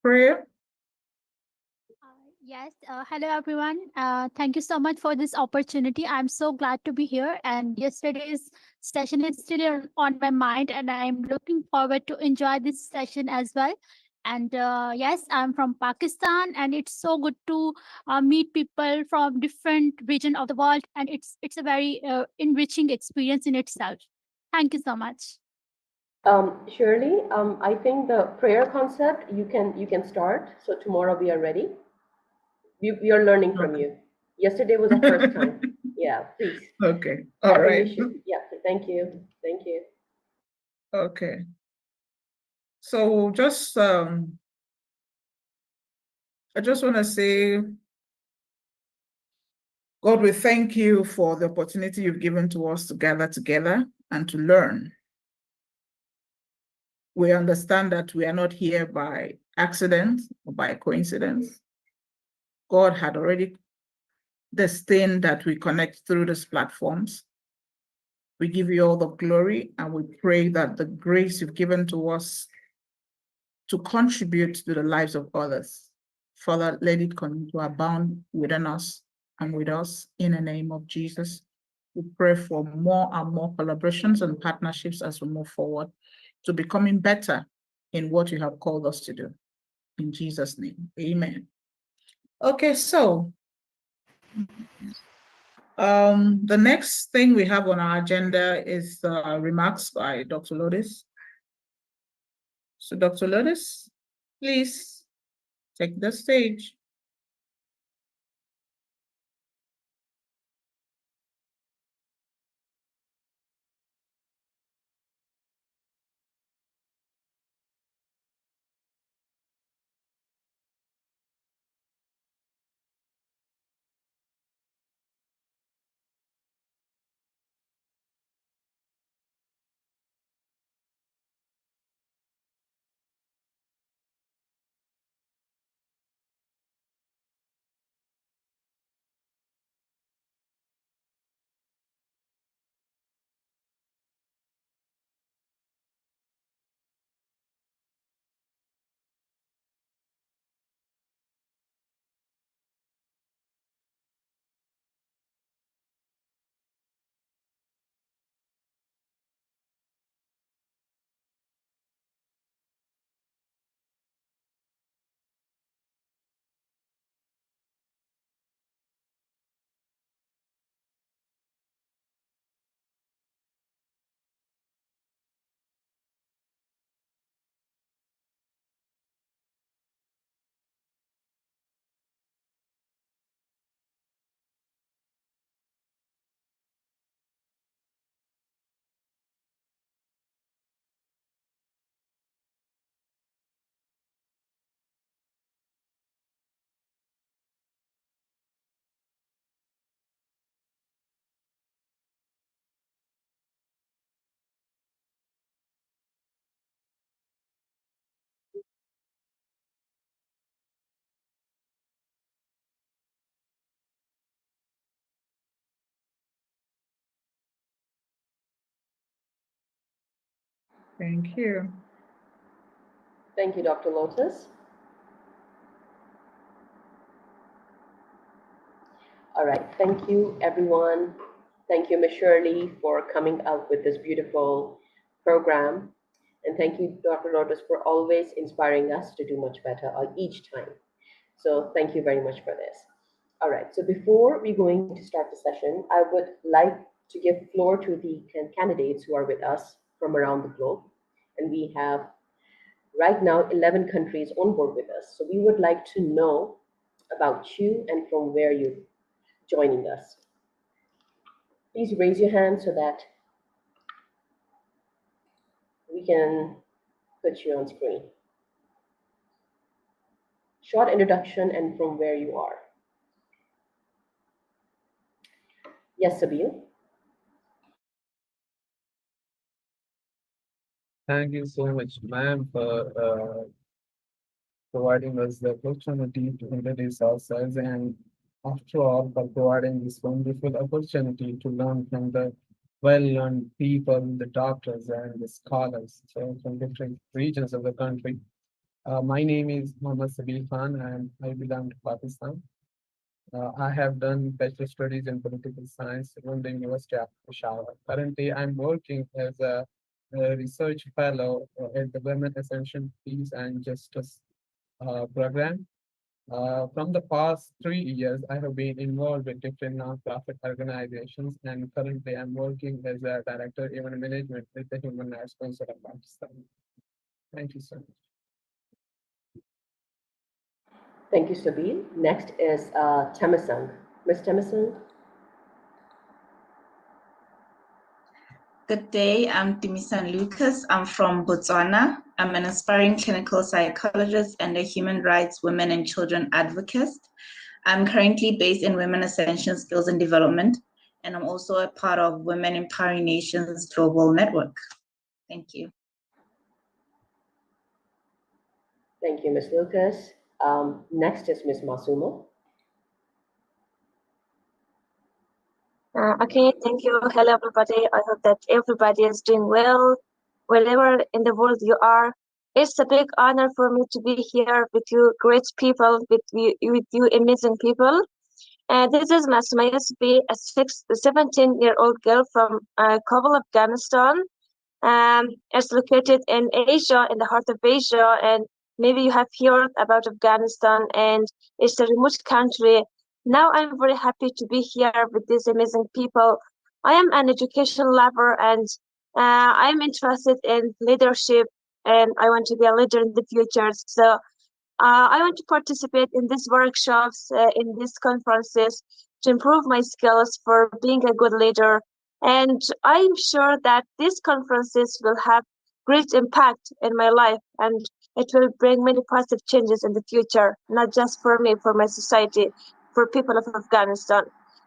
prayer? Yes, hello everyone. Thank you so much for this opportunity. I'm so glad to be here. And yesterday's session is still on my mind, and I'm looking forward to enjoy this session as well. And yes, I'm from Pakistan, and it's so good to meet people from different region of the world, and it's a very enriching experience in itself. Thank you so much. Shirley, I think the prayer concept you can start. So tomorrow we are ready. We are learning from you. Yesterday was our first time. Yeah, please. Okay. I All think we right. should. Yeah, thank you. Thank you. Okay. So I just want to say, God, we thank you for the opportunity you've given to us to gather together and to learn. We understand that we are not here by accident or by coincidence. God had already destined that we connect through these platforms. We give you all the glory, and we pray that the grace you've given to us to contribute to the lives of others, Father, let it continue to abound within us and with us in the name of Jesus. We pray for more and more collaborations and partnerships as we move forward to becoming better in what you have called us to do. In Jesus' name, amen. Okay, so the next thing we have on our agenda is remarks by Dr. Lotus. So Dr. Lotus, please take the stage. Thank you. Thank you, Dr. Lotus. All right. Thank you, everyone. Thank you, Ms. Shirley, for coming up with this beautiful program. And thank you, Dr. Lotus, for always inspiring us to do much better each time. So thank you very much for this. All right. So before we going to start the session, I would like to give floor to the candidates who are with us from around the globe. And we have right now 11 countries on board with us. So we would like to know about you and from where you're joining us. Please raise your hand so that we can put you on screen. Short introduction and from where you are. Yes, Sabir. Thank you so much, ma'am, for providing us the opportunity to introduce ourselves and after all for providing this wonderful opportunity to learn from the well-learned people, the doctors and the scholars so from different regions of the country. My name is Mohammad Sabil Khan and I belong to Pakistan. I have done bachelor studies in political science from the University of Peshawar. Currently, I'm working as a research fellow at the Women Ascension Peace and Justice program. From the past 3 years, I have been involved with different nonprofit organizations, and currently I'm working as a director event management with the Human Rights Council of Pakistan. Thank you so much. Thank you, Sabil. Next is Temasung. Ms. Temasung. Good day, I'm Timisan Lucas. I'm from Botswana. I'm an aspiring clinical psychologist and a human rights, women and children advocate. I'm currently based in Women Ascension Skills and Development, and I'm also a part of Women Empowering Nations Global Network. Thank you. Thank you, Ms. Lucas. Next is Ms. Masumo. Okay, thank you. Hello, everybody. I hope that everybody is doing well, wherever in the world you are. It's a big honor for me to be here with you, great people, with you amazing people. This is Masuma Yusufi, a 17-year-old girl from Kabul, Afghanistan. It's located in Asia, in the heart of Asia, and maybe you have heard about Afghanistan, and it's a remote country. Now I'm very happy to be here with these amazing people. I am an education lover, and I'm interested in leadership, and I want to be a leader in the future. So I want to participate in these workshops, in these conferences, to improve my skills for being a good leader. And I'm sure that these conferences will have great impact in my life, and it will bring many positive changes in the future, not just for me, for my society, for people of Afghanistan.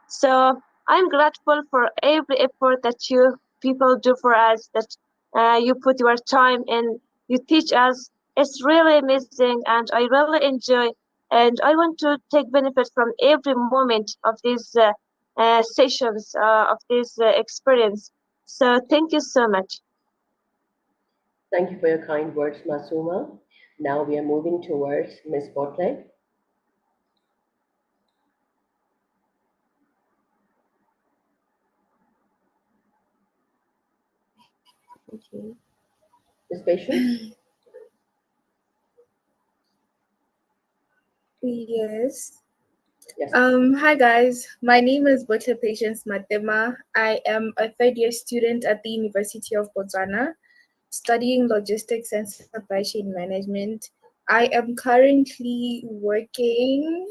So I'm grateful for every effort that you people do for us, that you put your time in, you teach us. It's really amazing, and I really enjoy, and I want to take benefit from every moment of these sessions, of this experience. So thank you so much. Thank you for your kind words, Masuma. Now we are moving towards Ms. Botle. Okay. Ms. Patience? Yes. Yes. Hi guys. My name is Botle Patience Matema. I am a third-year student at the University of Botswana, studying logistics and supply chain management. I am currently working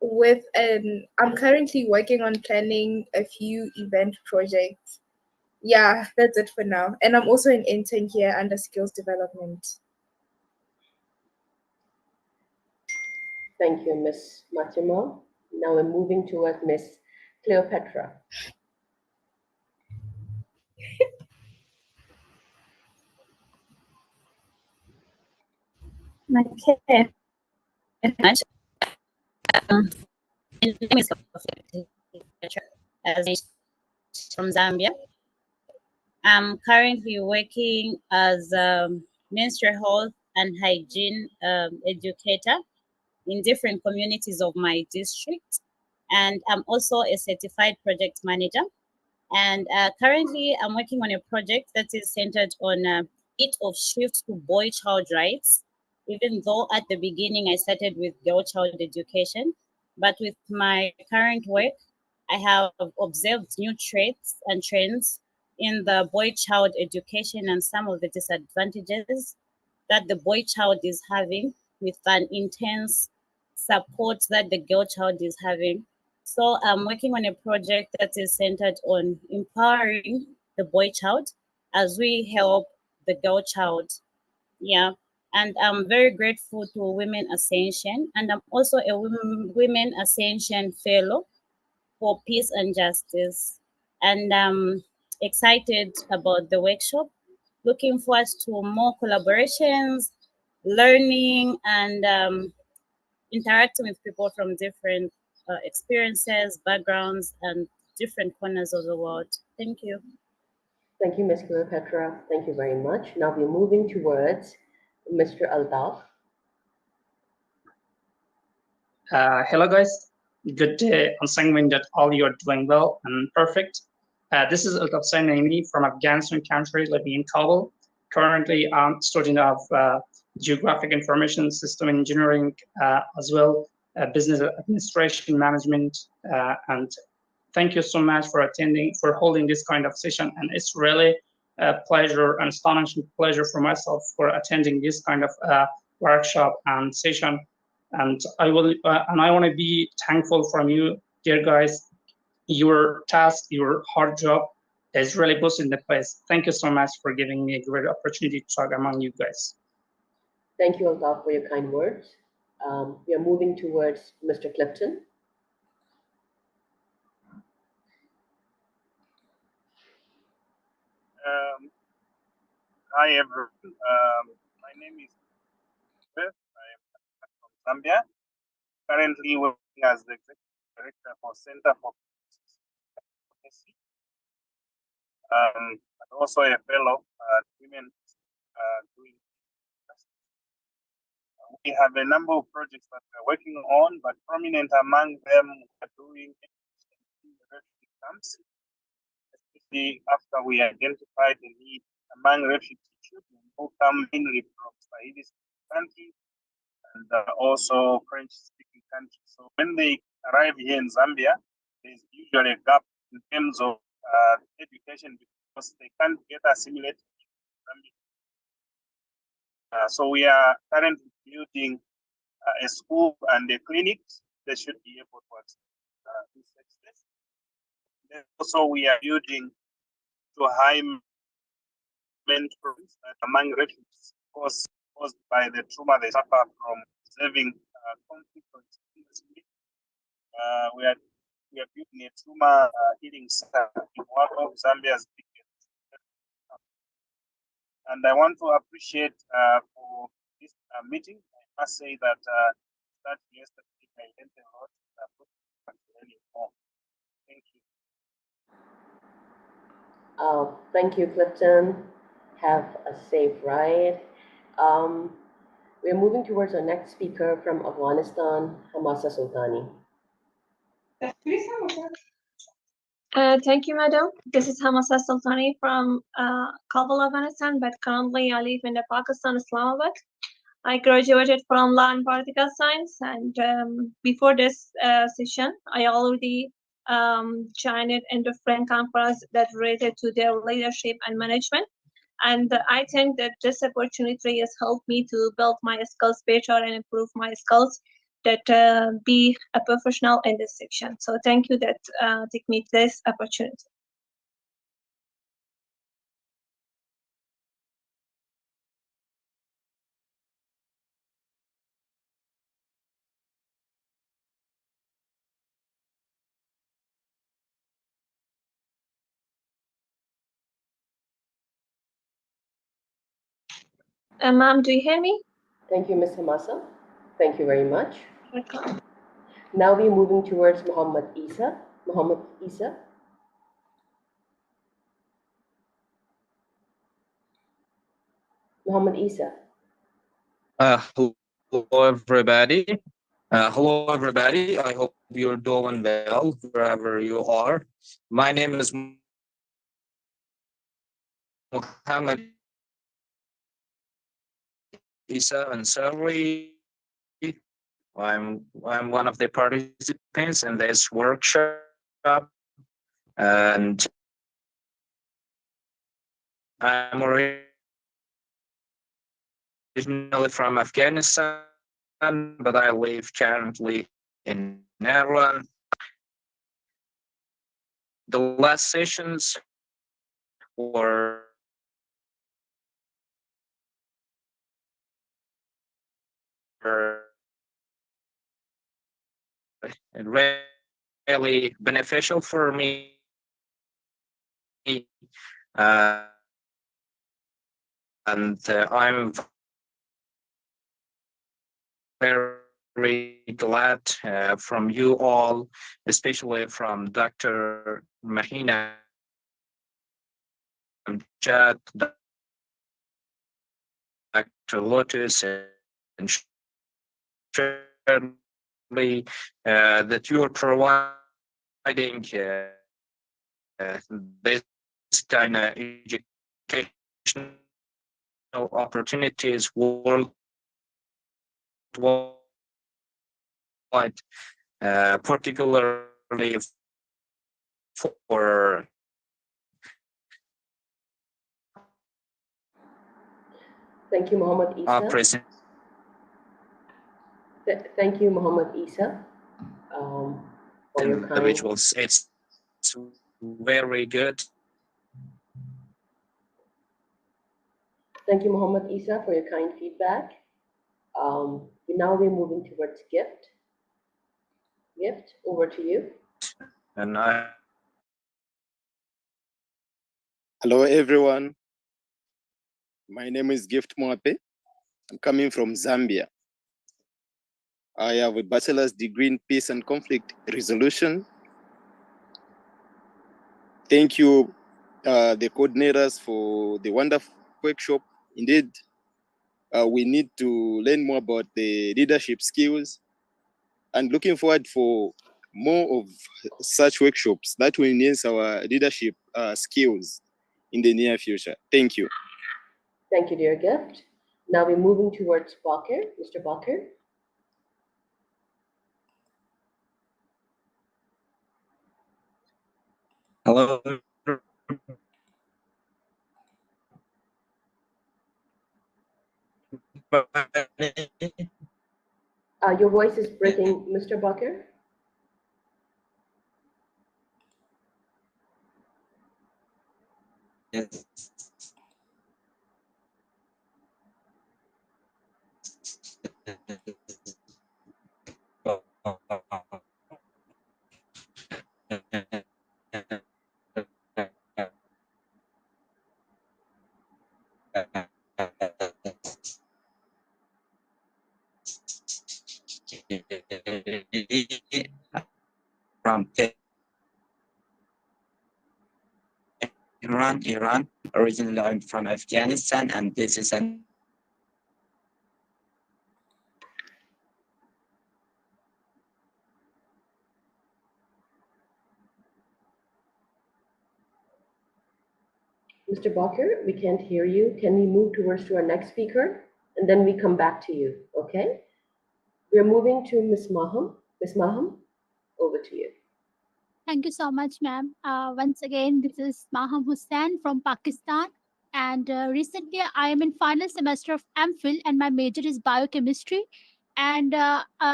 I'm currently working on planning a few event projects. Yeah, that's it for now. And I'm also an intern here under skills development. Thank you, Ms. Matimo. Now we're moving towards Ms. Cleopatra. Okay. Much. My name is from Zambia. I'm currently working as a menstrual health and hygiene educator in different communities of my district. And I'm also a certified project manager. And currently, I'm working on a project that is centered on it of shift to boy-child rights, even though at the beginning I started with girl-child education. But with my current work, I have observed new traits and trends in the boy-child education and some of the disadvantages that the boy-child is having with an intense support that the girl-child is having. So I'm working on a project that is centered on empowering the boy child as we help the girl child. Yeah. And I'm very grateful to Women Ascension. And I'm also a Women Ascension Fellow for Peace and Justice. And I'm excited about the workshop. Looking forward to more collaborations, learning, and interacting with people from different experiences, backgrounds, and different corners of the world. Thank you. Thank you, Ms. Cleopatra. Thank you very much. Now we're moving towards Mr. Altaf. Hello guys, good day. I'm assuming that all you are doing well and perfect. This is Altaf Naimi from Afghanistan country, living in Kabul. Currently, I'm student of geographic information system engineering, as well business administration management. And thank you so much for holding this kind of session. And it's really a pleasure, an astonishing pleasure for myself for attending this kind of workshop and session. And I want to be thankful from you, dear guys. Your task, your hard job is really boosting the place. Thank you so much for giving me a great opportunity to talk among you guys. Thank you, Altaf, for your kind words. We are moving towards Mr. Clifton. Hi everyone. My name is Beth. I am from Zambia. Currently working as the executive director for Center for Policy, and also a fellow at Women doing. We have a number of projects that we're working on, but prominent among them are doing refugee camps, especially after we identified the need among refugee children who come mainly from Swahili countries and also French-speaking countries. So when they arrive here in Zambia, there's usually a gap in terms of education because they can't get assimilated in Zambia. So we are currently building a school and a clinic. They should be able to access this access. Then also we are building to high mentors among refugees caused by the trauma they suffer from observing conflict or experience. We are building a trauma healing center in one of Zambia's biggest. And I want to appreciate for this meeting. I must say that that yesterday I learned a lot. Thank you. Thank you, Clifton. Have a safe ride. We're moving towards our next speaker from Afghanistan, Hamasa Sultani. Thank you, madam. This is Hamasa Sultani from Kabul, Afghanistan, but currently I live in Pakistan, Islamabad. I graduated from Law and Political Science, and before this session, I already joined in different conferences that related to their leadership and management. And I think that this opportunity has helped me to build my skills better and improve my skills that be a professional in this section. So thank you that take me this opportunity. Ma'am, do you hear me? Thank you, Ms. Hamasa. Thank you very much. Welcome. Now we're moving towards Muhammad Isa. Muhammad Isa. Muhammad Isa. Hello, everybody. Hello, everybody. I hope you're doing well wherever you are. My name is Muhammad Isa Ansari. I'm one of the participants in this workshop, and I'm originally from Afghanistan, but I live currently in Ireland. The last sessions were really beneficial for me. And I'm very glad from you all, especially from Dr. Mahina Amjad, Dr. Lotus, and Shirley that you are providing this kind of educational opportunities worldwide, particularly for Thank you, Muhammad Isa. present. Thank you, Muhammad Isa, for your kind. Individuals. It's very good. Thank you, Muhammad Isa, for your kind feedback. Now we're moving towards Gift. Gift, over to you. And Hello, everyone. My name is Gift Mwape. I'm coming from Zambia. I have a bachelor's degree in peace and conflict resolution. Thank you, the coordinators, for the wonderful workshop. Indeed, we need to learn more about the leadership skills, and looking forward for more of such workshops that will enhance our leadership skills in the near future. Thank you. Thank you, dear Gift. Now we're moving towards Bakir. Mr. Bakir. hello. Your voice is breaking, Mr. Bakir. Yes. From Iran, originally I'm from Afghanistan, and this is an Mr. Bakir, we can't hear you. Can we move towards to our next speaker? And then we come back to you, okay? We're moving to Ms. Maham. Ms. Maham, over to you. Thank you so much, ma'am. Once again, this is Maham Hussain from Pakistan. And recently, I am in final semester of MPhil, and my major is biochemistry. And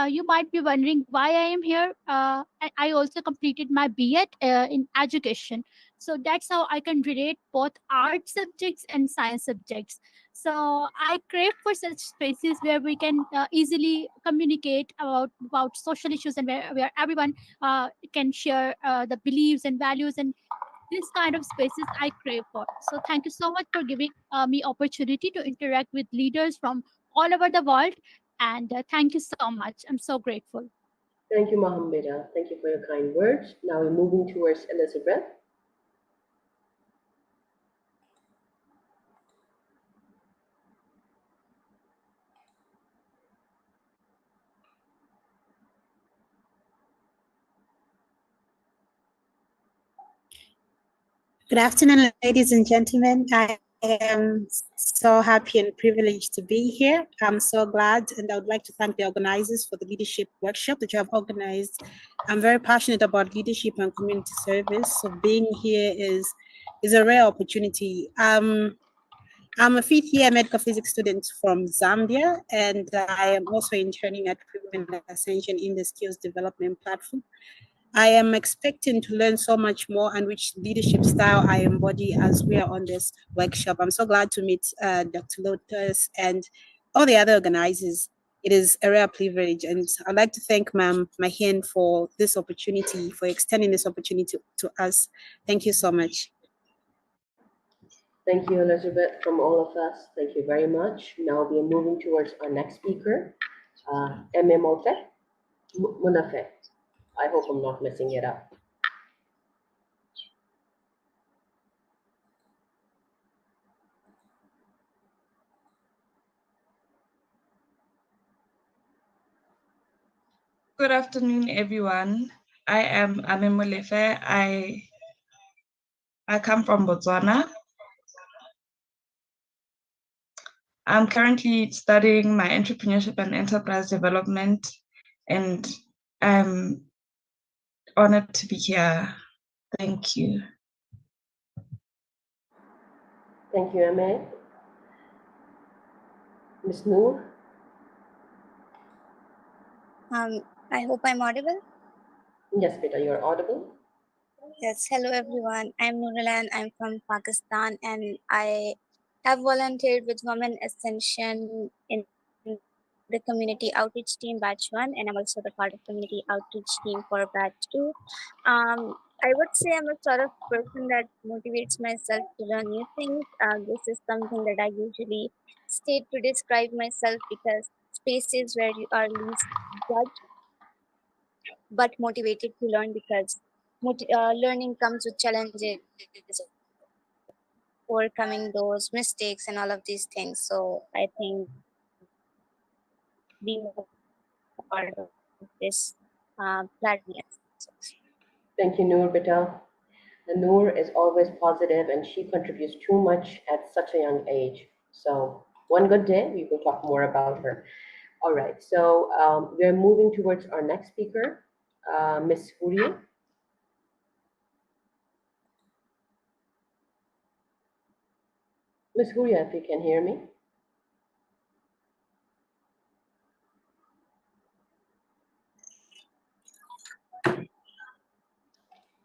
you might be wondering why I am here. I also completed my B.Ed in education. So that's how I can relate both art subjects and science subjects. So I crave for such spaces where we can easily communicate about social issues, and where everyone can share the beliefs and values, and this kind of spaces I crave for. So thank you so much for giving me opportunity to interact with leaders from all over the world, and thank you so much. I'm so grateful. Thank you, Mahambira. Thank you for your kind words. Now we're moving towards Elizabeth. Good afternoon, ladies and gentlemen. I am so happy and privileged to be here. I'm so glad, and I would like to thank the organizers for the leadership workshop that you have organized. I'm very passionate about leadership and community service, so being here is a rare opportunity. I'm a fifth year medical physics student from Zambia, and I am also interning at Women Ascension in the Skills Development Platform. I am expecting to learn so much more and which leadership style I embody as we are on this workshop. I'm so glad to meet Dr. Lotus and all the other organizers. It is a rare privilege, and I'd like to thank Ma'am Mahin for this opportunity, for extending this opportunity to us. Thank you so much. Thank you, Elizabeth, from all of us. Thank you very much. Now we are moving towards our next speaker, Munafe. Munafe. I hope I'm not messing it up. Good afternoon, everyone. I am Amemolefe. I come from Botswana. I'm currently studying my entrepreneurship and enterprise development, and I'm honored to be here. Thank you. Thank you, Ame. Ms. Noor? I hope I'm audible. Yes, Beta, you're audible. Yes, hello everyone. I'm Nurulan. I'm from Pakistan and I have volunteered with Women Ascension in the community outreach team batch 1 and I'm also the part of community outreach team for batch 2. I would say I'm a sort of person that motivates myself to learn new things. This is something that I usually state to describe myself because spaces where you are least judged but motivated to learn because learning comes with challenges, overcoming those mistakes and all of these things. So I think being a part of this platform. Thank you, Noor, Beta. And Noor is always positive and she contributes too much at such a young age. So one good day, we will talk more about her. All right, so we're moving towards our next speaker, Ms. Huria. Ms. Huria, if you can hear me.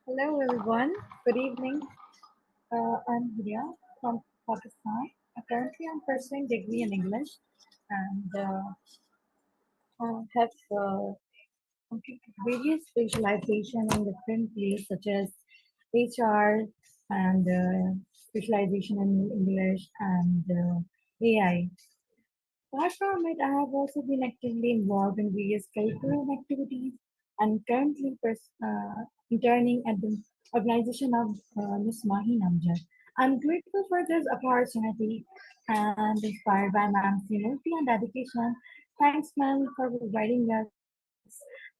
Hello everyone, good evening. I'm Huria from Pakistan. Currently I'm pursuing degree in English and I have completed various specialization in different fields such as HR and specialization in English and AI. Apart from it, I have also been actively involved in various curriculum activities and currently interning at the organization of Ms. Mahi Namjad. I'm grateful for this opportunity and inspired by ma'am's humility and dedication. Thanks, ma'am, for providing us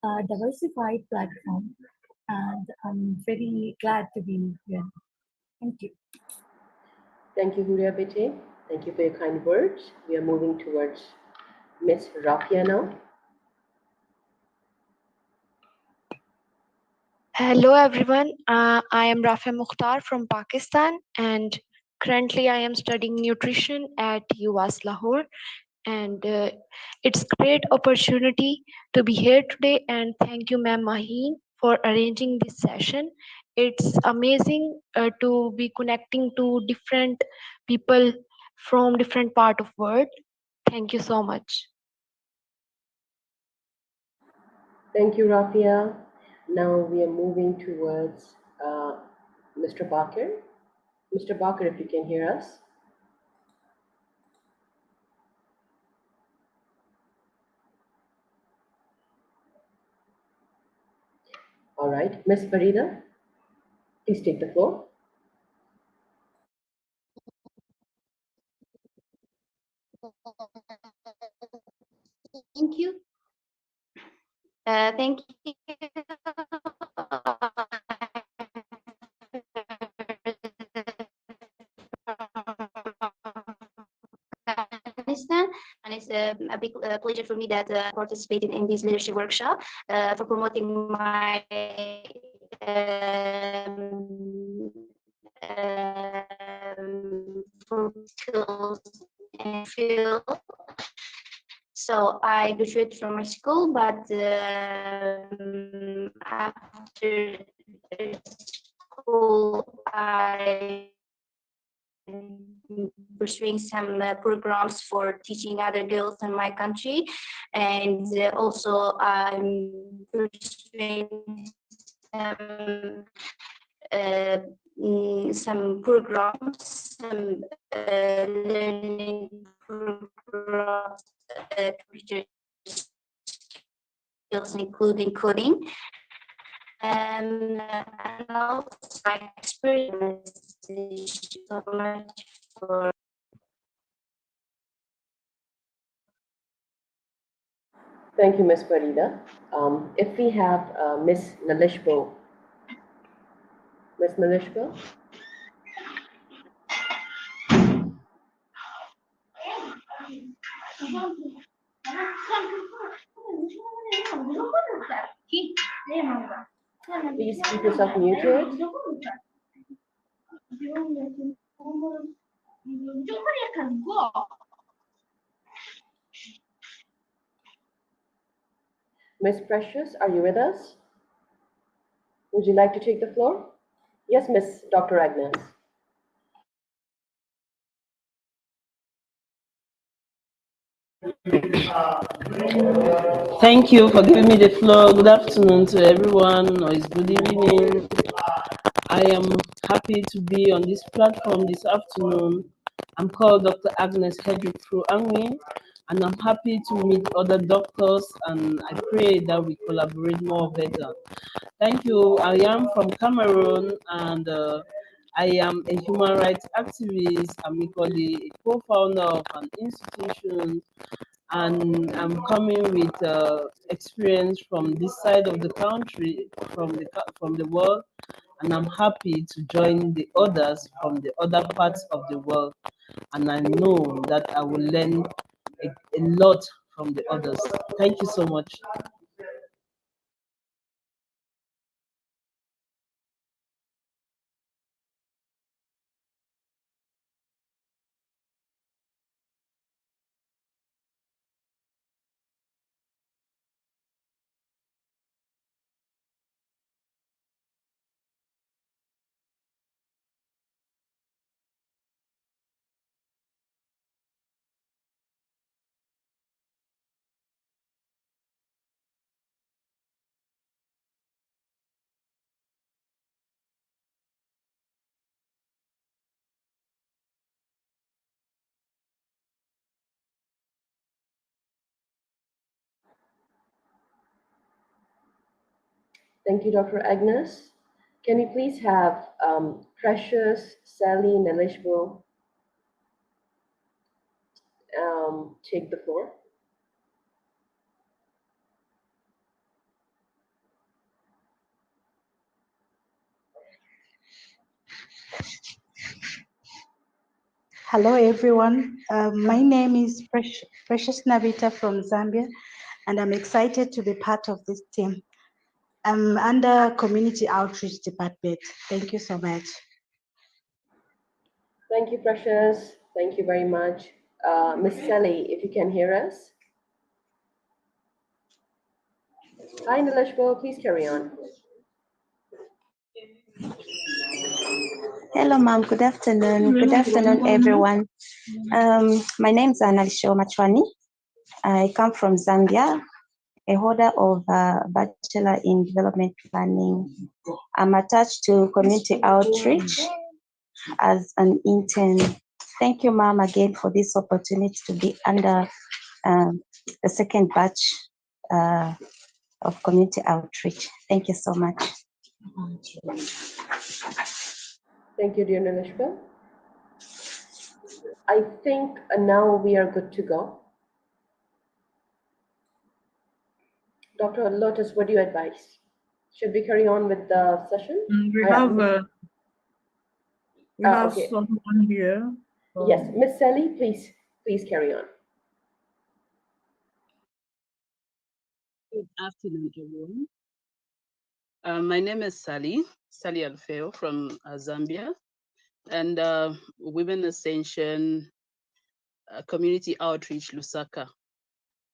a diversified platform. And I'm very glad to be here. Thank you. Thank you, Huria Bete. Thank you for your kind words. We are moving towards Ms. Rafia now. Hello everyone, I am Rafa Mukhtar from Pakistan and currently I am studying nutrition at UAS Lahore and it's great opportunity to be here today and thank you Ma'am Maheen for arranging this session. It's amazing to be connecting to different people from different part of world. Thank you so much. Thank you, Rafia. Now we are moving towards Mr. Bakir. Mr. Bakir, if you can hear us. All right, Ms. Farida, please take the floor. Thank you. Thank you. Afghanistan, and it's a big pleasure for me that participated in this leadership workshop for promoting my skills and field. So I graduated from my school, but after school, I pursuing some programs for teaching other girls in my country, and also I'm pursuing some programs, some learning programs, computer skills, including coding. And also I experience so much for Thank you, Ms. Farida. If we have Ms. Nalishbo. Ms. Nalishbo? Please keep yourself muted. Ms. Precious, are you with us? Would you like to take the floor? Yes, Ms. Dr. Agnes. Thank you for giving me the floor. Good afternoon to everyone, or it's good evening. I am happy to be on this platform this afternoon. I'm called Dr. Agnes Hedrick Angwi, and I'm happy to meet other doctors, and I pray that we collaborate more better. Thank you. I am from Cameroon, and I am a human rights activist. I'm equally a co-founder of an institution, and I'm coming with experience from this side of the country, from the world, and I'm happy to join the others from the other parts of the world. And I know that I will learn a lot from the others. Thank you so much. Thank you, Dr. Agnes. Can we please have Precious, Sally, Nalishbo take the floor? Hello, everyone. My name is Precious Navita from Zambia, and I'm excited to be part of this team. I'm under Community Outreach Department. Thank you so much. Thank you, Precious. Thank you very much. Miss Sally, if you can hear us. Hi, Nalishbo, please carry on. Hello, ma'am. Good afternoon. Good afternoon, everyone. My name is Analisho Machwani. I come from Zambia, a holder of a Bachelor in Development Planning. I'm attached to community outreach as an intern. Thank you, ma'am, again for this opportunity to be under the second batch of community outreach. Thank you so much. Thank you, dear Nalishbo. I think now we are good to go. Dr. Lotus, what do you advise? Should we carry on with the session? We have okay. someone here. Yes, Miss Sally, please carry on. Good afternoon, everyone. My name is Sally Alfeo from Zambia, and Women Ascension Community Outreach Lusaka.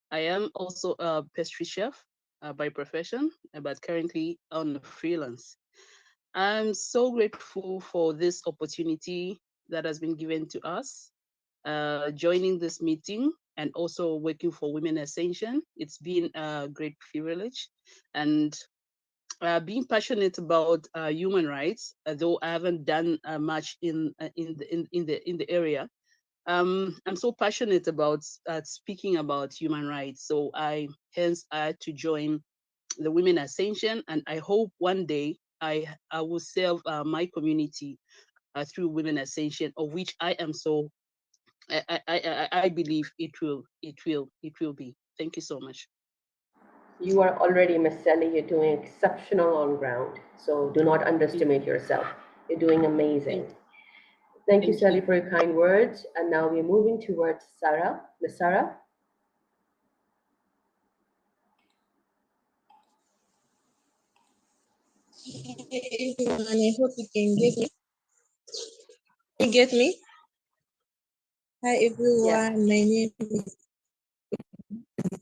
I am also a pastry chef by profession, but currently on freelance. I'm so grateful for this opportunity that has been given to us, joining this meeting and also working for Women Ascension. It's been a great privilege, and being passionate about human rights, though I haven't done much in the area. I'm so passionate about speaking about human rights. So I had to join the Women Ascension, and I hope one day I will serve my community through Women Ascension, of which I am so. I believe it will be. Thank you so much. You are already, Miss Sally, you're doing exceptional on ground. So do not underestimate yourself. You're doing amazing. Thank you, Sally, for your kind words. And now we're moving towards Sarah. Miss Sarah? Hey everyone, I hope you can get me. You get me? Hi everyone, my name is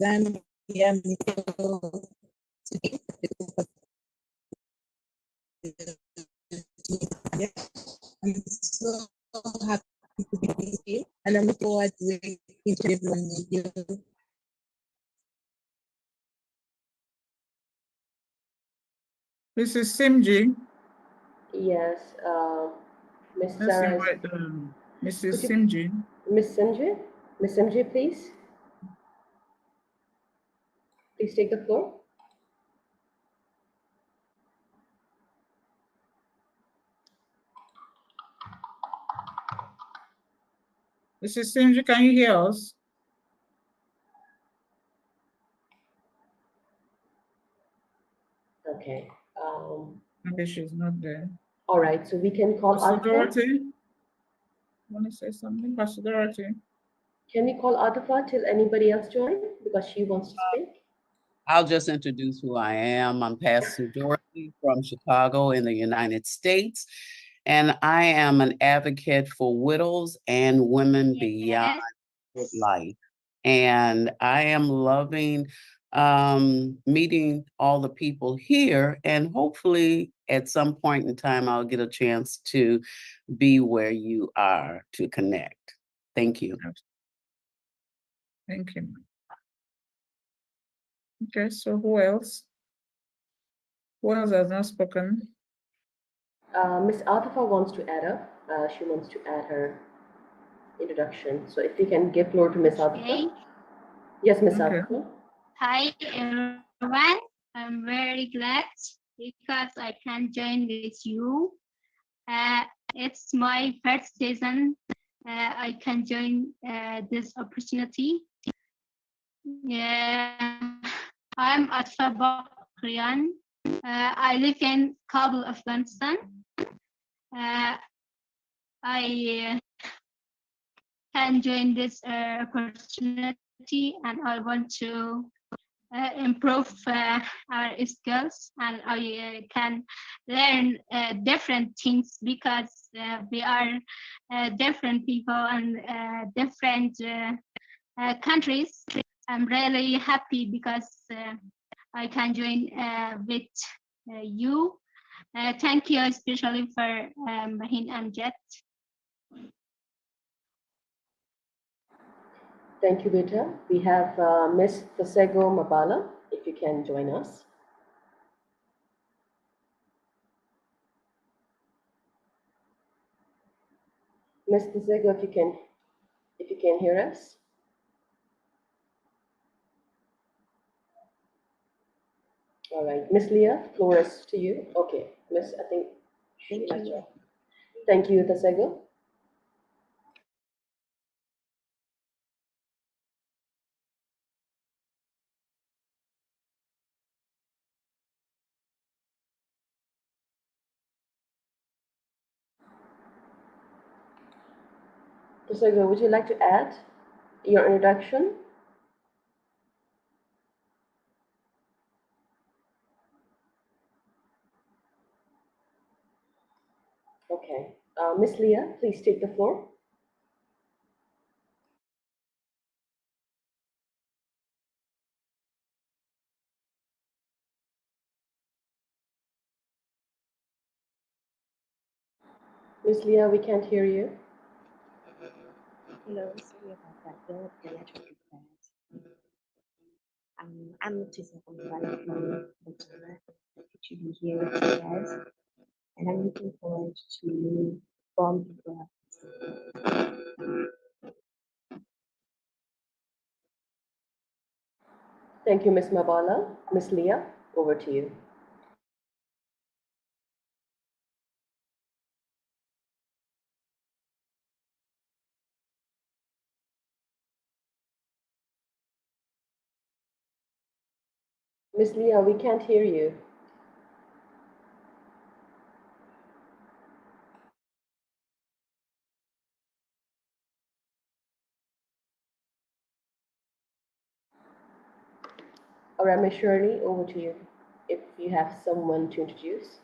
Zambia Mikko. I'm so happy to be here and I'm looking forward to working with everyone with you. Mrs. Simji. Yes, Miss Let's Sarah. invite Mrs. Simji. Miss Simji? Miss Simji, please. Please take the floor. Mrs. Simji, can you hear us? Okay. Maybe she's not there. All right, so we can call Pastor Atifa. Dorothy? Want to say something, Pastor Dorothy? Can we call Atifa till anybody else join because she wants to speak? I'll just introduce who I am. I'm Pastor Dorothy from Chicago in the United States, and I am an advocate for widows and women beyond life. And I am loving meeting all the people here, and hopefully at some point in time, I'll get a chance to be where you are to connect. Thank you. Thank you. Okay, so who else? Who else has not spoken? Miss Atifa wants to add up. She wants to add her introduction. So if we can give floor to Miss Atifa. Yes, Miss Atifa. Hi everyone, I'm very glad because I can join with you. It's my first season. I can join this opportunity. I'm Atfa Bakrian. I live in Kabul, Afghanistan. I can join this opportunity and I want to improve our skills and I can learn different things because we are different people and different countries. I'm really happy because I can join with you. Thank you especially for Mahin and Jet. Thank you, Beta. We have Miss Thesego Mabala, if you can join us. Miss Thesego, if you can hear us. All right, Miss Leah, floor is to you. Okay, Miss, I think. Thank you, Thesego. Thesego, would you like to add your introduction? Okay, Miss Leah, please take the floor. Miss Leah, we can't hear you. Hello, sorry about that. The network is bad. I'm Tisa from Botswana. To be here with you guys, and I'm looking forward to bomb people. Thank you, Miss Mabala. Miss Leah, over to you. Miss Leah, we can't hear you. All right, Miss Shirley, over to you. If you have someone to introduce.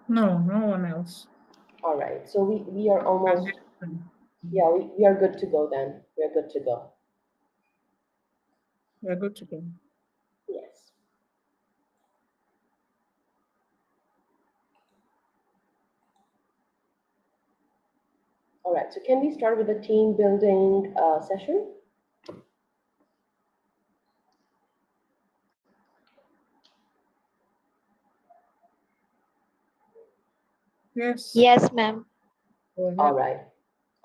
No, no one else. All right, so we are almost, yeah, we are good to go then. We're good to go. We're good to go. Yes. All right, so can we start with the team building session? Yes. Yes, ma'am. All right,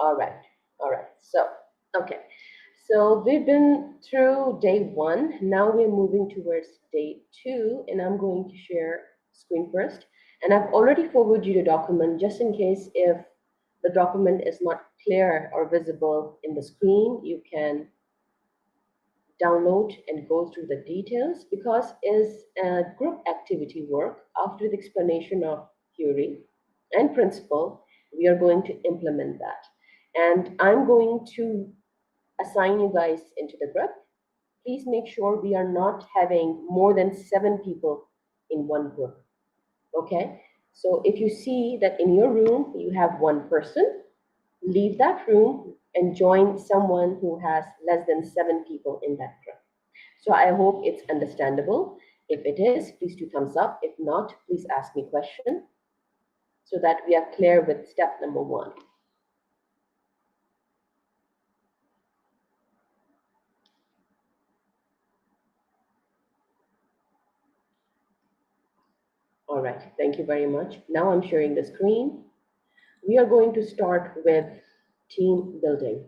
all right, all right. So, okay. So we've been through day 1. Now we're moving towards day 2, and I'm going to share screen first. And I've already forwarded you the document just in case if the document is not clear or visible in the screen, you can download and go through the details because it's a group activity work. After the explanation of theory and principle, we are going to implement that. And I'm going to assign you guys into the group. Please make sure we are not having more than 7 people in one group. Okay? So if you see that in your room you have 1 person, leave that room and join someone who has less than 7 people in that group. So I hope it's understandable. If it is, please do thumbs up. If not, please ask me a question so that we are clear with step number 1. All right, thank you very much. Now I'm sharing the screen. We are going to start with team building.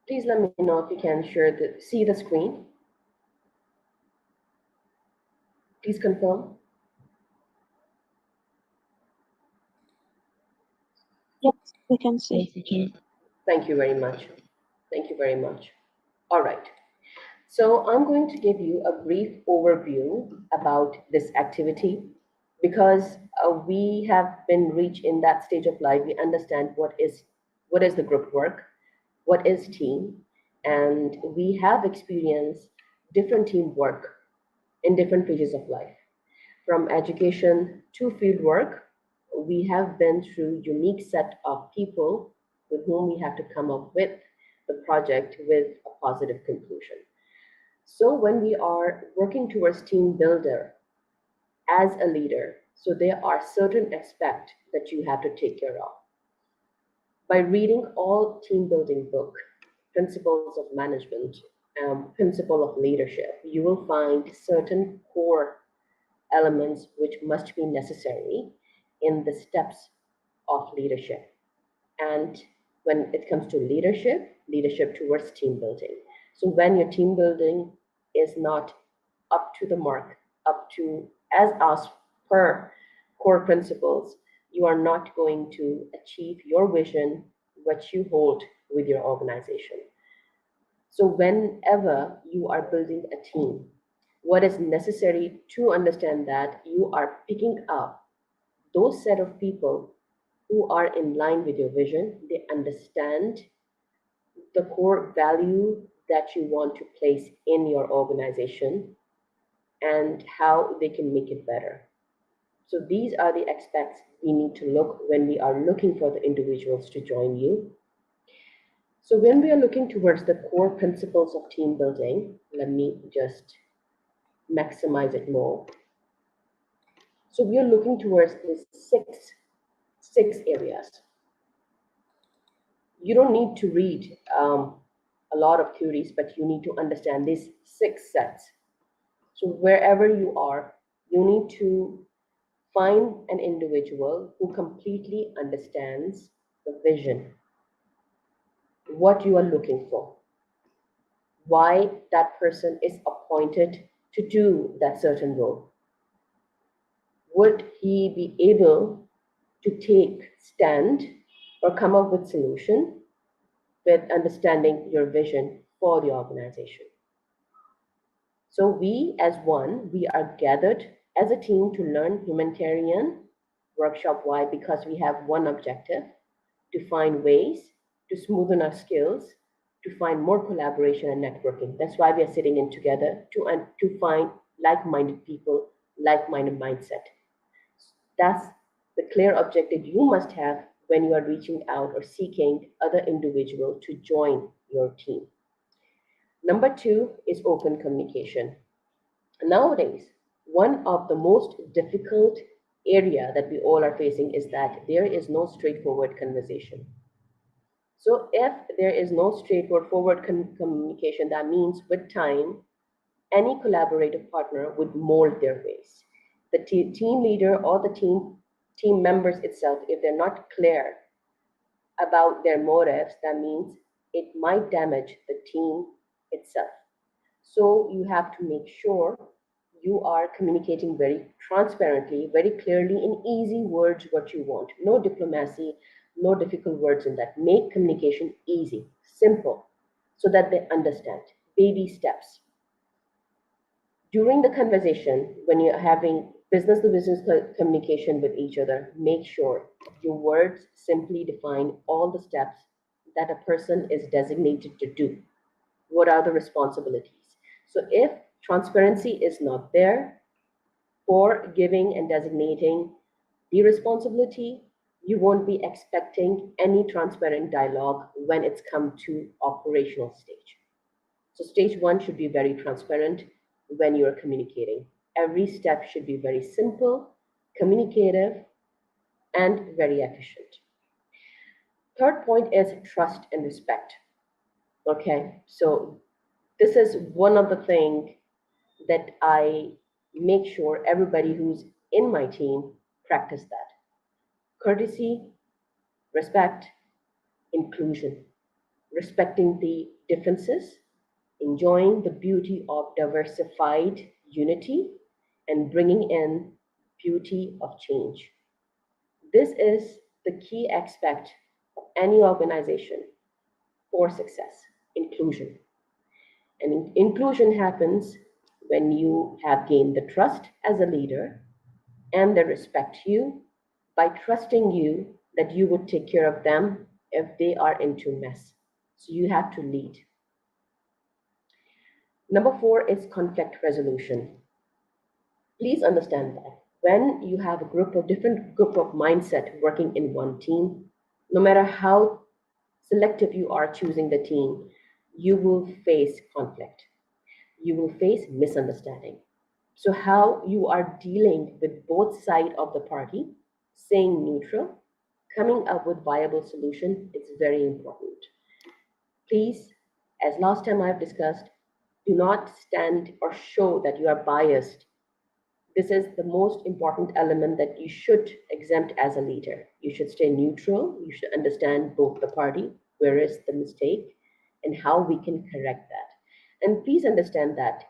Please let me know if you can see the screen. Please confirm. Yes, we can see. Thank you very much. Thank you very much. All right. So I'm going to give you a brief overview about this activity because we have been reached in that stage of life. We understand what is the group work, what is team, and we have experienced different team work in different phases of life. From education to field work, we have been through unique set of people with whom we have to come up with the project with a positive conclusion. So when we are working towards team builder as a leader, so there are certain aspects that you have to take care of. By reading all team building book, principles of management, principle of leadership, you will find certain core elements which must be necessary in the steps of leadership. And when it comes to leadership towards team building. So when your team building is not up to the mark, up to as asked per core principles, you are not going to achieve your vision, what you hold with your organization. So whenever you are building a team, what is necessary to understand that you are picking up those set of people who are in line with your vision. They understand the core value that you want to place in your organization and how they can make it better. So these are the aspects we need to look when we are looking for the individuals to join you. So when we are looking towards the core principles of team building, let me just maximize it more. So we are looking towards these six areas. You don't need to read a lot of theories, but you need to understand these 6 sets. So wherever you are, You need to find an individual who completely understands the vision, what you are looking for, why that person is appointed to do that certain role. Would he be able to take stand or come up with solution with understanding your vision for the organization? So we as one, we are gathered as a team to learn humanitarian workshop. Why? Because we have one objective: to find ways to smoothen our skills, to find more collaboration and networking. That's why we are sitting in together to find like-minded people, like-minded mindset. That's the clear objective you must have when you are reaching out or seeking other individual to join your team. Number two is open communication. Nowadays, one of the most difficult area that we all are facing is that there is no straightforward conversation. So if there is no straightforward communication, that means with time, any collaborative partner would mold their ways. The team leader or the team members itself, if they're not clear about their motives, that means it might damage the team itself. So you have to make sure you are communicating very transparently, very clearly, in easy words what you want. No diplomacy, no difficult words in that. Make communication easy, simple, so that they understand. Baby steps. During the conversation, when you're having business-to-business communication with each other, make sure your words simply define all the steps that a person is designated to do. What are the responsibilities? So if transparency is not there for giving and designating the responsibility, you won't be expecting any transparent dialogue when it's come to operational stage. So stage one should be very transparent when you're communicating. Every step should be very simple, communicative, and very efficient. Third point is trust and respect. Okay, so this is one of the things that I make sure everybody who's in my team practice that. Courtesy, respect, inclusion, respecting the differences, enjoying the beauty of diversified unity, and bringing in beauty of change. This is the key aspect of any organization for success: inclusion. And inclusion happens when you have gained the trust as a leader and they respect you by trusting you that you would take care of them if they are into mess. So you have to lead. Number four is conflict resolution. Please understand that when you have a different group of mindset working in one team, no matter how selective you are choosing the team, you will face conflict. You will face misunderstanding. So how you are dealing with both sides of the party, staying neutral, coming up with viable solution, it's very important. Please, as last time I've discussed, do not stand or show that you are biased. This is the most important element that you should exempt as a leader. You should stay neutral. You should understand both the party, where is the mistake, and how we can correct that. And please understand that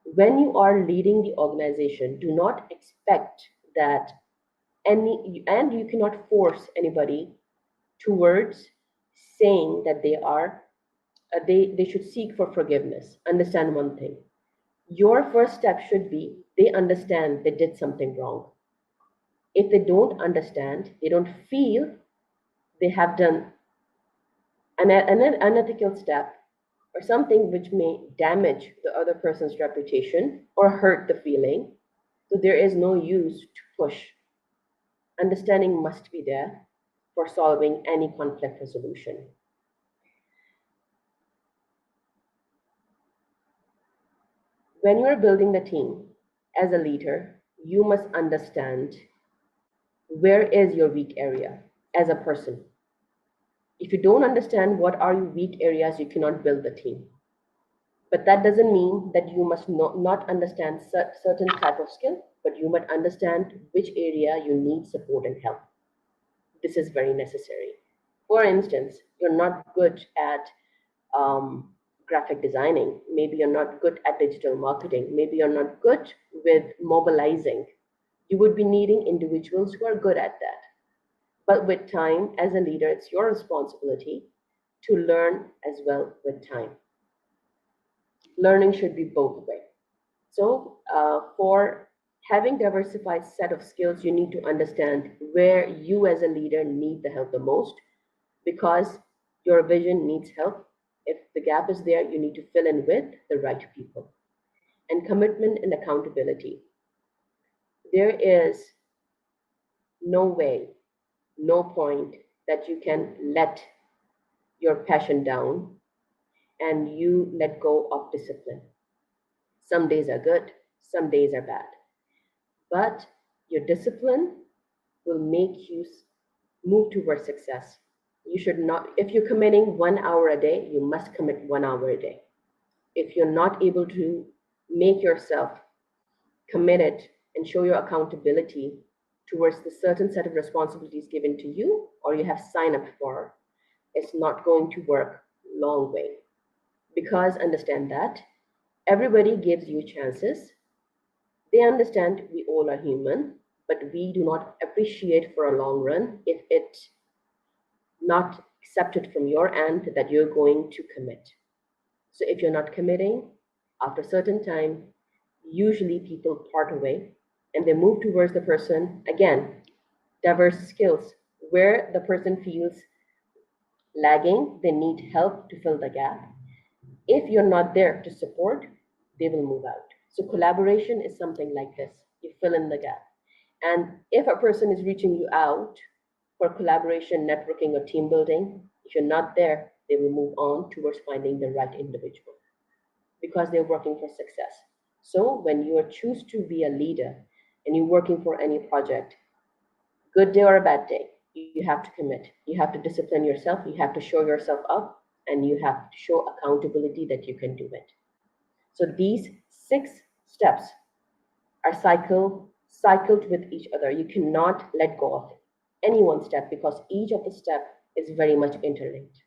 when you are leading the organization, do not expect that and you cannot force anybody towards saying that they should seek for forgiveness. Understand one thing. Your first step should be they understand they did something wrong. If they don't understand, they don't feel they have done an unethical step or something which may damage the other person's reputation or hurt the feeling, so there is no use to push. Understanding must be there for solving any conflict resolution. When you are building the team as a leader, you must understand where is your weak area as a person. If you don't understand what are your weak areas, you cannot build the team. But that doesn't mean that you must not understand certain type of skill, but you must understand which area you need support and help. This is very necessary. For instance, you're not good at graphic designing. Maybe you're not good at digital marketing. Maybe you're not good with mobilizing. You would be needing individuals who are good at that. But with time, as a leader, it's your responsibility to learn as well with time. Learning should be both ways. So for having diversified set of skills, you need to understand where you as a leader need the help the most, because your vision needs help. If the gap is there, you need to fill in with the right people. And commitment and accountability. There is no way, no point that you can let your passion down and you let go of discipline. Some days are good, some days are bad. But your discipline will make you move towards success. You should not, if you're committing 1 hour a day, you must commit 1 hour a day. If you're not able to make yourself committed and show your accountability towards the certain set of responsibilities given to you or you have signed up for, it's not going to work long way. Because understand that everybody gives you chances. They understand we all are human, but we do not appreciate for a long run if it's not accepted from your end that you're going to commit. So if you're not committing, after a certain time, usually people part away and they move towards the person, again, diverse skills, where the person feels lagging, they need help to fill the gap. If you're not there to support, they will move out. So collaboration is something like this. You fill in the gap. And if a person is reaching you out for collaboration, networking, or team building, if you're not there, they will move on towards finding the right individual because they're working for success. So when you choose to be a leader and you're working for any project, good day or a bad day, you have to commit. You have to discipline yourself. You have to show yourself up, and you have to show accountability that you can do it. So these 6 steps are cycled with each other. You cannot let go of any one step because each of the steps is very much interlinked.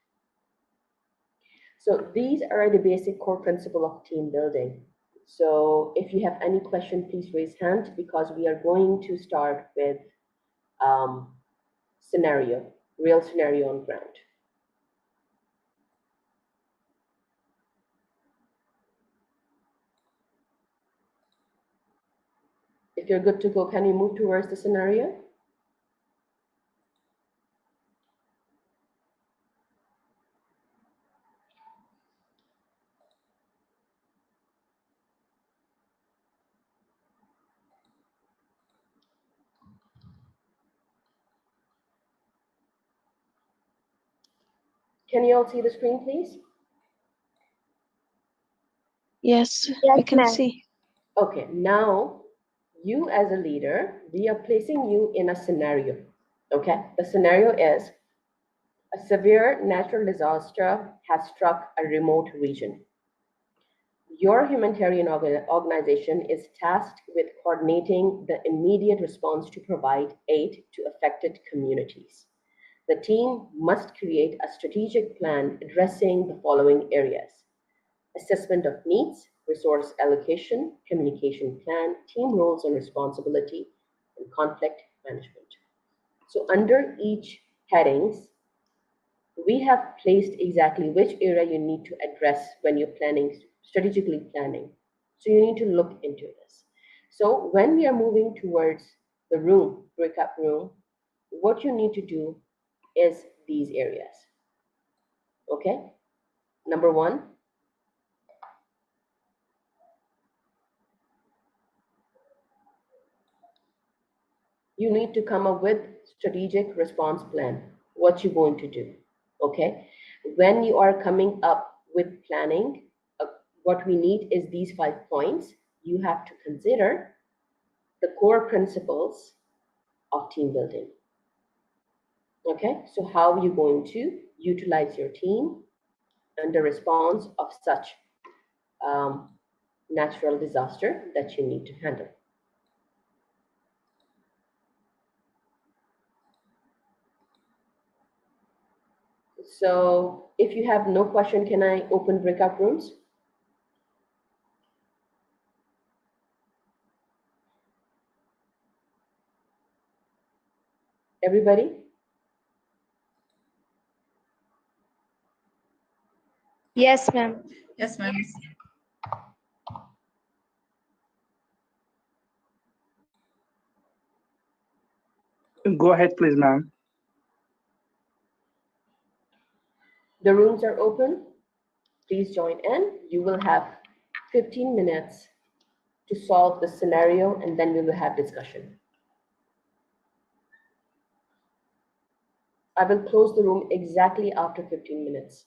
So these are the basic core principle of team building. So if you have any question, please raise hand because we are going to start with real scenario on ground. If you're good to go, can you move towards the scenario? Can you all see the screen, please? Yes, Yes, we can ma'am. see. Okay, now you as a leader, we are placing you in a scenario. Okay, the scenario is a severe natural disaster has struck a remote region. Your humanitarian organization is tasked with coordinating the immediate response to provide aid to affected communities. The team must create a strategic plan addressing the following areas: assessment of needs, resource allocation, communication plan, team roles and responsibility, and conflict management. So under each headings, we have placed exactly which area you need to address when you're strategically planning. So you need to look into this. So when we are moving towards the breakup room, what you need to do is these areas. Okay? Number 1, you need to come up with strategic response plan. What you're going to do. Okay? When you are coming up with planning, what we need is these 5 points. You have to consider the core principles of team building. Okay, so how are you going to utilize your team under response of such natural disaster that you need to handle. So if you have no question, can I open breakout rooms? Everybody? Yes, ma'am. Yes, ma'am. Go ahead, please, ma'am. The rooms are open. Please join in. You will have 15 minutes to solve the scenario, and then we will have discussion. I will close the room exactly after 15 minutes.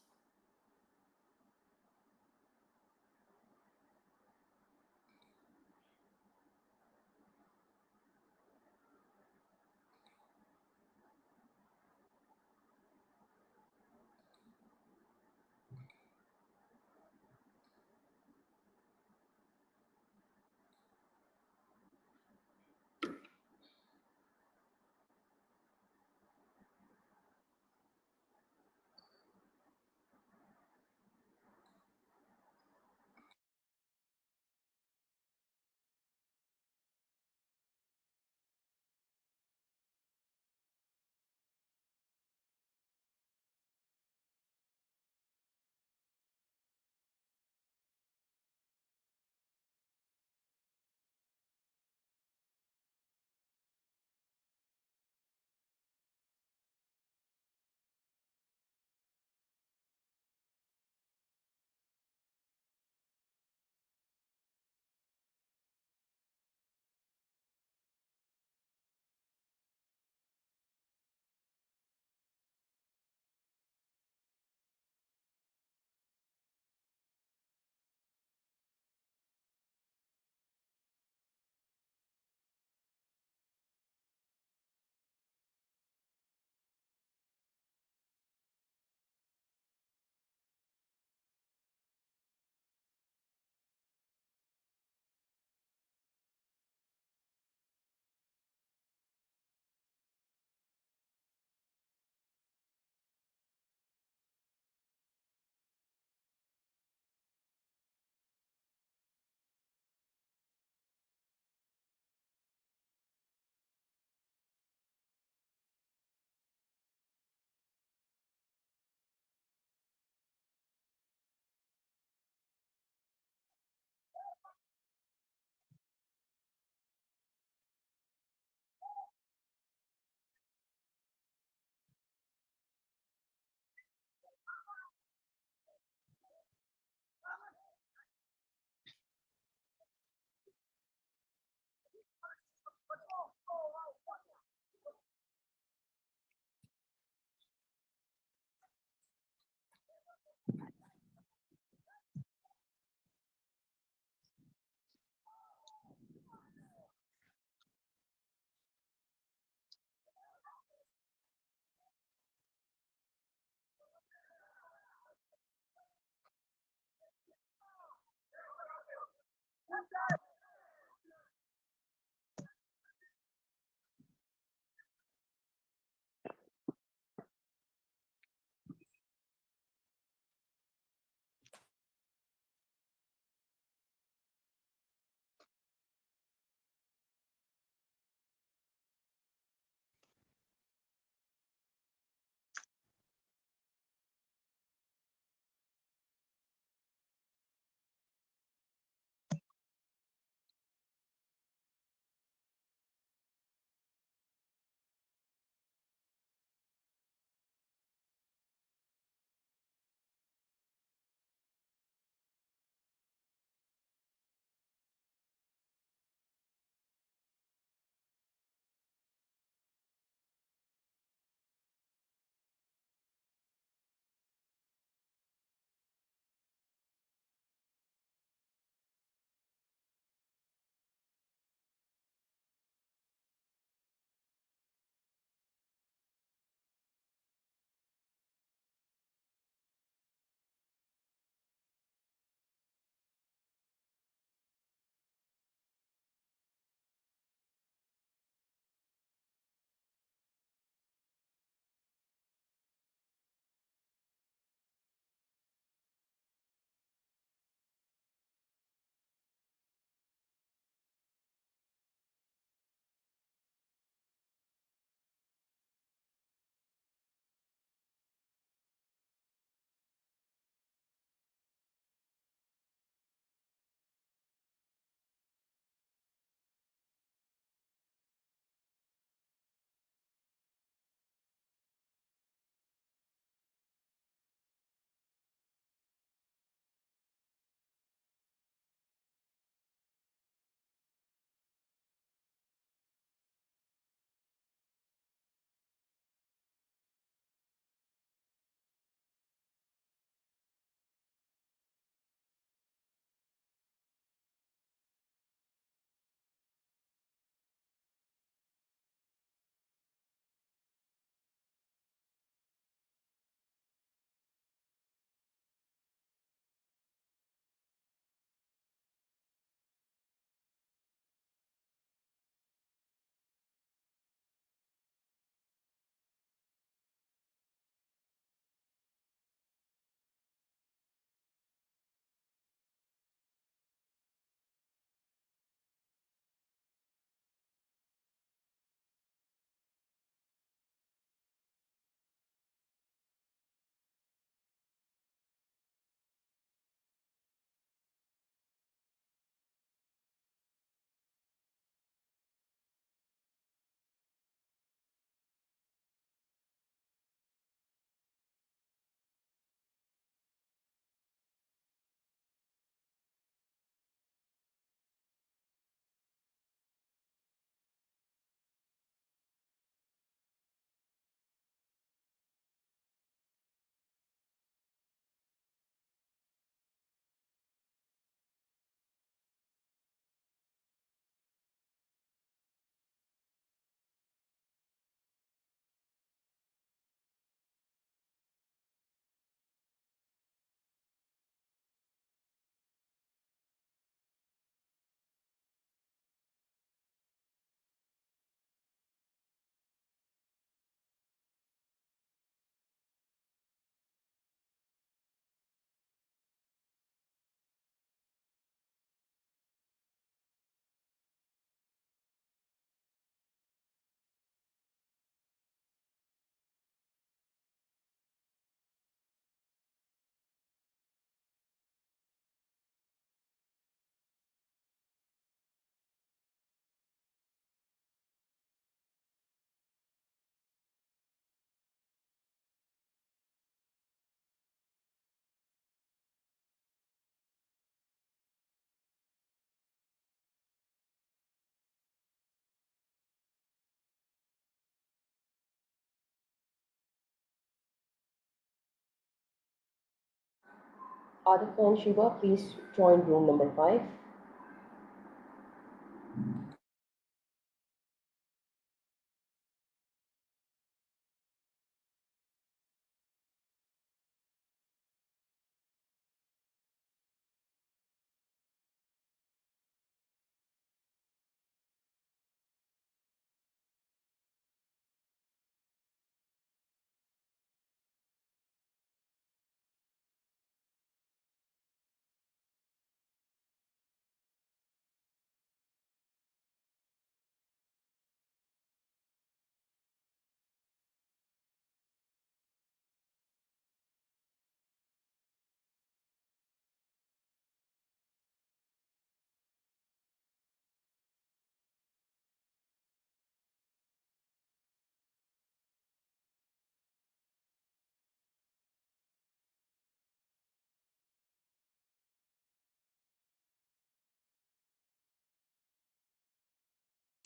Arif and Shiva, please join room number 5.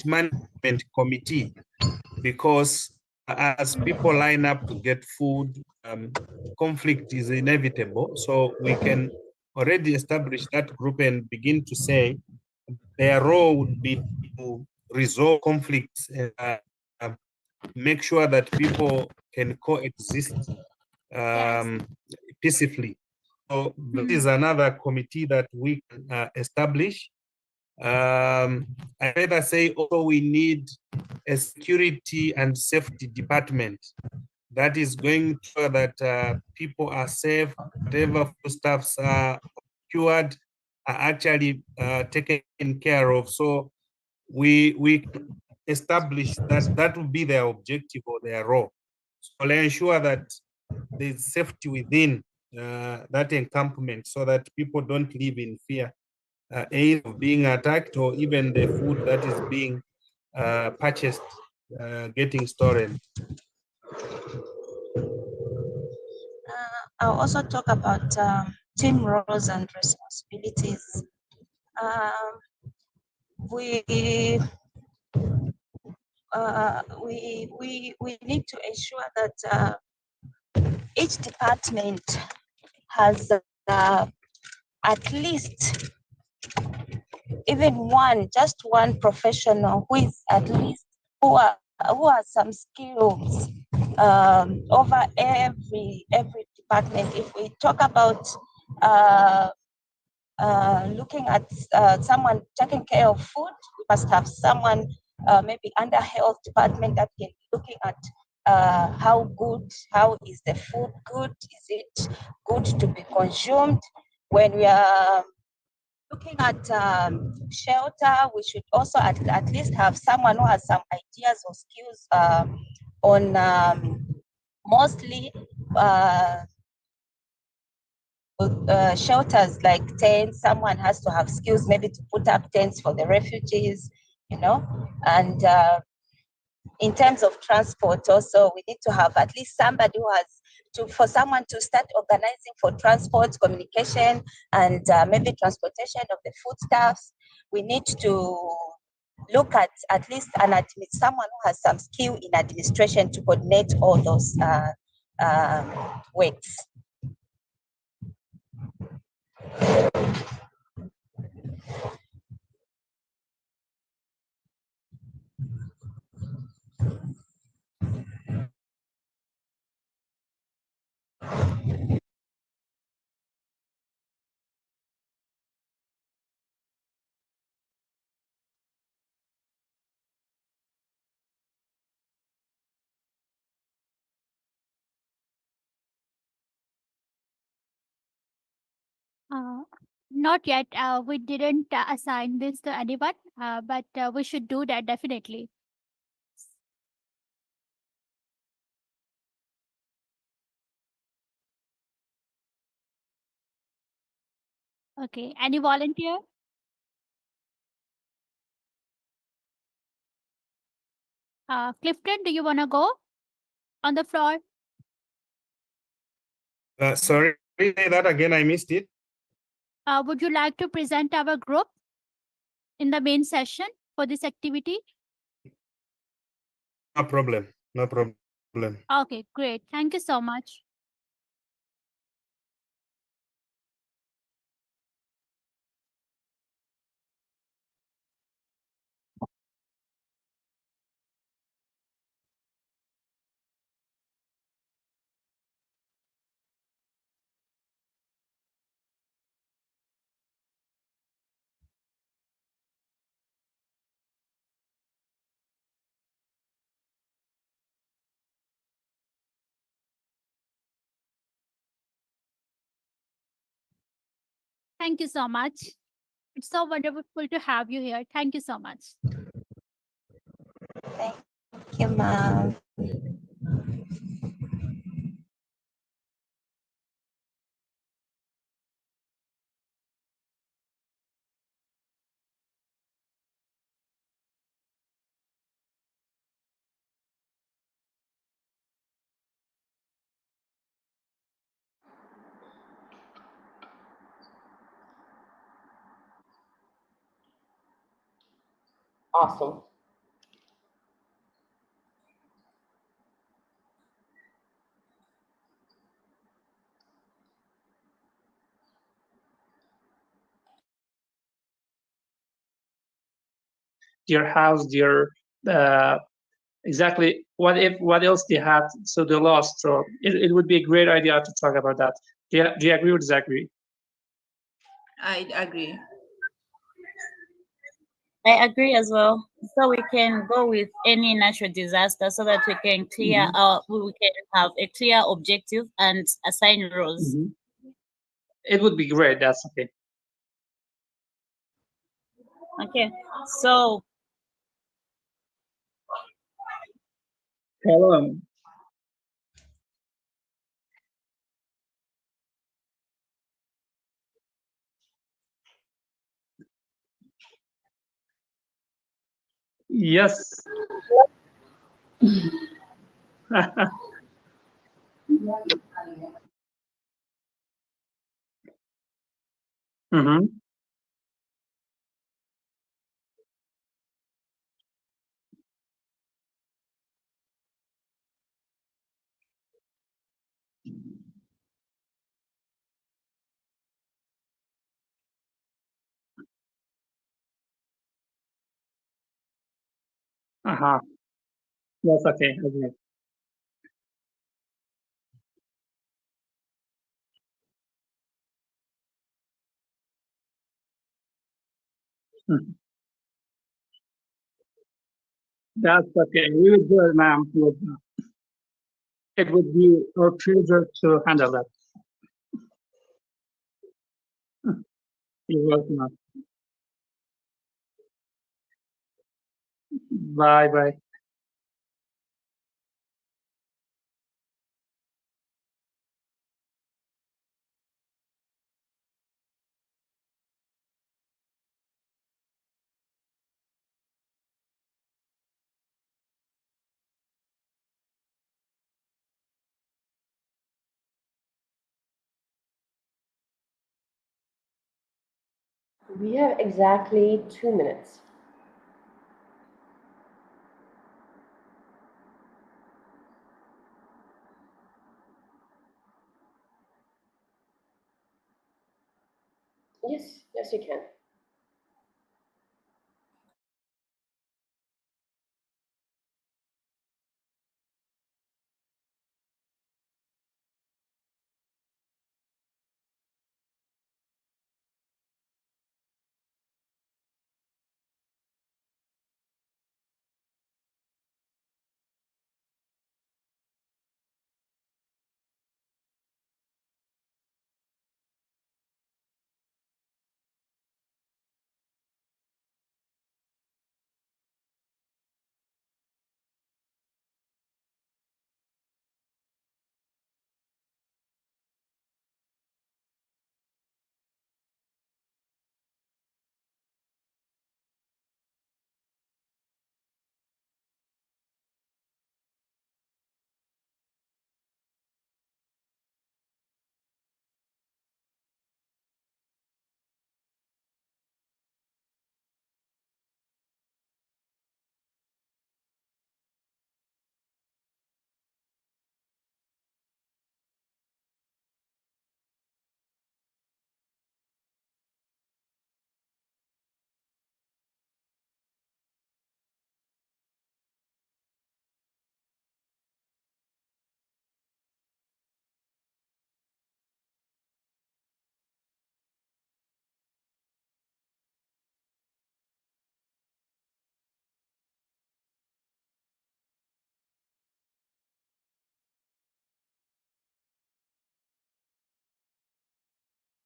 Management committee, because as people line up to get food, conflict is inevitable. So we can already establish that group and begin to say their role would be to resolve conflicts and make sure that people can coexist peacefully. So this is another committee that we can establish. I rather say also we need a security and safety department that is going to ensure that people are safe, whatever foodstuffs are procured are actually taken care of. So we establish that that will be their objective or their role. So they ensure that there's safety within that encampment so that people don't live in fear either of being attacked or even the food that is being purchased getting stolen. I'll also talk about team roles and responsibilities. We need to ensure that each department has at least even just one professional who is at least who has some skills over every department. If we talk about looking at someone taking care of food, we must have someone maybe under health department that can be looking at how is the food good? Is it good to be consumed? When we are looking at shelter, we should also at least have someone who has some ideas or skills on mostly shelters like tents. Someone has to have skills maybe to put up tents for the refugees, and in terms of transport also, we need to have at least somebody who has for someone to start organizing for transport, communication, and maybe transportation of the foodstuffs. We need to look at least someone who has some skill in administration to coordinate all those works. Not yet. We didn't assign this to anyone, but we should do that definitely. Okay. Any volunteer? Clifton, do you want to go on the floor? Sorry, say that again. I missed it. Would you like to present our group in the main session for this activity? No problem. No problem. Okay, great. Thank you so much. Thank you so much. It's so wonderful to have you here. Thank you so much. Thank you, ma'am. Awesome. Their house, their exactly what else they had, so they lost. So it would be a great idea to talk about that. Do you agree or disagree? I agree. I agree as well. So we can go with any natural disaster so that we can clear we can have a clear objective and assign roles. It would be great. That's okay. Okay, so Hello. Yes. Mm-hmm. Uh-huh. That's okay. Okay. Mhm. That's okay. We will do it, ma'am. It would be our pleasure to handle that. You're welcome, ma'am. Bye bye. We have exactly 2 minutes. Yes, yes, you can.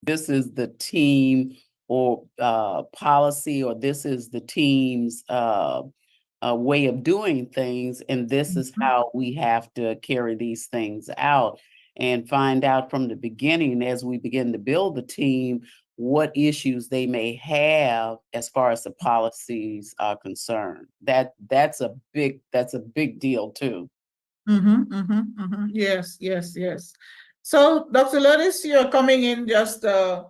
this is the team or policy, or this is the team's way of doing things, and this is how we have to carry these things out, and find out from the beginning as we begin to build the team what issues they may have as far as the policies are concerned. That's a big deal too. Yes, yes, yes. So, Dr. Lotus, you're coming in just a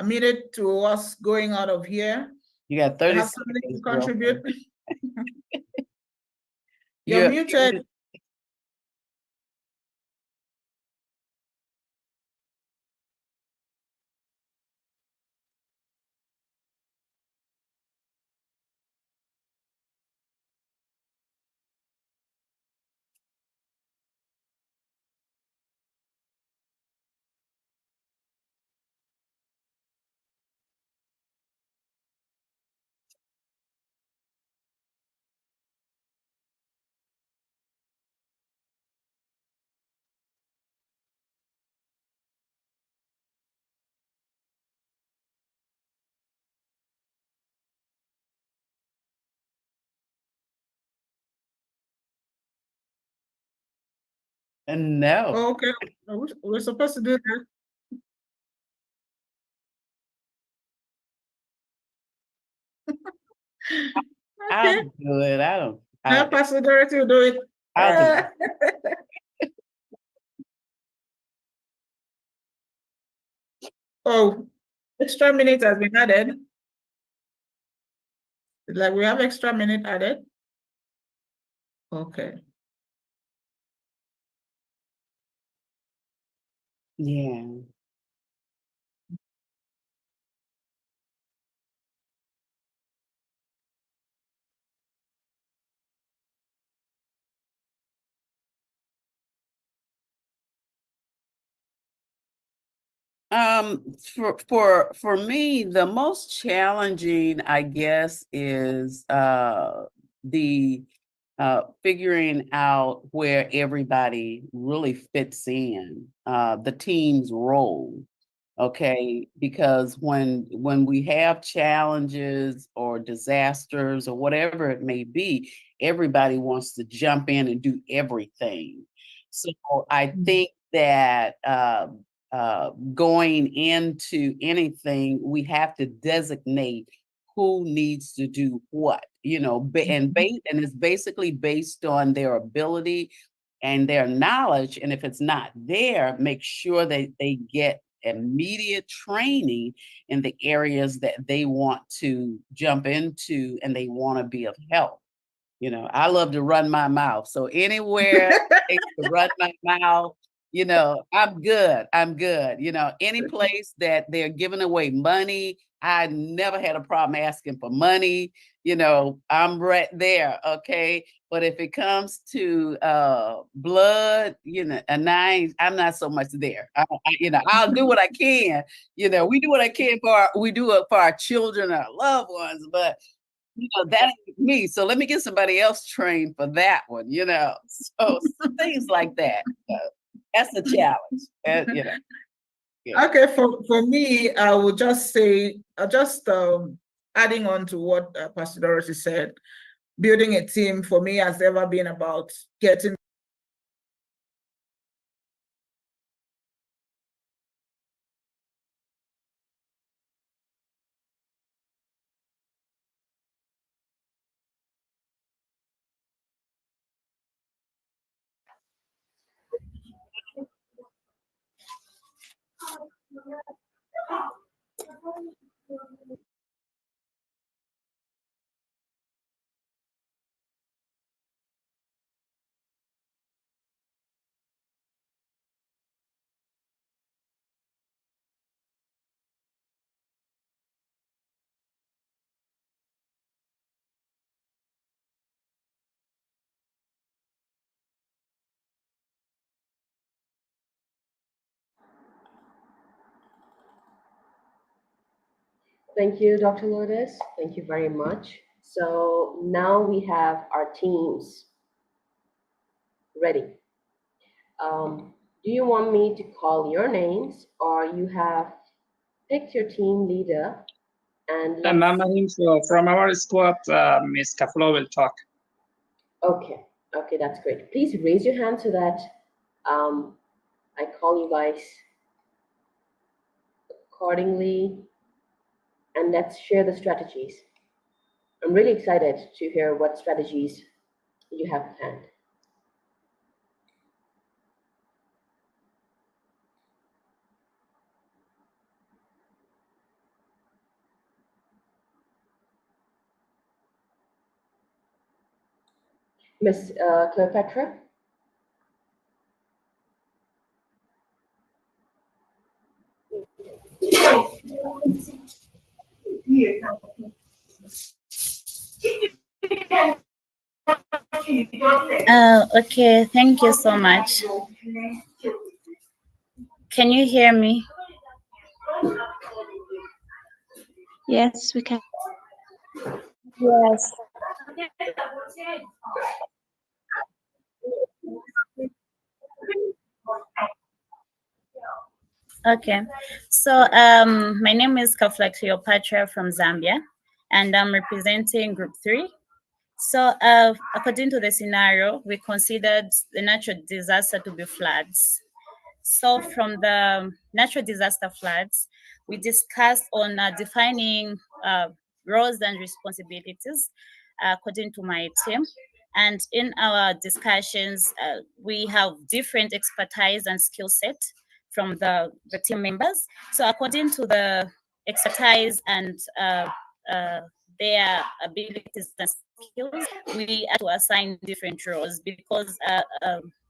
minute to us going out of here. You got 30 You have seconds, something to girlfriend. contribute? You're muted. And no. Oh, okay, we're supposed to do that. I'll do it. I don't. Now, Pastor Dorothy will do it. I'll do it. Oh, extra minute has been added. Like we have extra minute added. Okay. Yeah. For me, the most challenging, I guess, is the figuring out where everybody really fits in, the team's role. Okay, because when we have challenges or disasters or whatever it may be, everybody wants to jump in and do everything. So I think that going into anything, we have to designate who needs to do what, and it's basically based on their ability and their knowledge. And if it's not there, make sure that they get immediate training in the areas that they want to jump into and they want to be of help. I love to run my mouth. So anywhere I to run my mouth, I'm good. I'm good. Any place that they're giving away money, I never had a problem asking for money. I'm right there. Okay. But if it comes to blood, and I'm not so much there. I'll do what I can. We do what I can we do it for our children, our loved ones, but that ain't me. So let me get somebody else trained for that one, So things like that. That's a challenge. Yeah. Okay, for me, I would just say, adding on to what Pastor Dorothy said, building a team for me has ever been about getting Thank you, Dr. Lotus. Thank you very much. So now we have our teams ready. Do you want me to call your names, or you have pick your team leader and And let's. Mama, so from our squad, Ms. Kaflo will talk. Okay, okay, that's great. Please raise your hand so that I call you guys accordingly, and let's share the strategies. I'm really excited to hear what strategies you have at hand. Miss Cleopatra? Okay, thank you so much. Can you hear me? Yes, we can. Yes. Okay, so my name is Kafla Cleopatra from Zambia, and I'm representing Group 3. So according to the scenario, we considered the natural disaster to be floods. So from the natural disaster floods, we discussed on defining roles and responsibilities according to my team. And in our discussions, we have different expertise and skill set from the team members. So according to the expertise and their abilities and skills, we had to assign different roles because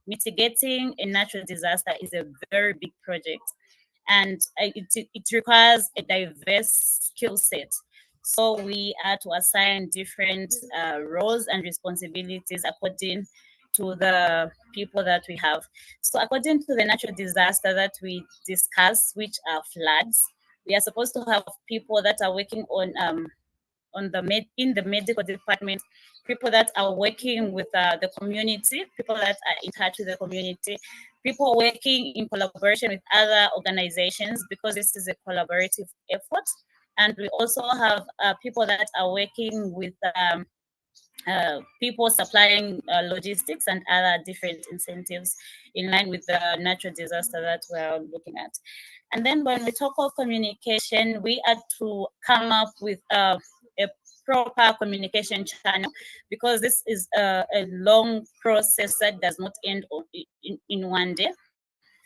mitigating a natural disaster is a very big project, and it requires a diverse skill set. So we are to assign different roles and responsibilities according to the people that we have. So according to the natural disaster that we discuss, which are floods, we are supposed to have people that are working on in the medical department, people that are working with the community, people that are in touch with the community, people working in collaboration with other organizations, because this is a collaborative effort. And we also have people that are working with people supplying logistics and other different incentives in line with the natural disaster that we're looking at. And then when we talk of communication, we had to come up with a proper communication channel, because this is a long process that does not end in one day.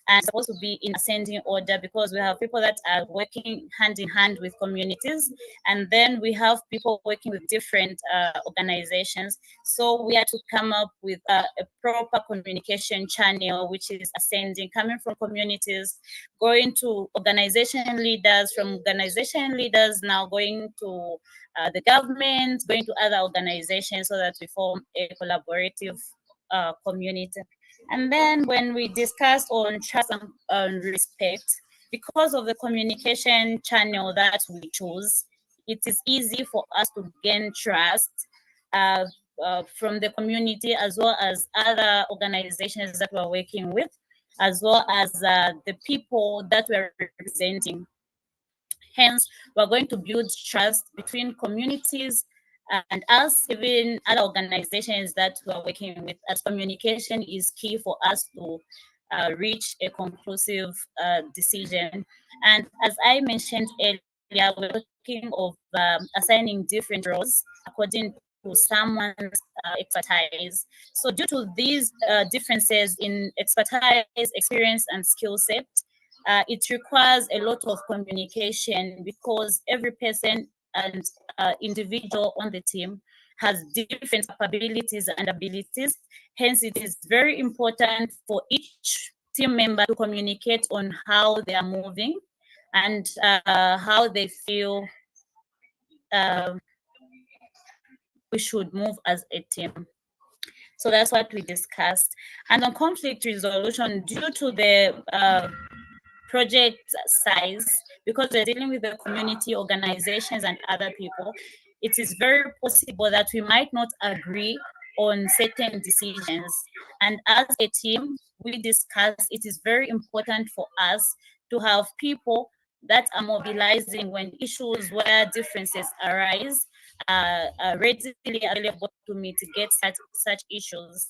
And it's supposed to be in ascending order, because we have people that are working hand in hand with communities, and then we have people working with different organizations. So we had to come up with a proper communication channel, which is ascending, coming from communities, going to organization leaders, from organization leaders now going to the government, going to other organizations, so that we form a collaborative community. And then when we discuss on trust and respect, because of the communication channel that we choose, it is easy for us to gain trust from the community, as well as other organizations that we're working with, as well as the people that we're representing. Hence, we're going to build trust between communities and us, even other organizations that we're working with, as communication is key for us to reach a conclusive decision. And as I mentioned earlier, we're looking of assigning different roles according to someone's expertise. So due to these differences in expertise, experience, and skill set, it requires a lot of communication, because every person and individual on the team has different capabilities and abilities. Hence, it is very important for each team member to communicate on how they are moving and how they feel we should move as a team. So that's what we discussed. And on conflict resolution, due to the project size, because we're dealing with the community, organizations, and other people, it is very possible that we might not agree on certain decisions. And as a team, we discuss, it is very important for us to have people that are mobilizing when issues where differences arise, are readily available to mitigate such issues.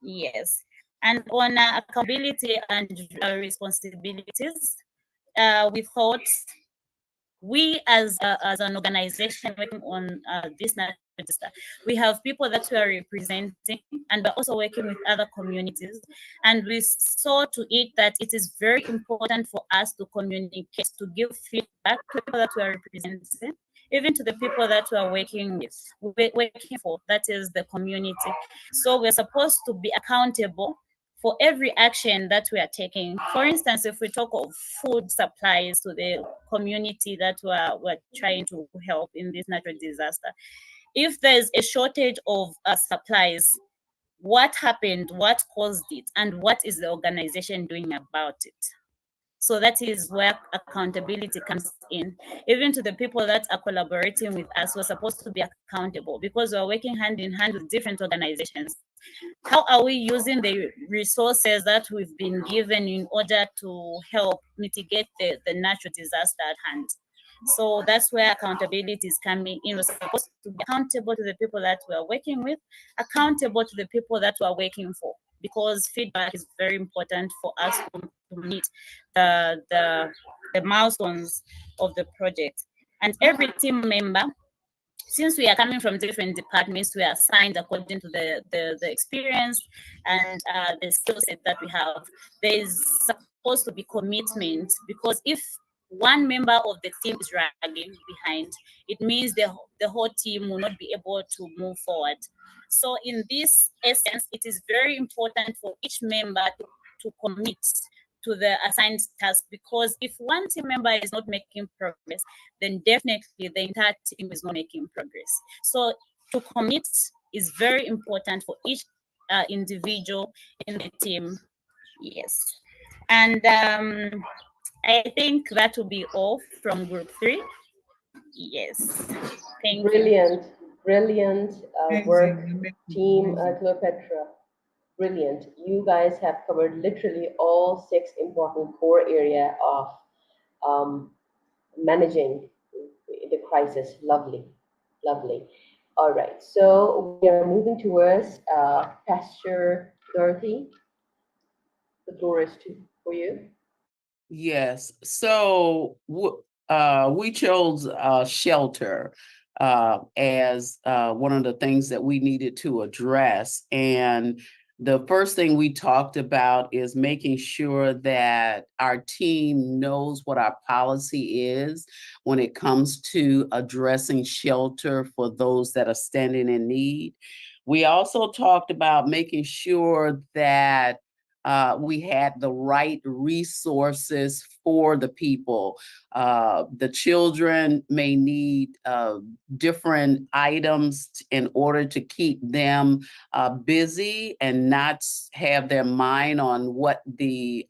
Yes. And on accountability and responsibilities, we thought we as an organization working on this natural disaster, we have people that we are representing, and we're also working with other communities. And we saw to it that it is very important for us to communicate, to give feedback to people that we are representing, even to the people that we are working for, that is the community. So we're supposed to be accountable for every action that we are taking. For instance, if we talk of food supplies to the community that we're trying to help in this natural disaster, if there's a shortage of supplies, what happened, what caused it, and what is the organization doing about it? So that is where accountability comes in. Even to the people that are collaborating with us, we're supposed to be accountable because we're working hand in hand with different organizations. How are we using the resources that we've been given in order to help mitigate the natural disaster at hand? So that's where accountability is coming in. We're supposed to be accountable to the people that we are working with, accountable to the people that we are working for, because feedback is very important for us to meet the milestones of the project. And every team member, since we are coming from different departments, we are assigned according to the experience and the skill set that we have. There is supposed to be commitment, because if one member of the team is lagging behind, it means the whole team will not be able to move forward. So in this essence, it is very important for each member to commit to the assigned task, because if one team member is not making progress, then definitely the entire team is not making progress. So to commit is very important for each individual in the team. Yes. And I think that will be all from group 3. Yes. Thank Brilliant, you. brilliant work, team Cleopatra. Brilliant. You guys have covered literally all 6 important core area of managing the crisis. Lovely, lovely. All right, so we are moving towards Pastor Dorothy. The floor is for you. Yes. So we chose shelter as one of the things that we needed to address. And the first thing we talked about is making sure that our team knows what our policy is when it comes to addressing shelter for those that are standing in need. We also talked about making sure that we had the right resources for the people. The children may need different items in order to keep them busy and not have their mind on what the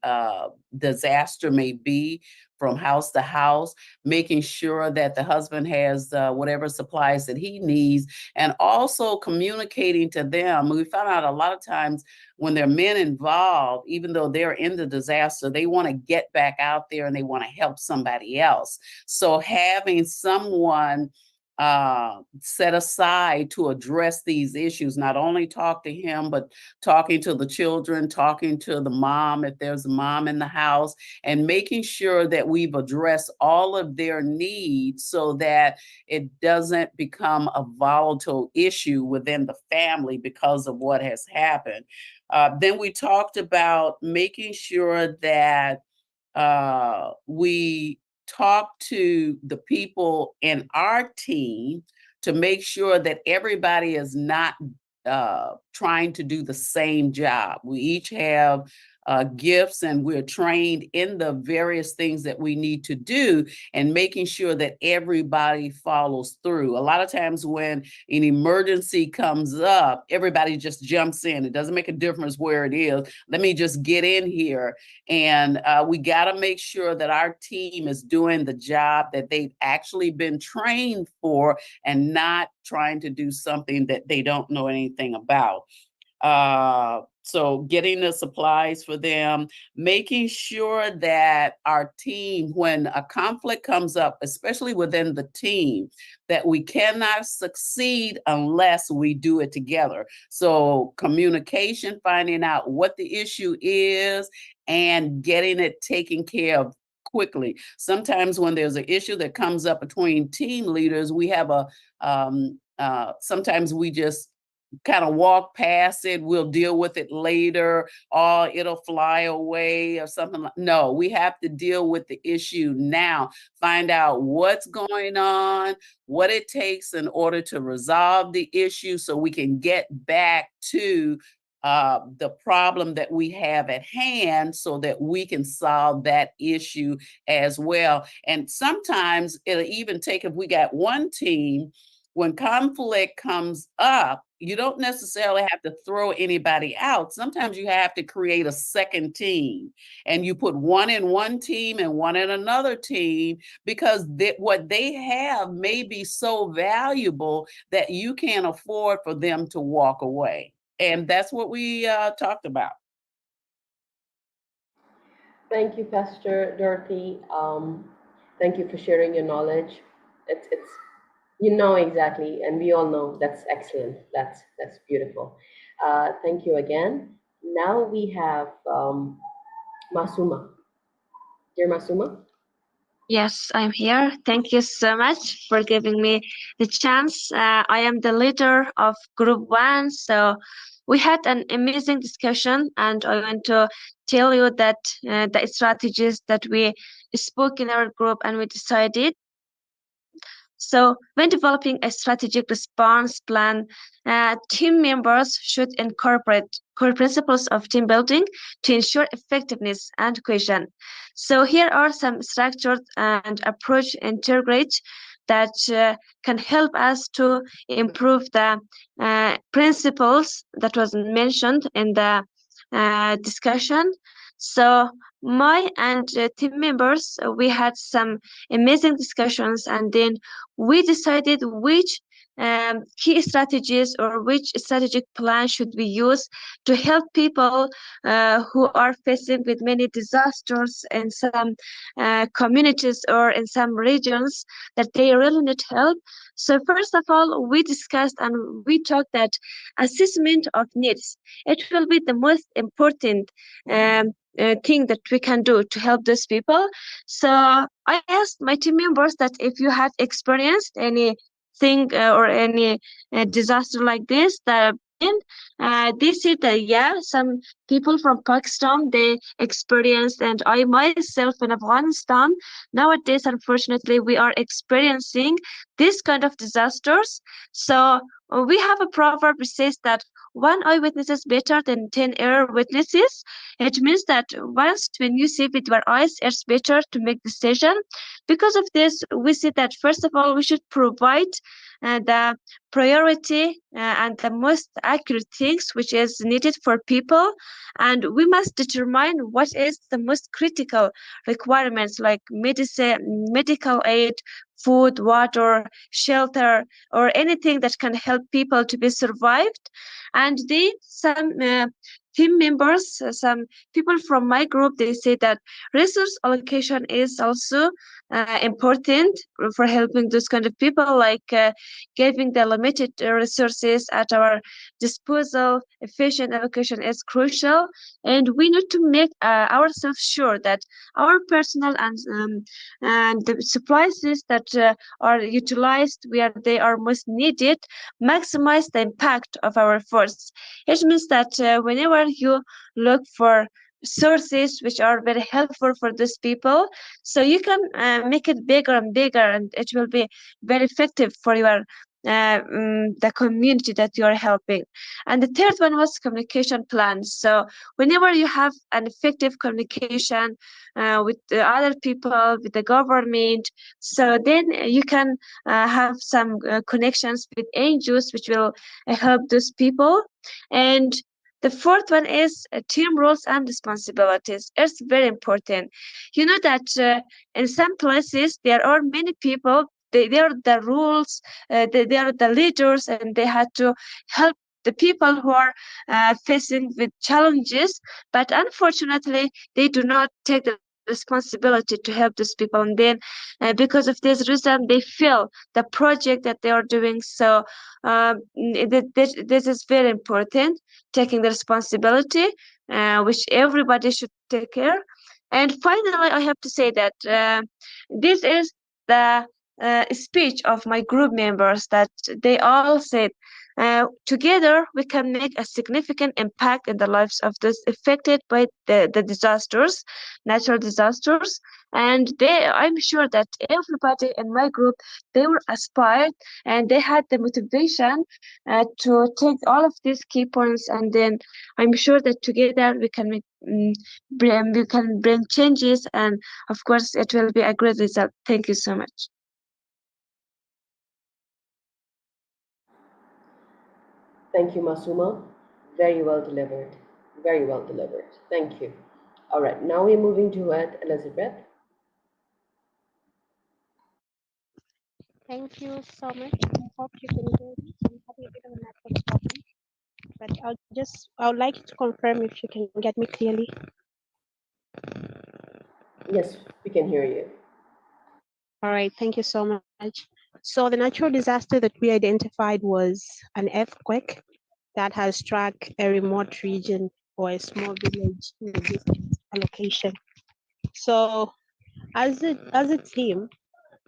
disaster may be from house to house, making sure that the husband has whatever supplies that he needs, and also communicating to them. We found out a lot of times when there are men involved, even though they're in the disaster, they want to get back out there and they want to help somebody else. So having someone set aside to address these issues, not only talk to him, but talking to the children, talking to the mom, if there's a mom in the house, and making sure that we've addressed all of their needs so that it doesn't become a volatile issue within the family because of what has happened. Then we talked about making sure that we talk to the people in our team to make sure that everybody is not trying to do the same job. We each have gifts and we're trained in the various things that we need to do, and making sure that everybody follows through. A lot of times when an emergency comes up, everybody just jumps in. It doesn't make a difference where it is. Let me just get in here. And we got to make sure that our team is doing the job that they've actually been trained for and not trying to do something that they don't know anything about. So getting the supplies for them, making sure that our team, when a conflict comes up, especially within the team, that we cannot succeed unless we do it together. So communication, finding out what the issue is and getting it taken care of quickly. Sometimes when there's an issue that comes up between team leaders, we have sometimes we just kind of walk past it, we'll deal with it later, or it'll fly away or something. No, we have to deal with the issue now, find out what's going on, what it takes in order to resolve the issue so we can get back to the problem that we have at hand so that we can solve that issue as well. And sometimes it'll even take, if we got one team, when conflict comes up, you don't necessarily have to throw anybody out. Sometimes you have to create a second team and you put one in one team and one in another team because what they have may be so valuable that you can't afford for them to walk away. And that's what we talked about. Thank you, Pastor Dorothy. Thank you for sharing your knowledge. It's you know exactly, and we all know that's excellent. That's beautiful. Thank you again. Now we have Masuma. Dear Masuma. Yes, I'm here. Thank you so much for giving me the chance. I am the leader of Group 1. So we had an amazing discussion, and I want to tell you that the strategies that we spoke in our group and we decided. So when developing a strategic response plan, team members should incorporate core principles of team building to ensure effectiveness and cohesion. So here are some structured and approach integrate that can help us to improve the principles that was mentioned in the discussion. So my and team members, we had some amazing discussions, and then we decided which key strategies or which strategic plan should we use to help people who are facing with many disasters in some communities or in some regions that they really need help. So first of all, we discussed and we talked that assessment of needs, it will be the most important thing that we can do to help those people. So I asked my team members that if you have experienced anything or any disaster like this, that they said that yeah, some people from Pakistan they experienced, and I myself in Afghanistan nowadays, unfortunately, we are experiencing this kind of disasters. So we have a proverb which says that one eyewitness is better than 10 ear witnesses. It means that once when you see with your eyes, it's better to make decision. Because of this, we see that first of all, we should provide the priority and the most accurate things which is needed for people, and we must determine what is the most critical requirements like medicine, medical aid, food, water, shelter, or anything that can help people to be survived. And then some team members, some people from my group, they say that resource allocation is also important for helping those kind of people, like giving the limited resources at our disposal. Efficient allocation is crucial, and we need to make ourselves sure that our personal and the supplies that are utilized where they are most needed maximize the impact of our force. It means that whenever you look for sources which are very helpful for these people, so you can make it bigger and bigger, and it will be very effective for your the community that you are helping. And the third one was communication plans. So whenever you have an effective communication with the other people, with the government, so then you can have some connections with NGOs which will help those people. And the fourth one is team roles and responsibilities. It's very important. You know that in some places there are many people. They are the rules. They are the leaders, and they had to help the people who are facing with challenges, but unfortunately they do not take the responsibility to help these people, and then because of this reason they fail the project that they are doing. So this is very important, taking the responsibility, which everybody should take care. And finally, I have to say that this is the speech of my group members, that they all said, together we can make a significant impact in the lives of those affected by the disasters, natural disasters. And I'm sure that everybody in my group, they were aspired and they had the motivation to take all of these key points, and then I'm sure that together we can bring changes, and of course it will be a great result. Thank you so much. Thank you, Masuma. Very well delivered. Very well delivered. Thank you. All right, now we're moving to Elizabeth. Thank you so much. I hope you can hear me. I'm having a bit of a network problem, but I would like to confirm if you can get me clearly. Yes, we can hear you. All right, thank you so much. So the natural disaster that we identified was an earthquake that has struck a remote region or a small village in a distant location. So as a team,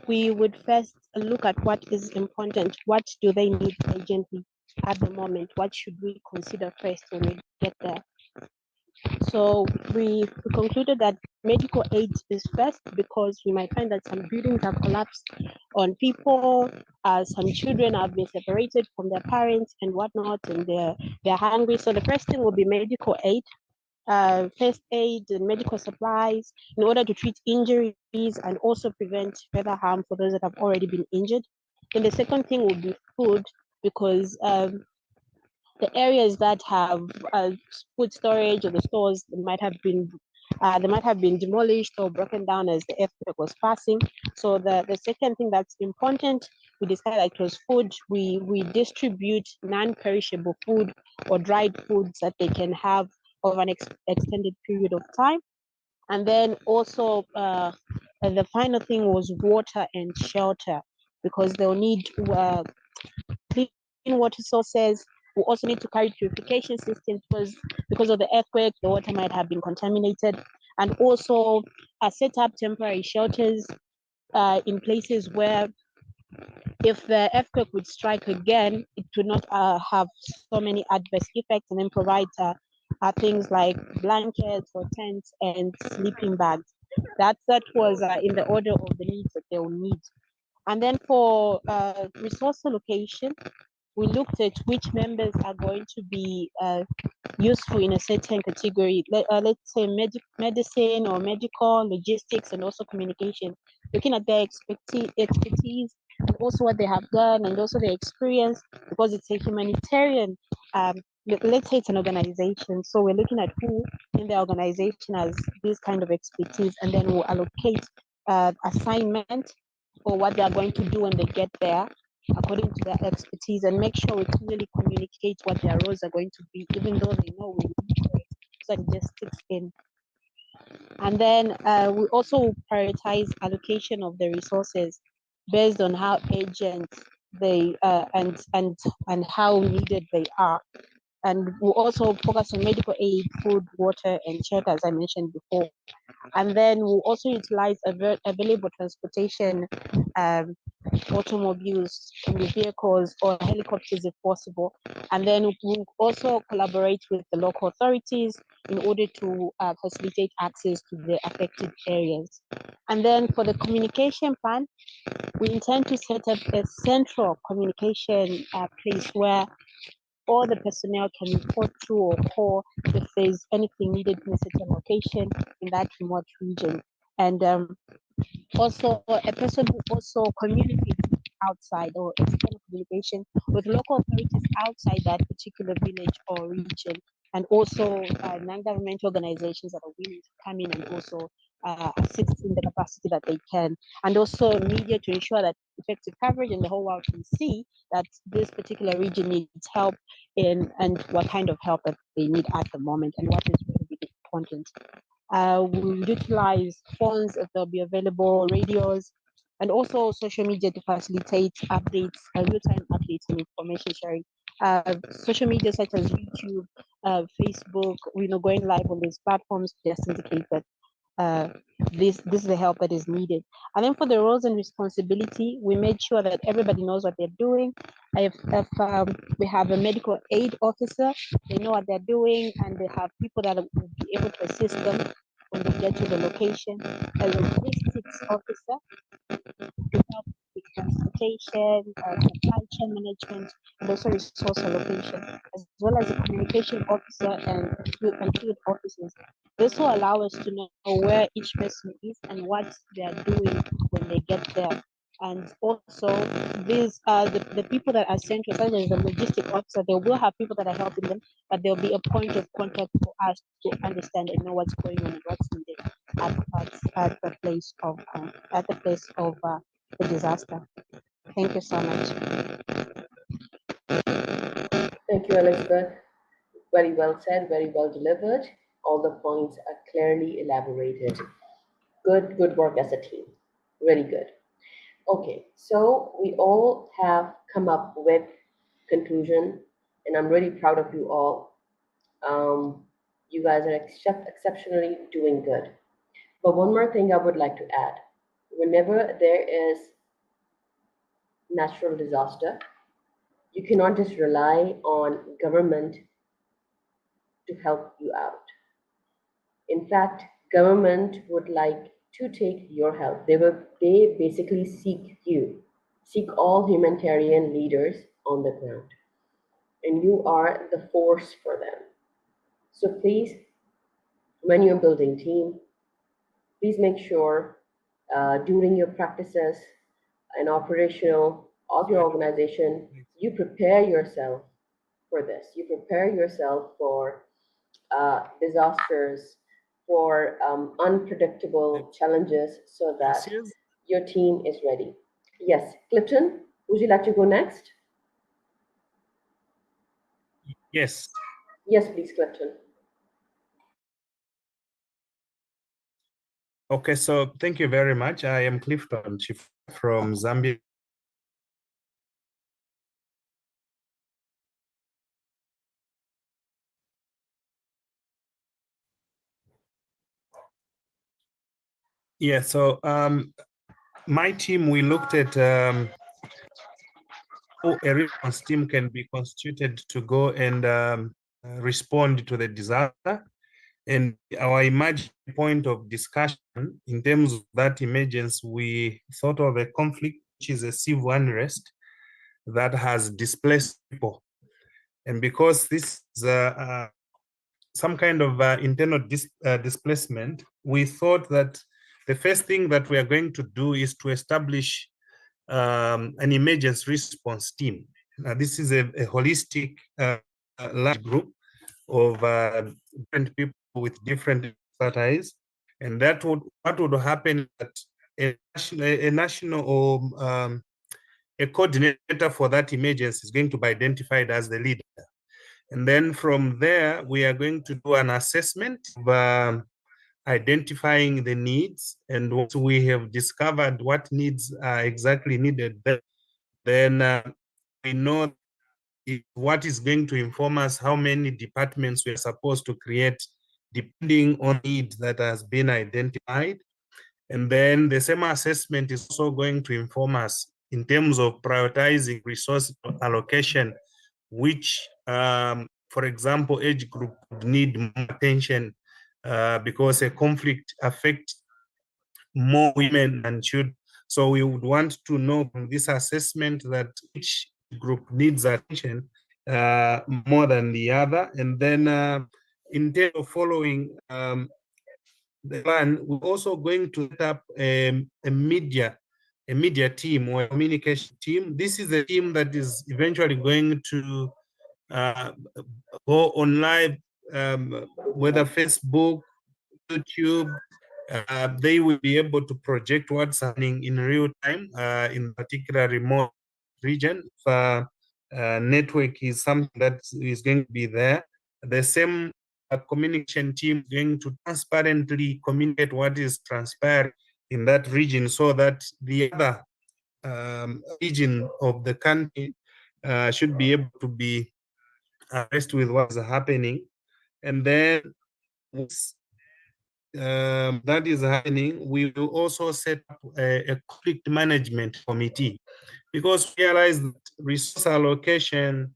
we would first look at what is important. What do they need urgently at the moment? What should we consider first when we get there? So we concluded that medical aid is first, because we might find that some buildings have collapsed on people, some children have been separated from their parents and whatnot, and they're hungry. So the first thing will be medical aid. First aid and medical supplies in order to treat injuries and also prevent further harm for those that have already been injured. And the second thing will be food, because the areas that have food storage or the stores might have been demolished or broken down as the earthquake was passing. So the second thing that's important, we decided that it was food. We distribute non-perishable food or dried foods that they can have over an extended period of time. And then also the final thing was water and shelter, because they'll need clean water sources. We also need to carry purification systems, because of the earthquake, the water might have been contaminated, and also set up temporary shelters in places where, if the earthquake would strike again, it would not have so many adverse effects, and then provide things like blankets or tents and sleeping bags. That was in the order of the needs that they will need. And then for resource allocation, we looked at which members are going to be useful in a certain category. Let's say medicine or medical, logistics, and also communication. Looking at their expertise and also what they have done and also their experience, because it's a humanitarian, let's say it's an organization. So we're looking at who in the organization has this kind of expertise, and then we'll allocate assignment or what they are going to do when they get there according to their expertise, and make sure we clearly communicate what their roles are going to be, even though they know we need it, so it just sticks in. And then we also prioritize allocation of the resources based on how urgent they and how needed they are. And we'll also focus on medical aid, food, water, and shelter, as I mentioned before. And then we'll also utilize available transportation, automobiles, can be vehicles or helicopters if possible. And then we'll also collaborate with the local authorities in order to facilitate access to the affected areas. And then for the communication plan, we intend to set up a central communication place where all the personnel can report to or call if there's anything needed in a certain location in that remote region. And also a person who also communicates outside, or external communication with local authorities outside that particular village or region, and also non-governmental organizations that are willing to come in and also assist in the capacity that they can, and also media to ensure that effective coverage, and the whole world can see that this particular region needs help in and what kind of help that they need at the moment and what is really important. We utilize phones if they'll be available, radios, and also social media to facilitate updates, real-time updates and information sharing. Social media such as YouTube, Facebook, going live on these platforms just indicate that this is the help that is needed. And then for the roles and responsibility, we made sure that everybody knows what they're doing. If we have a medical aid officer, they know what they're doing, and they have people that will be able to assist them when they get to the location. A logistics officer to help with transportation, supply chain management, and also resource allocation, as well as a communication officer and field officers. This will allow us to know where each person is and what they are doing when they get there. And also, these are the people that are central, such as the logistic officer. They will have people that are helping them, but there'll be a point of contact for us to understand and know what's going on and what's needed at the place of the disaster. Thank you so much. Thank you, Elizabeth. Very well said, very well delivered. All the points are clearly elaborated. Good work as a team. Really good. Okay, so we all have come up with conclusion, and I'm really proud of you all. You guys are exceptionally doing good. But one more thing I would like to add. Whenever there is natural disaster, you cannot just rely on government to help you out. In fact, government would like to take your help. They basically seek all humanitarian leaders on the ground, and you are the force for them. So please, when you're building team, please make sure during your practices and operational of your organization, you prepare yourself for this. You prepare yourself for disasters, for unpredictable challenges, so that your team is ready. Yes, Clifton, would you like to go next? Yes. Yes, please, Clifton. Okay, so thank you very much. I am Clifton Chief from Zambia. Yeah, so my team, we looked at how a response team can be constituted to go and respond to the disaster. And our imagined point of discussion in terms of that emergency, we thought of a conflict, which is a civil unrest that has displaced people. And because this is some kind of internal displacement, we thought that the first thing that we are going to do is to establish an emergency response team. Now, this is a holistic large group of different people with different expertise, and what would happen that a national or a coordinator for that emergency is going to be identified as the leader. And then from there, we are going to do an assessment of identifying the needs. And once we have discovered what needs are exactly needed, then we know what is going to inform us how many departments we are supposed to create depending on needs that has been identified. And then the same assessment is also going to inform us in terms of prioritizing resource allocation, which, for example, age group would need more attention because a conflict affects more women and children. So we would want to know from this assessment that each group needs attention more than the other. And then in terms of following the plan, we're also going to set up a media team or a communication team. This is a team that is eventually going to go on live, whether Facebook, YouTube, They will be able to project what's happening in real time in particular remote region. If network is something that is going to be there, the same communication team is going to transparently communicate what is transpired in that region, so that the other region of the country should be able to be abreast with what's happening. And then that is happening, we will also set up a conflict management committee, because we realize that resource allocation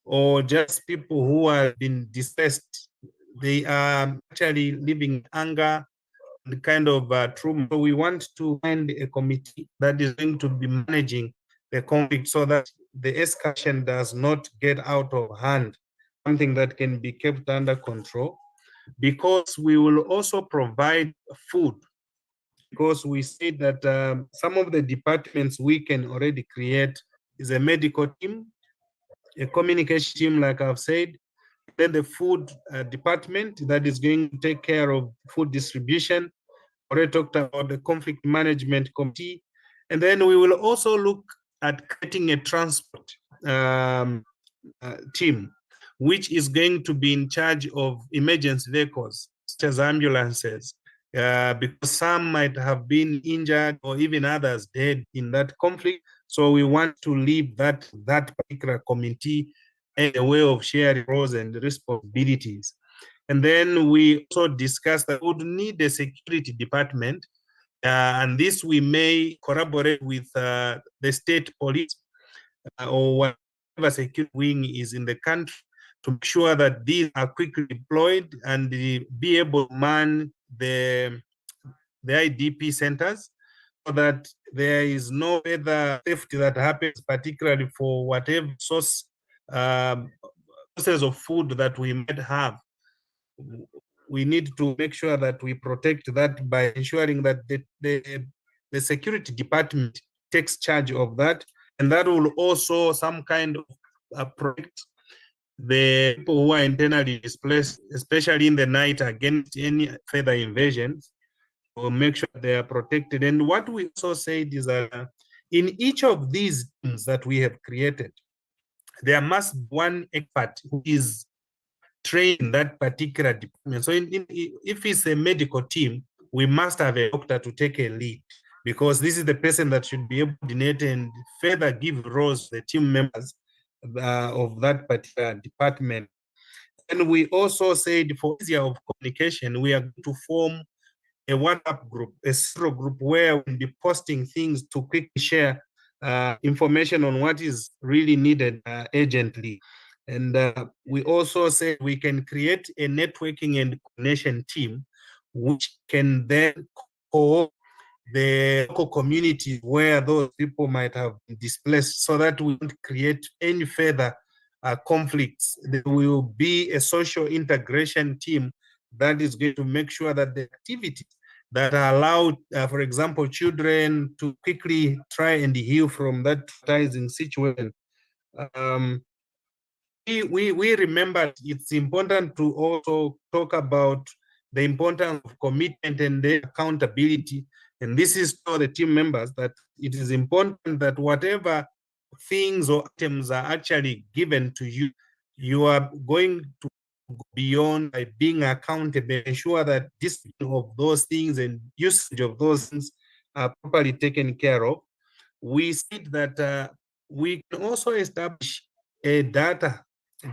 or just people who have been displaced, they are actually living anger and kind of trauma. So we want to find a committee that is going to be managing the conflict so that the escalation does not get out of hand, something that can be kept under control. Because we will also provide food, because we say that some of the departments we can already create is a medical team, a communication team, like I've said, then the food department that is going to take care of food distribution. Already talked about the conflict management committee. And then we will also look at creating a transport team, which is going to be in charge of emergency vehicles, such as ambulances, because some might have been injured or even others dead in that conflict. So we want to leave that particular committee a way of sharing roles and responsibilities. And then we also discussed that we would need a security department, and this we may collaborate with the state police or whatever security wing is in the country, to make sure that these are quickly deployed and be able to man the IDP centers, so that there is no further safety that happens, particularly for whatever sources of food that we might have. We need to make sure that we protect that by ensuring that the security department takes charge of that, and that will also some kind of protect the people who are internally displaced, especially in the night, against any further invasions. We'll make sure they are protected. And what we also said is that in each of these teams that we have created, there must be one expert who is trained in that particular department. So if it's a medical team, we must have a doctor to take a lead, because this is the person that should be able to coordinate and further give roles to the team members of that particular department. And we also said for easier of communication, we are going to form a WhatsApp group, a zero group, where we'll be posting things to quickly share information on what is really needed urgently. And we also say we can create a networking and coordination team, which can then call the local communities where those people might have been displaced, so that we won't create any further conflicts. There will be a social integration team that is going to make sure that the activities that allow, for example, children to quickly try and heal from that traumatizing situation. We remember it's important to also talk about the importance of commitment and the accountability. And this is for the team members, that it is important that whatever things or items are actually given to you, you are going to go beyond by being accountable, ensure that discipline of those things and usage of those things are properly taken care of. We said that we can also establish a data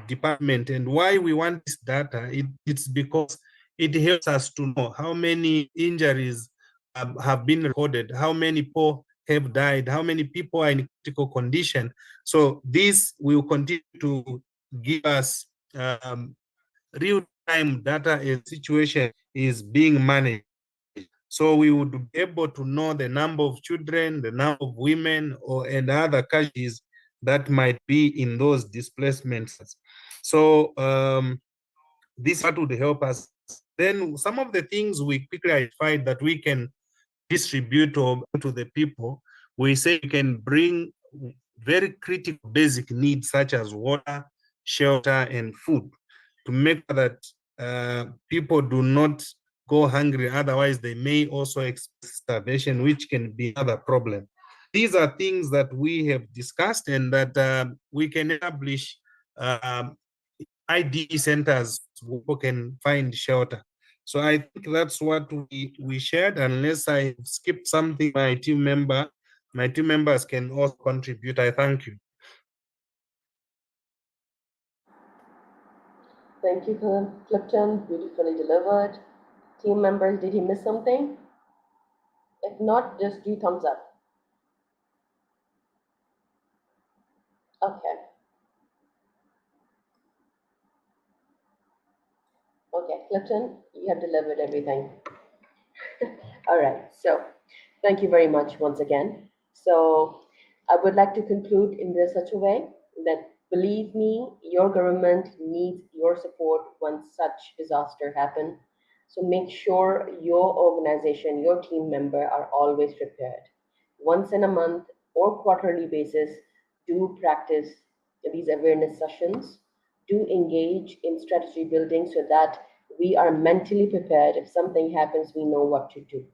department. And why we want this data, it's because it helps us to know how many injuries have been recorded, how many people have died, how many people are in critical condition. So this will continue to give us real-time data as situation is being managed. So we would be able to know the number of children, the number of women, and other casualties that might be in those displacements. So this part would help us. Then some of the things we quickly identified that we can distribute to the people, we say we can bring very critical basic needs such as water, shelter, and food, to make sure that people do not go hungry. Otherwise, they may also experience starvation, which can be another problem. These are things that we have discussed and that we can establish IDP centers where people can find shelter. So I think that's what we shared. Unless I skipped something, my team members can also contribute. I thank you. Thank you, Clifton. Beautifully delivered. Team members, did he miss something? If not, just do thumbs up. Okay. Okay, Clifton, you have delivered everything. All right, so thank you very much once again. So I would like to conclude in such a way that, believe me, your government needs your support once such disaster happen. So make sure your organization, your team member are always prepared. Once in a month or quarterly basis, do practice these awareness sessions, do engage in strategy building so that we are mentally prepared. If something happens, we know what to do.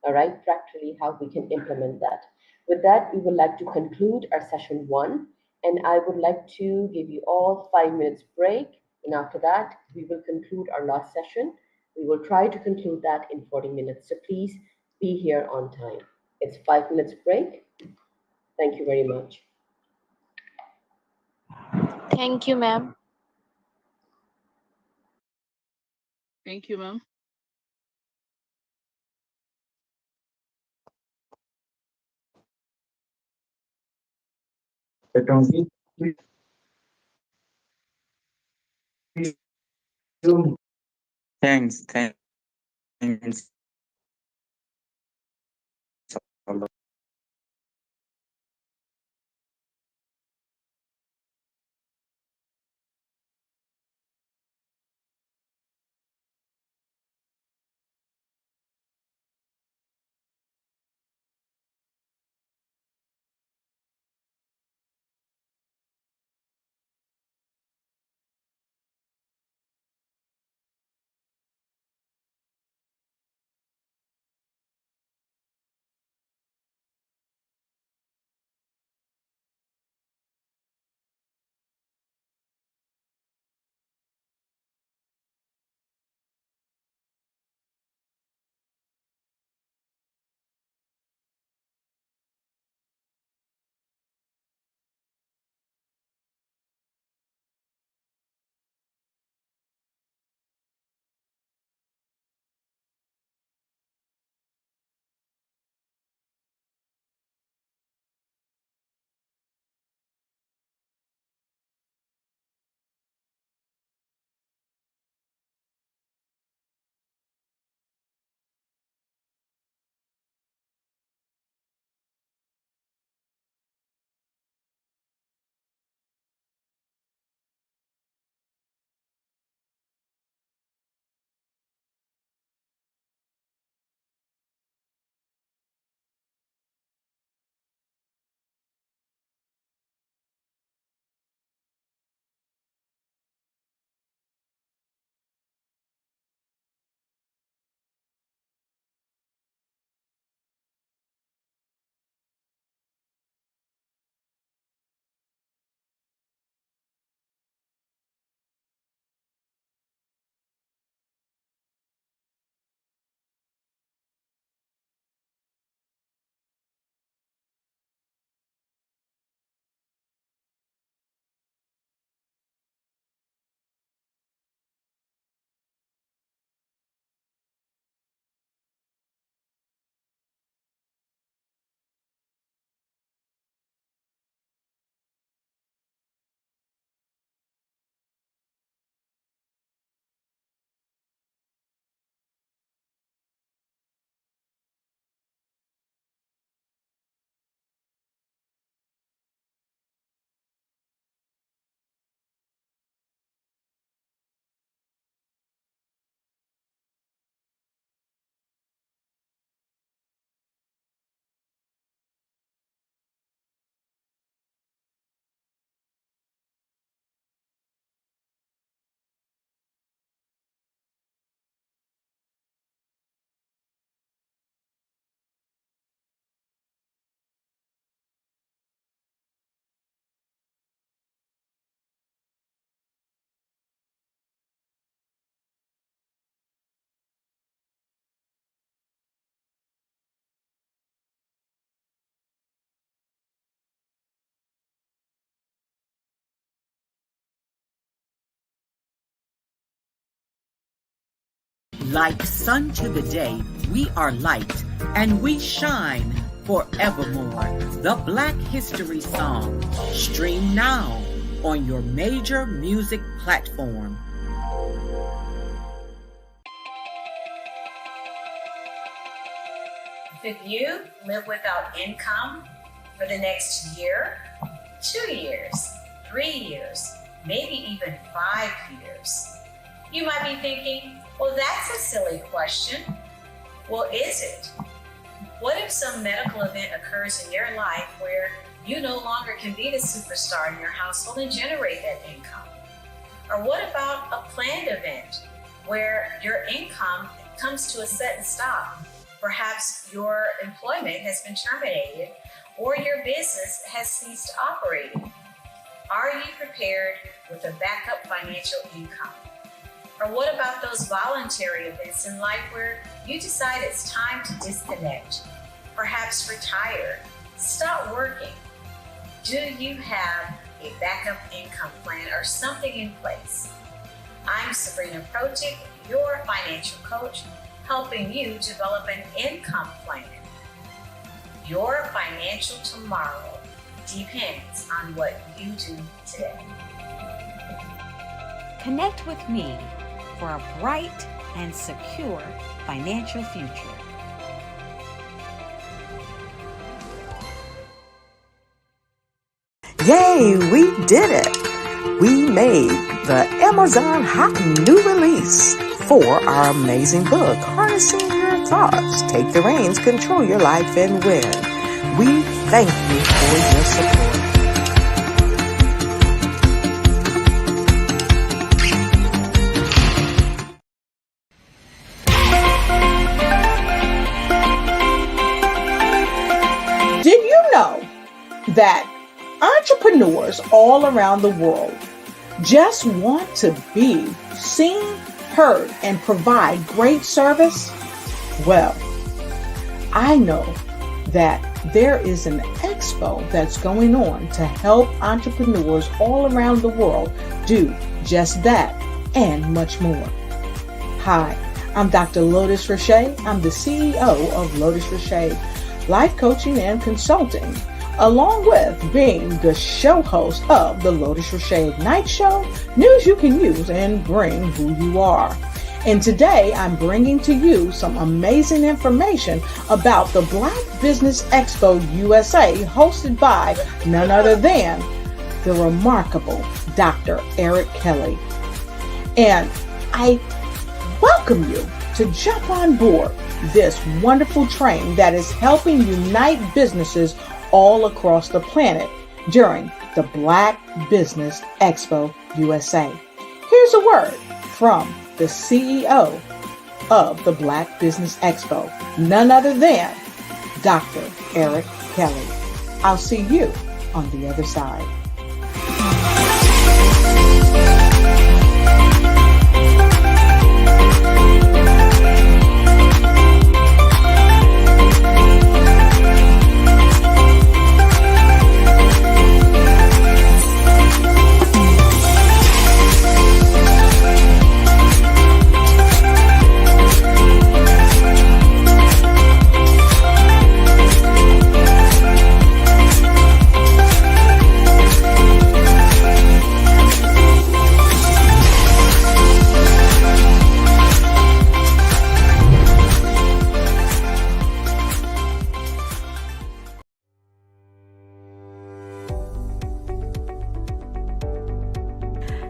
All right, practically how we can implement that. With that, we would like to conclude our session 1, and I would like to give you all 5 minutes break. And after that, we will conclude our last session. We will try to conclude that in 40 minutes. So please be here on time. It's 5 minutes break. Thank you very much. Thank you, ma'am. Thank you, ma'am. Thanks. Like sun to the day, we are light and we shine forevermore. The Black History Song. Stream now on your major music platform. Could you live without income for the next year, 2 years, 3 years, maybe even 5 years? You might be thinking, well, that's a silly question. Well, is it? What if some medical event occurs in your life where you no longer can be the superstar in your household and generate that income? Or what about a planned event where your income comes to a sudden stop? Perhaps your employment has been terminated or your business has ceased operating. Are you prepared with a backup financial income? Or what about those voluntary events in life where you decide it's time to disconnect, perhaps retire, stop working? Do you have a backup income plan or something in place? I'm Sabrina Protic, your financial coach, helping you develop an income plan. Your financial tomorrow depends on what you do today. Connect with me for a bright and secure financial future. Yay, we did it! We made the Amazon hot new release for our amazing book, Harnessing Your Thoughts. Take the reins, control your life, and win. We thank you for your support. Did you know that entrepreneurs all around the world just want to be seen, heard, and provide great service? Well, I know that there is an expo that's going on to help entrepreneurs all around the world do just that and much more. Hi, I'm Dr. Lotus Roche. I'm the CEO of Lotus Roche Life Coaching and Consulting, along with being the show host of the Lotus Roche Ignite Show, news you can use and bring who you are. And today I'm bringing to you some amazing information about the Black Business Expo USA, hosted by none other than the remarkable Dr. Eric Kelly. And I welcome you to jump on board this wonderful train that is helping unite businesses all across the planet during the Black Business Expo USA. Here's a word from the CEO of the Black Business Expo, none other than Dr. Eric Kelly. I'll see you on the other side.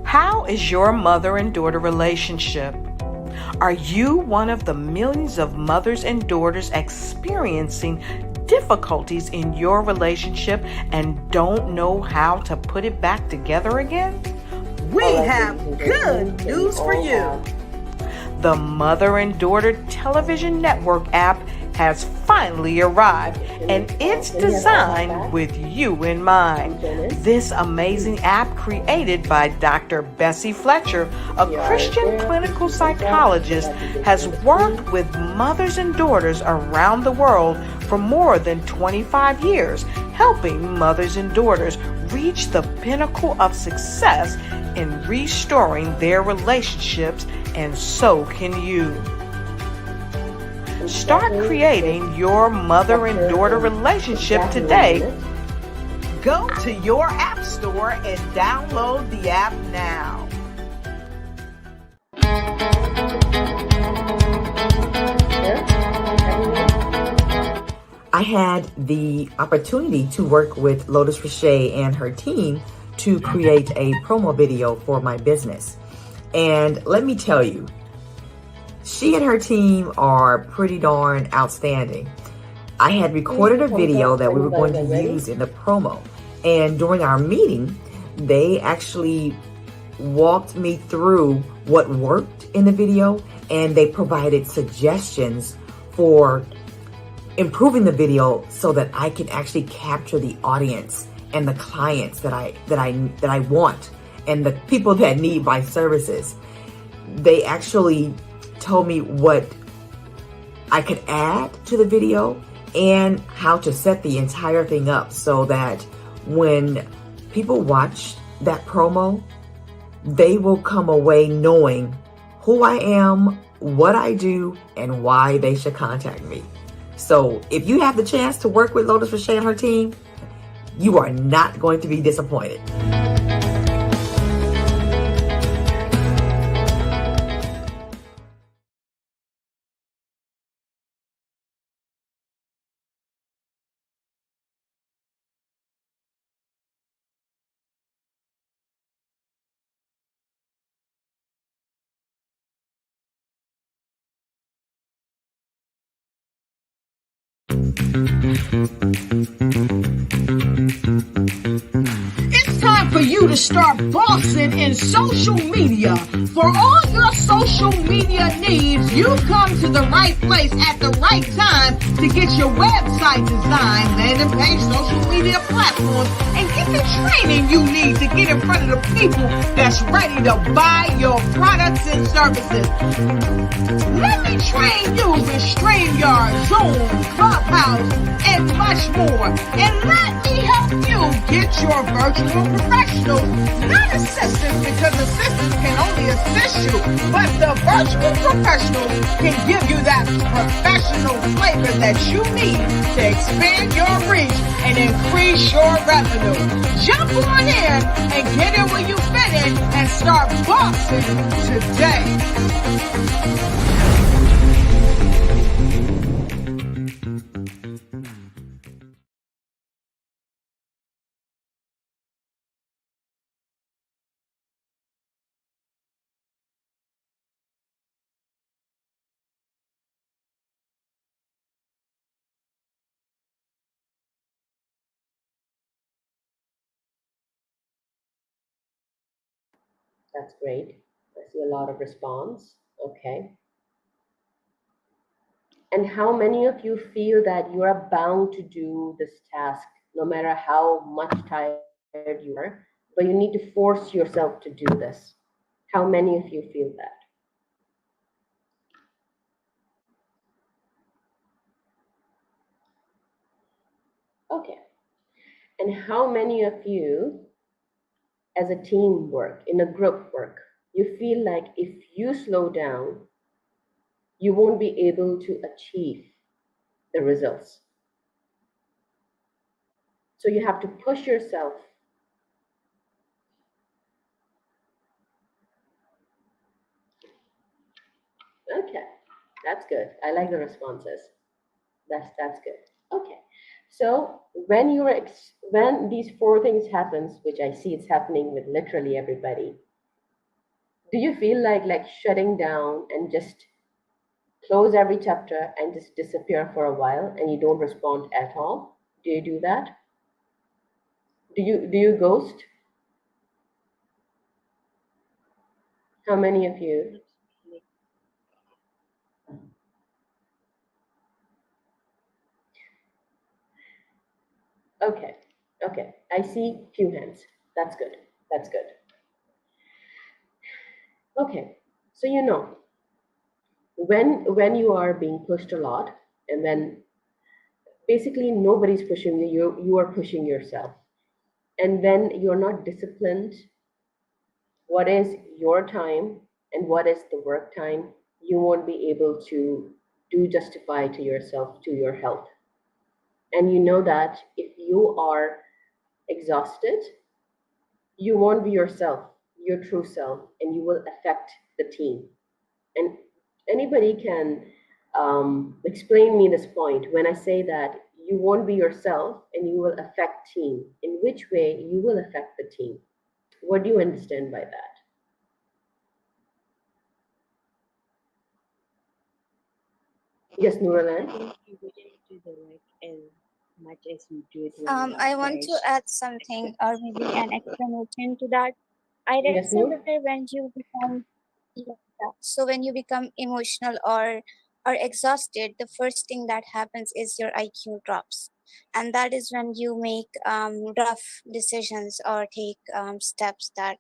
How is your mother and daughter relationship? Are you one of the millions of mothers and daughters experiencing difficulties in your relationship and don't know how to put it back together again? We have good news for you. The Mother and Daughter Television Network app has finally arrived, and it's designed with you in mind. This amazing app, created by Dr. Bessie Fletcher, a Christian clinical psychologist, has worked with mothers and daughters around the world for more than 25 years, helping mothers and daughters reach the pinnacle of success in restoring their relationships, and so can you. Start creating your mother and daughter relationship today. Go to your app store and download the app now. I had the opportunity to work with Lotus Richey and her team to create a promo video for my business. And let me tell you, she and her team are pretty darn outstanding. I had recorded a video that we were going to use in the promo. And during our meeting, they actually walked me through what worked in the video, and they provided suggestions for improving the video so that I can actually capture the audience and the clients that I want and the people that need my services. They actually told me what I could add to the video and how to set the entire thing up so that when people watch that promo, they will come away knowing who I am, what I do, and why they should contact me. So if you have the chance to work with Lotus Richey and her team, you are not going to be disappointed. It's time for you to start bossing in social media. For all your social media needs, you've come to the right place at the right time to get your website designed, landing page, social media platforms, and get the training you need to get in front of the people that's ready to buy your products and services. Let me train you with StreamYard, Zoom, Clubhouse, and much more. And let me help you get your virtual professionals, not assistants, because assistants can only assist you, but the virtual professionals can give you that professional flavor that you need to expand your reach and increase your revenue. Jump on in and get in where you fit in and start bossing today. That's great. I see a lot of response. Okay. And how many of you feel that you are bound to do this task, no matter how much tired you are, but you need to force yourself to do this? How many of you feel that? Okay. And how many of you, as a team work, in a group work, you feel like if you slow down, you won't be able to achieve the results? So you have to push yourself. Okay, that's good. I like the responses. That's good. Okay, so when when these four things happens, which I see it's happening with literally everybody, do you feel like shutting down and just close every chapter and just disappear for a while and you don't respond at all? Do you do that? Do you ghost? How many of you? Okay, okay. I see few hands. That's good. That's good. Okay, so you know, when you are being pushed a lot, and then basically nobody's pushing you, you are pushing yourself, and then you're not disciplined. What is your time and what is the work time? You won't be able to do justify to yourself, to your health. And you know that if you are exhausted, you won't be yourself, your true self, and you will affect the team. And anybody can explain me this point when I say that you won't be yourself and you will affect team. In which way you will affect the team? What do you understand by that? Yes, Nuralan? Much as you do it I want to add something or maybe an explanation to that. I read Yes, Noor? somewhere when you become so when you become emotional or exhausted, the first thing that happens is your IQ drops, and that is when you make rough decisions or take steps that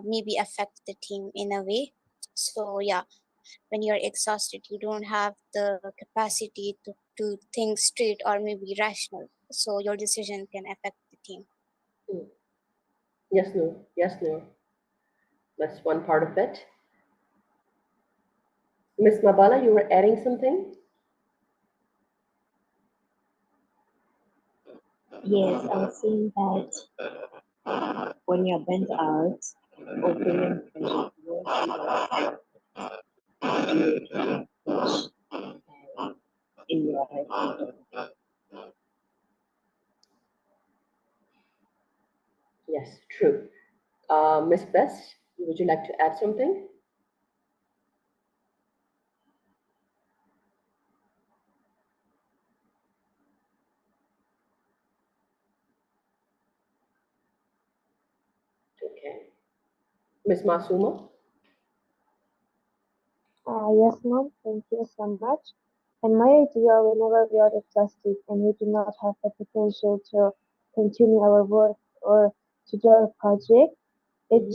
maybe affect the team in a way. So yeah, when you're exhausted, you don't have the capacity to think straight or maybe rational. So your decision can affect the team. Yes, Noor. Yes, Noor. That's one part of it. Miss Mabala, you were adding something? Yes, I was saying that when you're burnt out or feeling pressured, in your life. Yes, true. Miss Best, would you like to add something? Okay. Miss Masuma? Yes, ma'am. Thank you so much. In my idea, whenever we are exhausted and we do not have the potential to continue our work or to do our project, it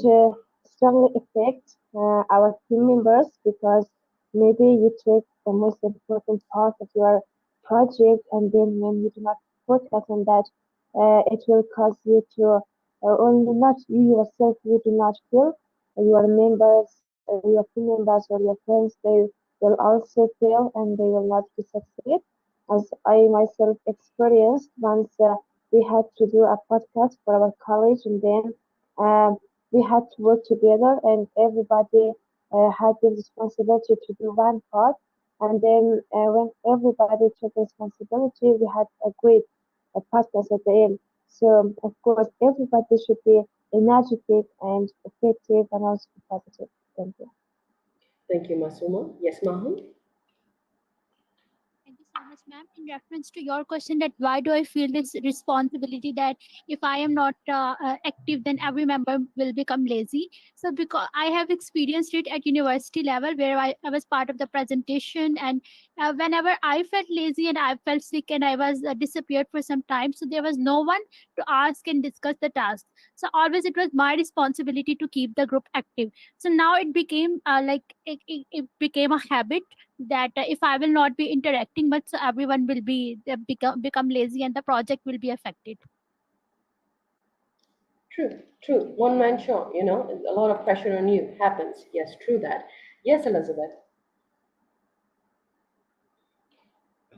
strongly affects our team members because maybe you take the most important part of your project and then when you do not focus on that, it will cause you to only not you yourself, you do not feel your members, your team members or your friends, they will also fail and they will not be succeed. As I myself experienced once we had to do a podcast for our college and then we had to work together and everybody had the responsibility to do one part. And then when everybody took responsibility, we had a great podcast at the end. So of course, everybody should be energetic and effective and also positive. Thank you. Thank you, Masuma. Yes, Mahu? Thank you so much, ma'am. In reference to your question that why do I feel this responsibility that if I am not active, then every member will become lazy. So because I have experienced it at university level where I was part of the presentation and whenever I felt lazy and I felt sick and I was disappeared for some time, so there was no one to ask and discuss the task. So always it was my responsibility to keep the group active. So now it became it became a habit that if I will not be interacting much, so everyone will be become lazy and the project will be affected. True, true. One man show, you know, a lot of pressure on you happens. Yes, true that. Yes, Elizabeth.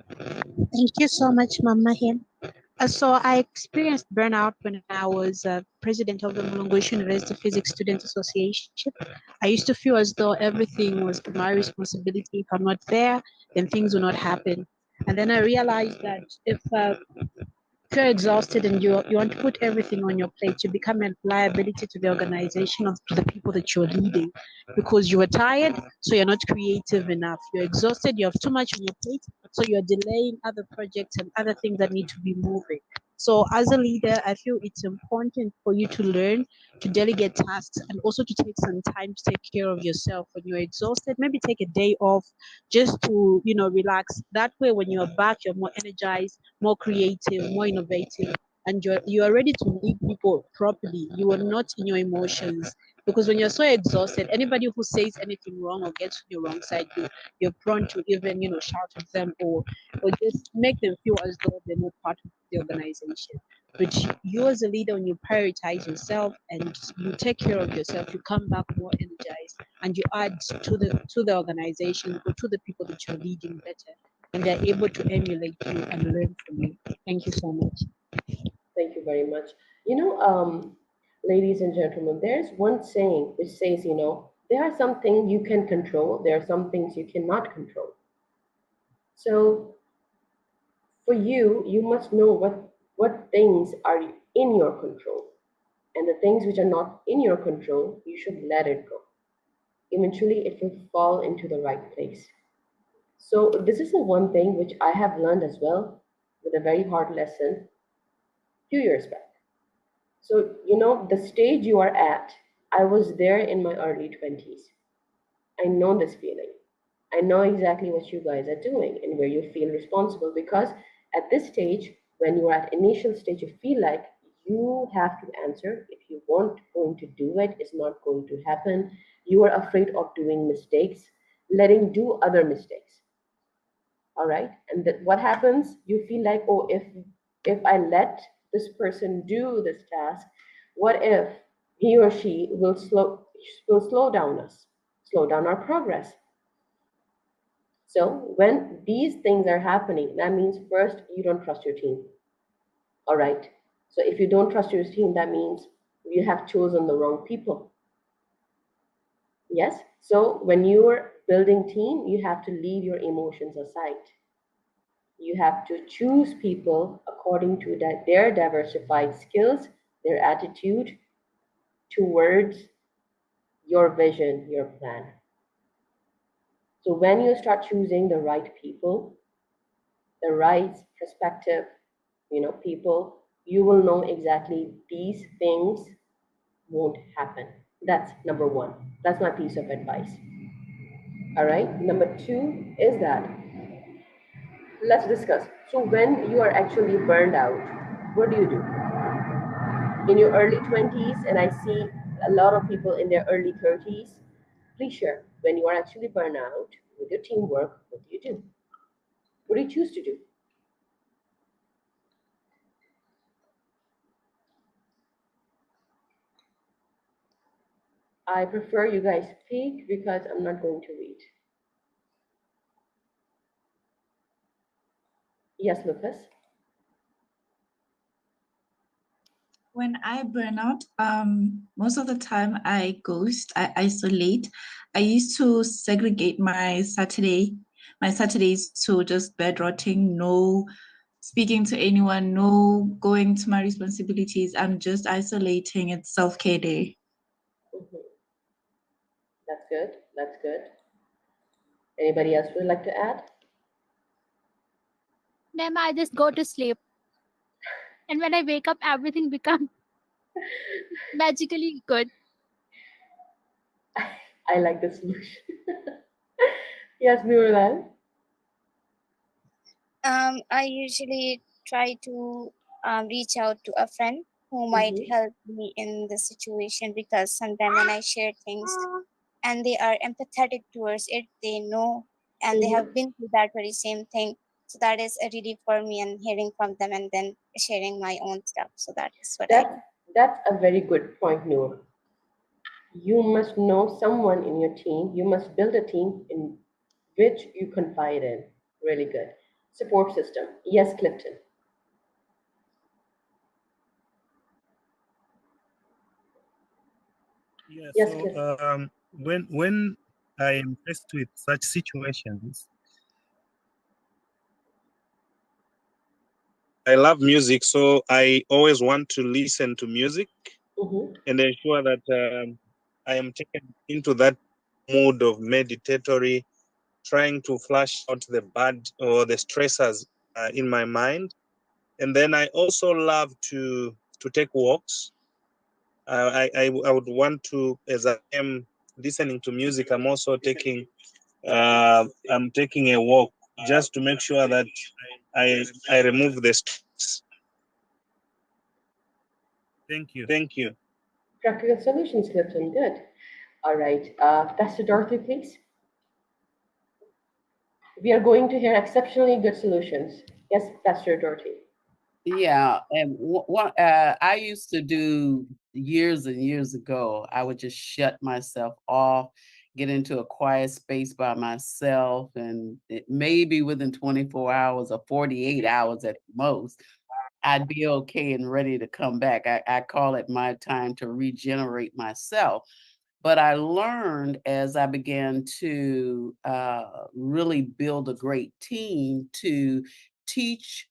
Thank you so much, Mama Hin. So I experienced burnout when I was president of the Mulungushi University Physics Student Association. I used to feel as though everything was my responsibility. If I'm not there, then things will not happen. And then I realized that if you're exhausted and you want to put everything on your plate, you become a liability to the organization of to the people that you're leading because you are tired, so you're not creative enough. You're exhausted, you have too much on your plate, so you're delaying other projects and other things that need to be moving. So as a leader, I feel it's important for you to learn to delegate tasks and also to take some time to take care of yourself. When you're exhausted, maybe take a day off just to, relax. That way, when you're back, you're more energized, more creative, more innovative, and you are ready to lead people properly. You are not in your emotions. Because when you're so exhausted, anybody who says anything wrong or gets on your wrong side, you're prone to even, shout at them or just make them feel as though they're not part of the organization. But you as a leader, when you prioritize yourself and you take care of yourself, you come back more energized and you add to the organization or to the people that you're leading better, and they're able to emulate you and learn from you. Thank you so much. Thank you very much. Ladies and gentlemen, there's one saying which says, there are some things you can control, there are some things you cannot control. So for you, you must know what things are in your control. And the things which are not in your control, you should let it go. Eventually, it will fall into the right place. So this is the one thing which I have learned as well with a very hard lesson 2 years back. So, the stage you are at, I was there in my early 20s. I know this feeling. I know exactly what you guys are doing and where you feel responsible, because at this stage, when you are at initial stage, you feel like you have to answer. If you weren't going to do it, it's not going to happen. You are afraid of doing mistakes, letting do other mistakes. All right, and what happens? You feel like, oh, if I let this person do this task, what if he or she will slow down us, slow down our progress? So when these things are happening, that means first you don't trust your team. All right. So if you don't trust your team, that means you have chosen the wrong people. Yes. So when you're building team, you have to leave your emotions aside. You have to choose people according to their diversified skills, their attitude towards your vision, your plan. So when you start choosing the right people, the right perspective, people, you will know exactly these things won't happen. That's number one. That's my piece of advice. All right. Number two is that, let's discuss. So when you are actually burned out, what do you do? In your early 20s, and I see a lot of people in their early 30s, please share, when you are actually burned out with your teamwork, what do you do? What do you choose to do? I prefer you guys speak because I'm not going to read. Yes, Lucas? When I burn out, most of the time I ghost, I isolate. I used to segregate my Saturdays to just bed rotting, no speaking to anyone, no going to my responsibilities. I'm just isolating. It's self-care day. That's good. That's good. Anybody else would like to add? Then I just go to sleep. And when I wake up, everything becomes magically good. I like the solution. Yes, Muralal? I usually try to reach out to a friend who might help me in the situation, because sometimes when I share things and they are empathetic towards it, they know and they have been through that very same thing. So that is a relief for me, and hearing from them and then sharing my own stuff. So that is what I do. That's a very good point, Noor. You must know someone in your team. You must build a team in which you confide in. Really good. Support system. Yes, Clifton. Yeah, Yes, so Clifton. when I am faced with such situations, I love music, so I always want to listen to music and ensure that I am taken into that mood of meditatory, trying to flush out the bad or the stressors in my mind. And then I also love to take walks. I would want to, as I am listening to music, I'm also taking I'm taking a walk just to make sure that I remove the stress. Thank you. Thank you. Practical solutions, Clifton. Good. All right. Pastor Dorothy, please. We are going to hear exceptionally good solutions. Yes, Pastor Dorothy. Yeah, and what I used to do years and years ago, I would just shut myself off, get into a quiet space by myself, and maybe within 24 hours or 48 hours at most, I'd be okay and ready to come back. I call it my time to regenerate myself. But I learned as I began to really build a great team to teach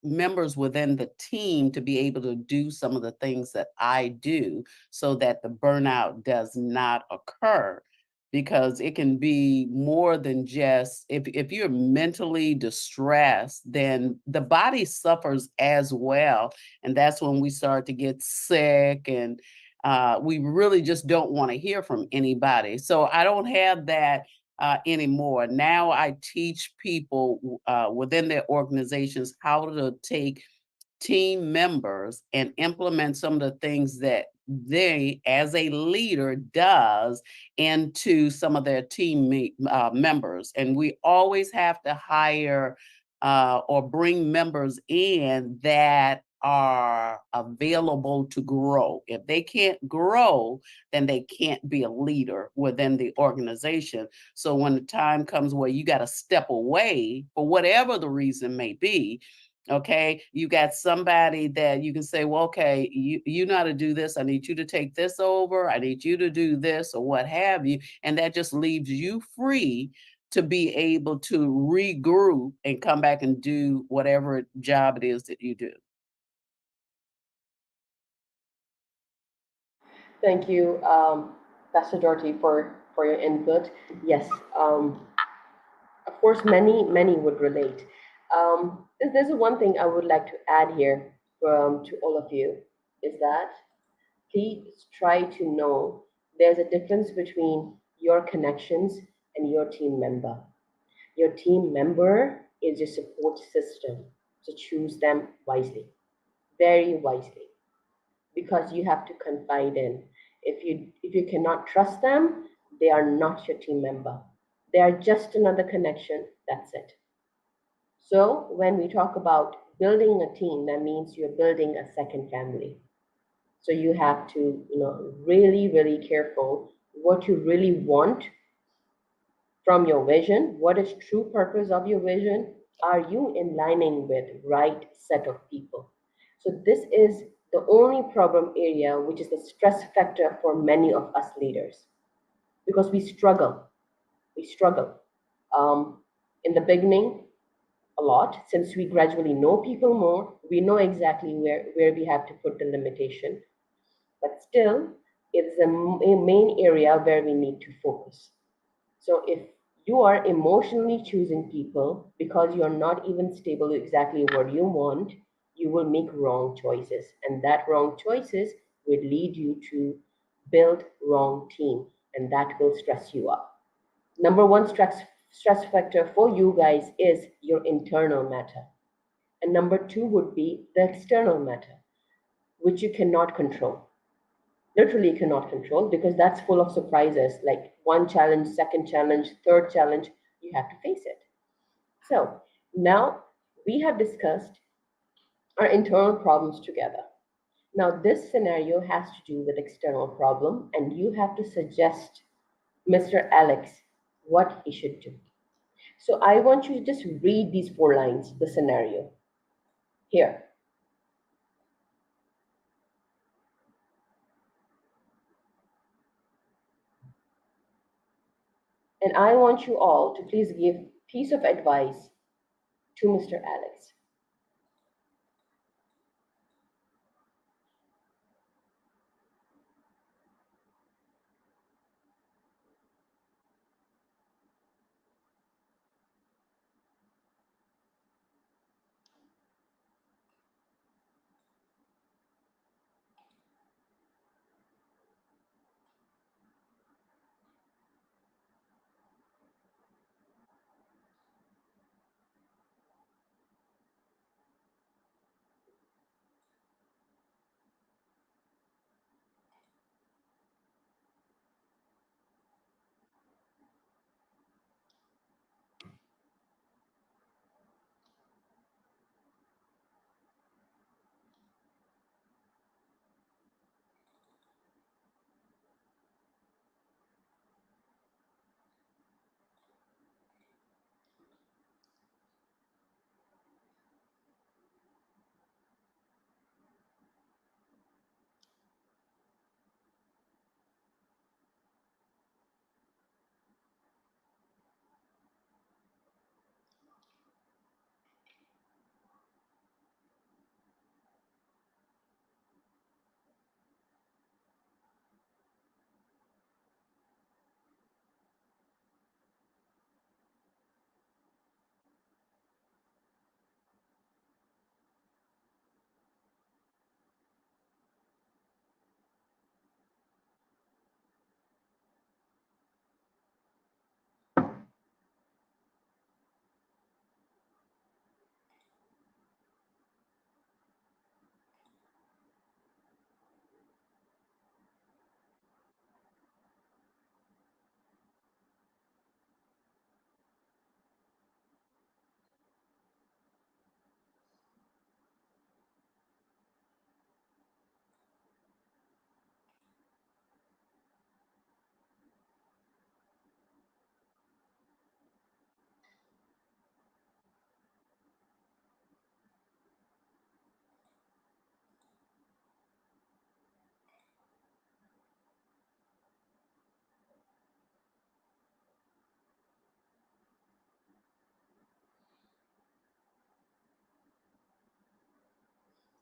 members within the team to be able to do some of the things that I do so that the burnout does not occur. Because it can be more than just if you're mentally distressed, then the body suffers as well. And that's when we start to get sick and we really just don't want to hear from anybody. So I don't have that anymore. Now I teach people within their organizations how to take team members and implement some of the things that they, as a leader, does into some of their team members. And we always have to hire or bring members in that are available to grow. If they can't grow, then they can't be a leader within the organization. So when the time comes where you got to step away for whatever the reason may be, okay, you got somebody that you can say, well, okay, you know how to do this. I need you to take this over. I need you to do this or what have you. And that just leaves you free to be able to regroup and come back and do whatever job it is that you do. Thank you, Pastor Dorothy, for your input. Yes, of course, many would relate. There's one thing I would like to add here to all of you is that please try to know there's a difference between your connections and your team member. Your team member is your support system, so choose them wisely, very wisely, because you have to confide in. If you cannot trust them, they are not your team member. They are just another connection. That's it. So when we talk about building a team, that means you're building a second family. So you have to, really, really careful what you really want from your vision. What is true purpose of your vision? Are you in lining with right set of people? So this is the only problem area which is the stress factor for many of us leaders, because we struggle. We struggle in the beginning a lot. Since we gradually know people more, we know exactly where we have to put the limitation. But still, it's a main area where we need to focus. So if you are emotionally choosing people because you're not even stable exactly what you want, you will make wrong choices. And that wrong choices will lead you to build wrong team. And that will stress you up. Number one stress factor for you guys is your internal matter. And number two would be the external matter, which you cannot control. Literally cannot control, because that's full of surprises, like one challenge, second challenge, third challenge, you have to face it. So now we have discussed our internal problems together. Now this scenario has to do with external problem, and you have to suggest Mr. Alex what he should do. So I want you to just read these 4 lines, the scenario here. And I want you all to please give piece of advice to Mr. Alex.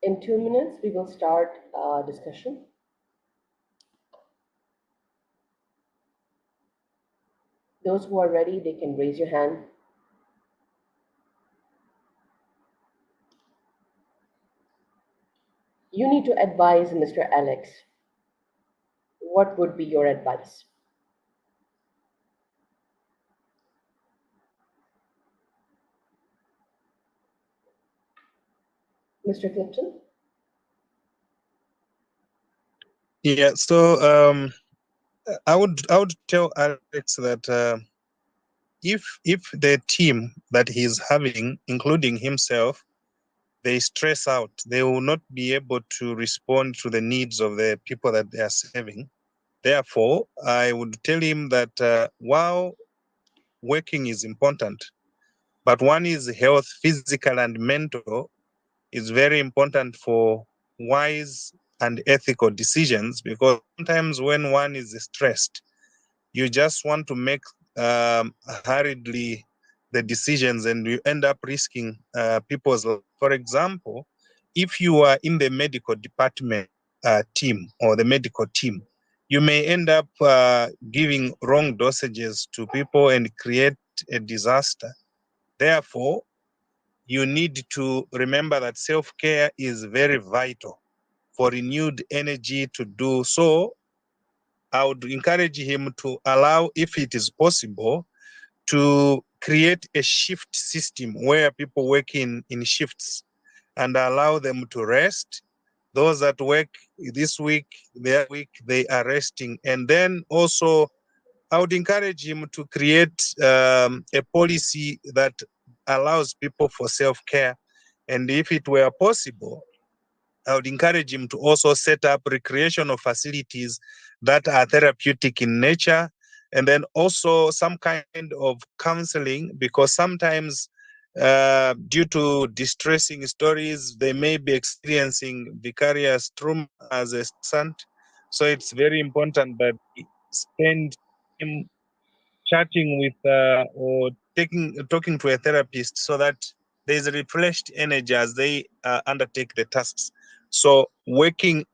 In 2 minutes, we will start discussion. Those who are ready, they can raise your hand. You need to advise Mr. Alex. What would be your advice? Mr. Clifton? Yeah, so I would tell Alex that if the team that he's having, including himself, they stress out, they will not be able to respond to the needs of the people that they are serving. Therefore, I would tell him that while working is important, but one is health, physical and mental, is very important for wise and ethical decisions, because sometimes when one is stressed, you just want to make hurriedly the decisions and you end up risking people's life. For example, if you are in the medical department team or the medical team, you may end up giving wrong dosages to people and create a disaster. Therefore, you need to remember that self-care is very vital for renewed energy to do so. I would encourage him to allow, if it is possible, to create a shift system where people work in shifts and allow them to rest. Those that work this week, their week, they are resting. And then also, I would encourage him to create a policy that allows people for self-care. And if it were possible, I would encourage him to also set up recreational facilities that are therapeutic in nature, and then also some kind of counseling, because sometimes due to distressing stories, they may be experiencing vicarious trauma as a son. So it's very important that we spend time chatting with or talking to a therapist so that there's a refreshed energy as they undertake the tasks. So working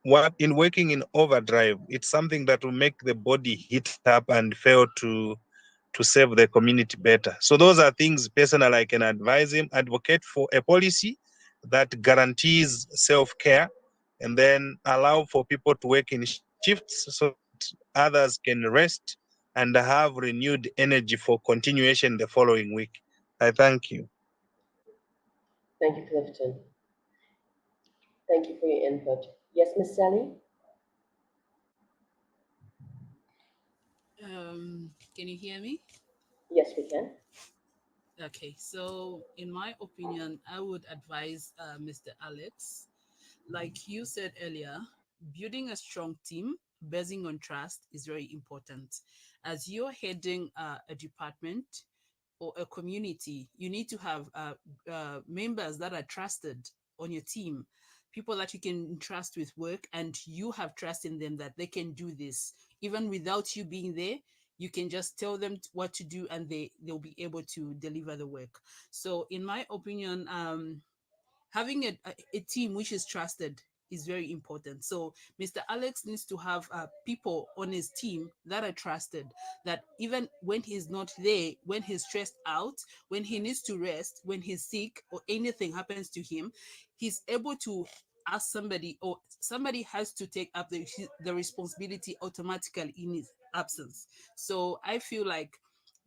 in overdrive, it's something that will make the body heat up and fail to serve the community better. So those are things personally I can advise him. Advocate for a policy that guarantees self-care and then allow for people to work in shifts so that others can rest and have renewed energy for continuation the following week. I thank you. Thank you, Clifton. Thank you for your input. Yes, Miss Sally? Can you hear me? Yes, we can. Okay, so in my opinion, I would advise Mr. Alex, like you said earlier, building a strong team basing on trust is very important. As you're heading a department or a community, you need to have members that are trusted on your team, people that you can trust with work, and you have trust in them that they can do this even without you being there. You can just tell them what to do and they'll be able to deliver the work. So in my opinion, having a team which is trusted is very important. So Mr. Alex needs to have people on his team that are trusted, that even when he's not there, when he's stressed out, when he needs to rest, when he's sick or anything happens to him, he's able to ask somebody, or somebody has to take up the responsibility automatically in his absence. So I feel like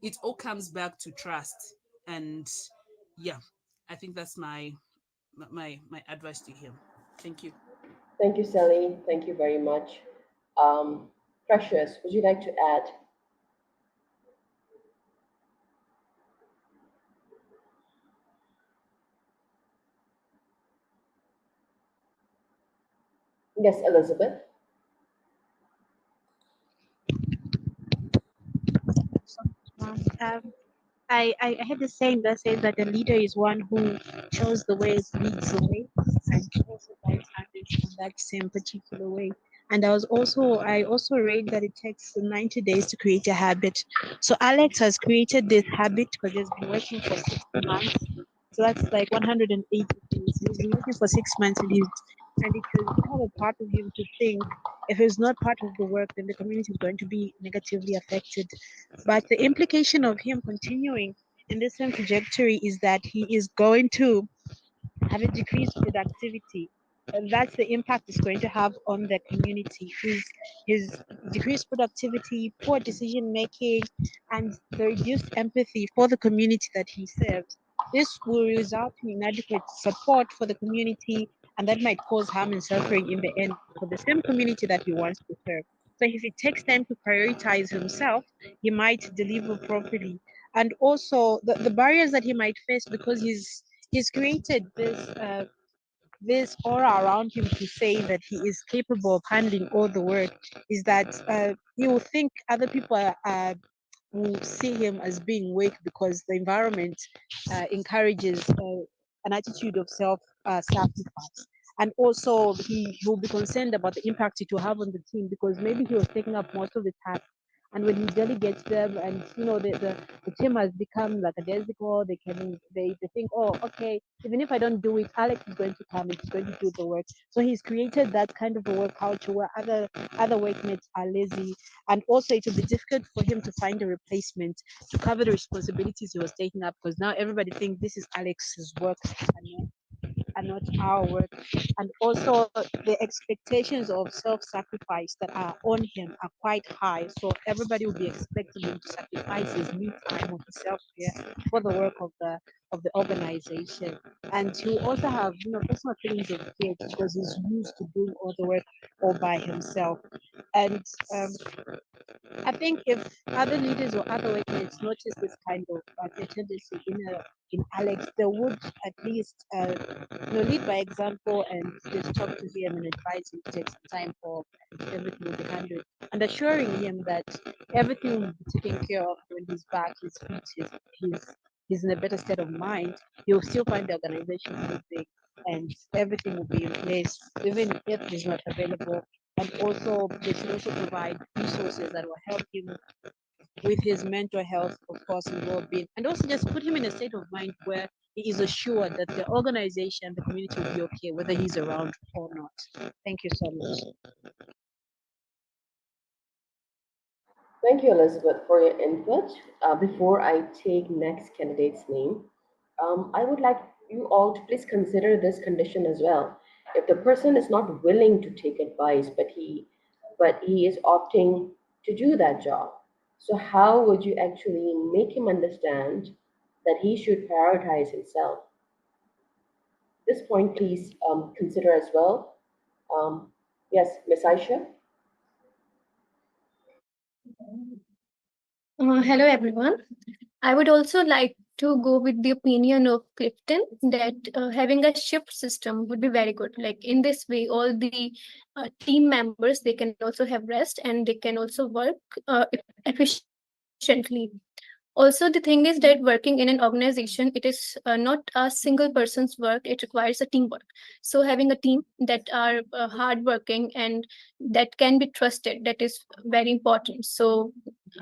it all comes back to trust. And yeah, I think that's my advice to him. Thank you. Thank you, Sally. Thank you very much. Precious, would you like to add? Yes, Elizabeth. I had the saying that says that a leader is one who shows the way, leads the way, and also guides others in that same particular way. And I also read that it takes 90 days to create a habit. So Alex has created this habit because he's been working for 60 months. So that's like 180 days. He's been working for 6 months, and it will have a part of him to think if he's not part of the work, then the community is going to be negatively affected. But the implication of him continuing in the same trajectory is that he is going to have a decreased productivity. And that's the impact it's going to have on the community. His decreased productivity, poor decision making, and the reduced empathy for the community that he serves. This will result in inadequate support for the community, and that might cause harm and suffering in the end for the same community that he wants to serve. So if he takes time to prioritize himself, he might deliver properly. And also the barriers that he might face because he's created this aura around him to say that he is capable of handling all the work is that he will think other people will see him as being weak because the environment encourages an attitude of sacrifice. And also he will be concerned about the impact it will have on the team because maybe he was taking up most of the tasks, and when he delegates them and the team has become like a desico, they think, oh, okay, even if I don't do it, Alex is going to come and he's going to do the work. So he's created that kind of a work culture where other workmates are lazy, and also it will be difficult for him to find a replacement to cover the responsibilities he was taking up because now everybody thinks this is Alex's work and not our work. And also the expectations of self-sacrifice that are on him are quite high. So everybody will be expecting him to sacrifice his me time or his self-care for the work of the organization. And he will also have personal feelings of guilt because he's used to doing all the work all by himself. And I think if other leaders or other workmates notice this kind of tendency in Alex, they would at least lead by example and just talk to him and advise him to take some time for everything will be handled, and assuring him that everything will be taken care of when he's back, his feet, he's in a better state of mind. He'll still find the organization moving and everything will be in place, even if he's not available. And also, they should also provide resources that will help him with his mental health, of course, and well-being, and also just put him in a state of mind where he is assured that the organization, the community will be okay, whether he's around or not. Thank you so much. Thank you, Elizabeth, for your input. Before I take next candidate's name, I would like you all to please consider this condition as well. If the person is not willing to take advice, but he is opting to do that job, so how would you actually make him understand that he should prioritize himself? This point, please consider as well. Yes, Ms. Aisha? Hello, everyone. I would also like to go with the opinion of Clifton that having a shift system would be very good. Like in this way, all the team members, they can also have rest and they can also work efficiently. Also, the thing is that working in an organization, it is not a single person's work, it requires a teamwork. So having a team that are hardworking and that can be trusted, that is very important. So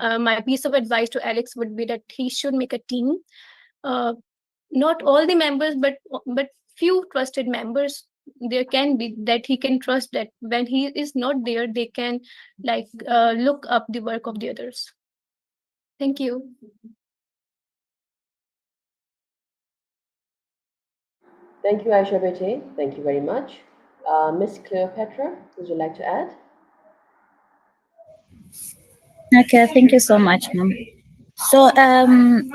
my piece of advice to Alex would be that he should make a team. Uh, Not all the members, but few trusted members there can be that he can trust that when he is not there, they can like look up the work of the others. Thank you. Thank you, Aisha Bete. Thank you very much. Miss Cleopatra, would you like to add? Okay, thank you so much, ma'am. So,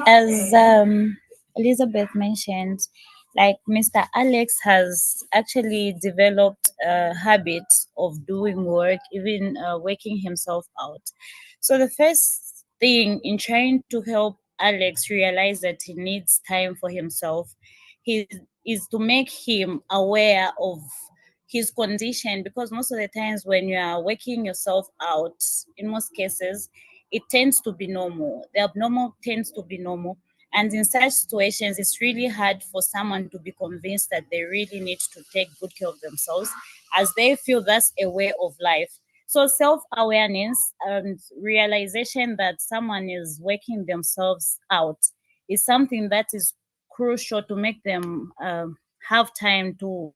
as Elizabeth mentioned, like Mr. Alex has actually developed a habit of doing work, even working himself out. So, the first thing in trying to help Alex realize that he needs time for himself, he is to make him aware of his condition, because most of the times when you are working yourself out, in most cases, it tends to be normal. The abnormal tends to be normal. And in such situations, it's really hard for someone to be convinced that they really need to take good care of themselves, as they feel that's a way of life. So self-awareness and realization that someone is working themselves out is something that is crucial to make them have time to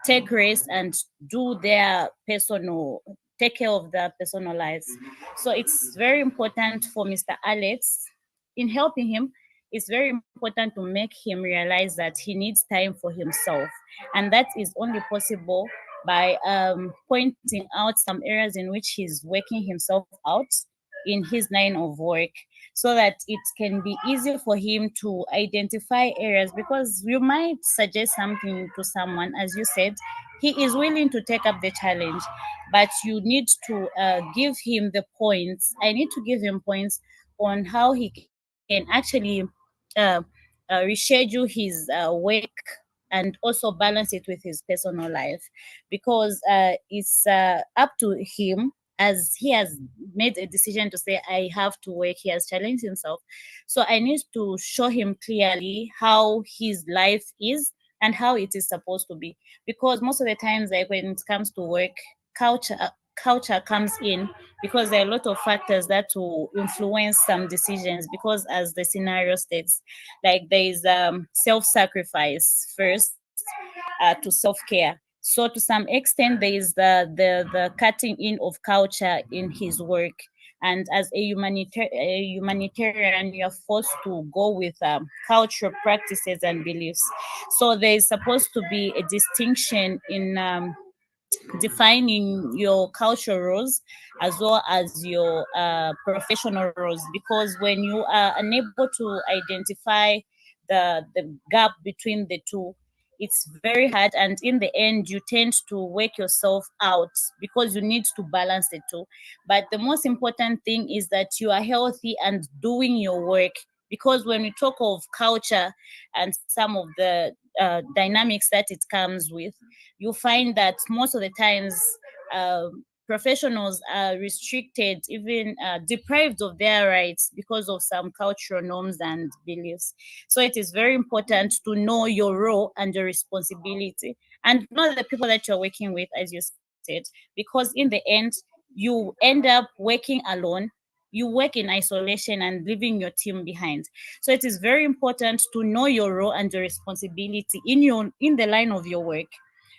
take rest and do their personal, take care of their personal lives. So it's very important for Mr. Alex, in helping him, it's very important to make him realize that he needs time for himself. And that is only possible by pointing out some areas in which he's working himself out in his line of work, so that it can be easy for him to identify areas, because you might suggest something to someone, as you said, he is willing to take up the challenge, but you need to give him the points. I need to give him points on how he can actually uh, reschedule his work and also balance it with his personal life, because it's up to him, as he has made a decision to say, I have to work. He has challenged himself. So I need to show him clearly how his life is and how it is supposed to be. Because most of the times, like when it comes to work, culture comes in, because there are a lot of factors that will influence some decisions, because as the scenario states, like there is self-sacrifice first, to self-care. So to some extent, there is the cutting in of culture in his work. And as a humanitarian, you're forced to go with cultural practices and beliefs. So there is supposed to be a distinction in defining your cultural roles as well as your professional roles, because when you are unable to identify the gap between the two, it's very hard, and in the end you tend to work yourself out, because you need to balance the two. But the most important thing is that you are healthy and doing your work, because when we talk of culture and some of the dynamics that it comes with, you find that most of the times professionals are restricted, even deprived of their rights because of some cultural norms and beliefs. So it is very important to know your role and your responsibility, and know the people that you're working with, as you said, because in the end, you end up working alone. You work in isolation and leaving your team behind. So it is very important to know your role and your responsibility in the line of your work,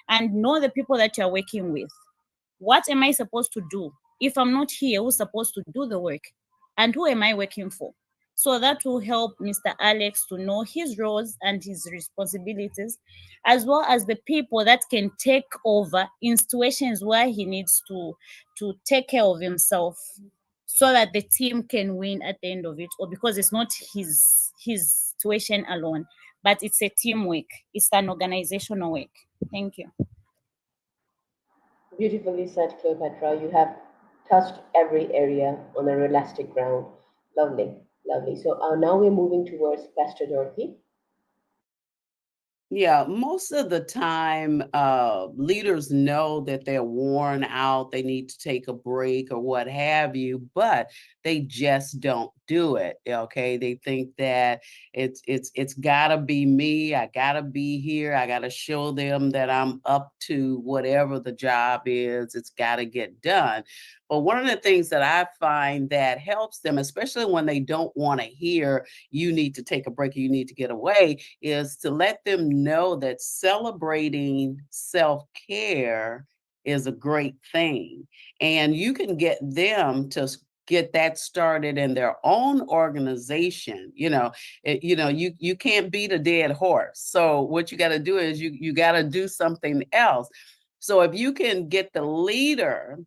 and know the people that you're working with. What am I supposed to do? If I'm not here, who's supposed to do the work? And who am I working for? So that will help Mr. Alex to know his roles and his responsibilities, as well as the people that can take over in situations where he needs to take care of himself, so that the team can win at the end of it, or because it's not his situation alone, but it's a teamwork. It's an organizational work. Thank you. Beautifully said, Cleopatra. You have touched every area on a realistic ground. Lovely, lovely. So now we're moving towards Pastor Dorothy. Yeah, most of the time, leaders know that they're worn out, they need to take a break or what have you, but they just don't do it. Okay, they think that it's gotta be me. I gotta be here. I gotta show them that I'm up to whatever the job is. It's gotta get done. But one of the things that I find that helps them, especially when they don't want to hear you need to take a break or you need to get away, is to let them know that celebrating self-care is a great thing. And you can get them to get that started in their own organization. You can't beat a dead horse. So what you got to do is you got to do something else. So if you can get the leader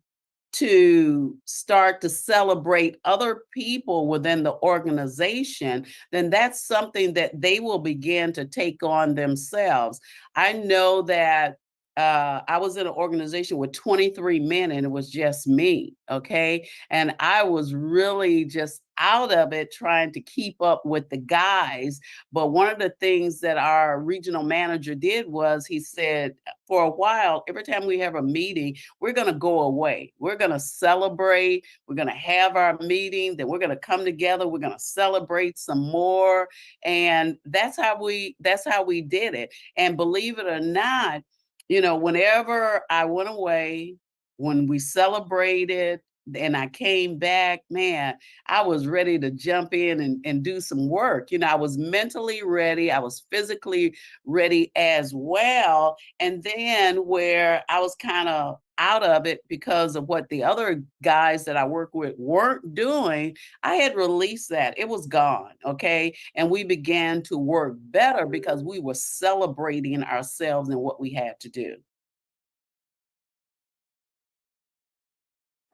to start to celebrate other people within the organization, then that's something that they will begin to take on themselves. I know that I was in an organization with 23 men and it was just me, okay? And I was really just out of it trying to keep up with the guys. But one of the things that our regional manager did was he said, for a while, every time we have a meeting, we're going to go away. We're going to celebrate. We're going to have our meeting. Then we're going to come together. We're going to celebrate some more. And that's how we did it. And believe it or not, whenever I went away, when we celebrated, and I came back, man, I was ready to jump in and do some work. You know, I was mentally ready. I was physically ready as well. And then where I was kind of out of it because of what the other guys that I work with weren't doing, I had released that. It was gone, okay? And we began to work better because we were celebrating ourselves and what we had to do.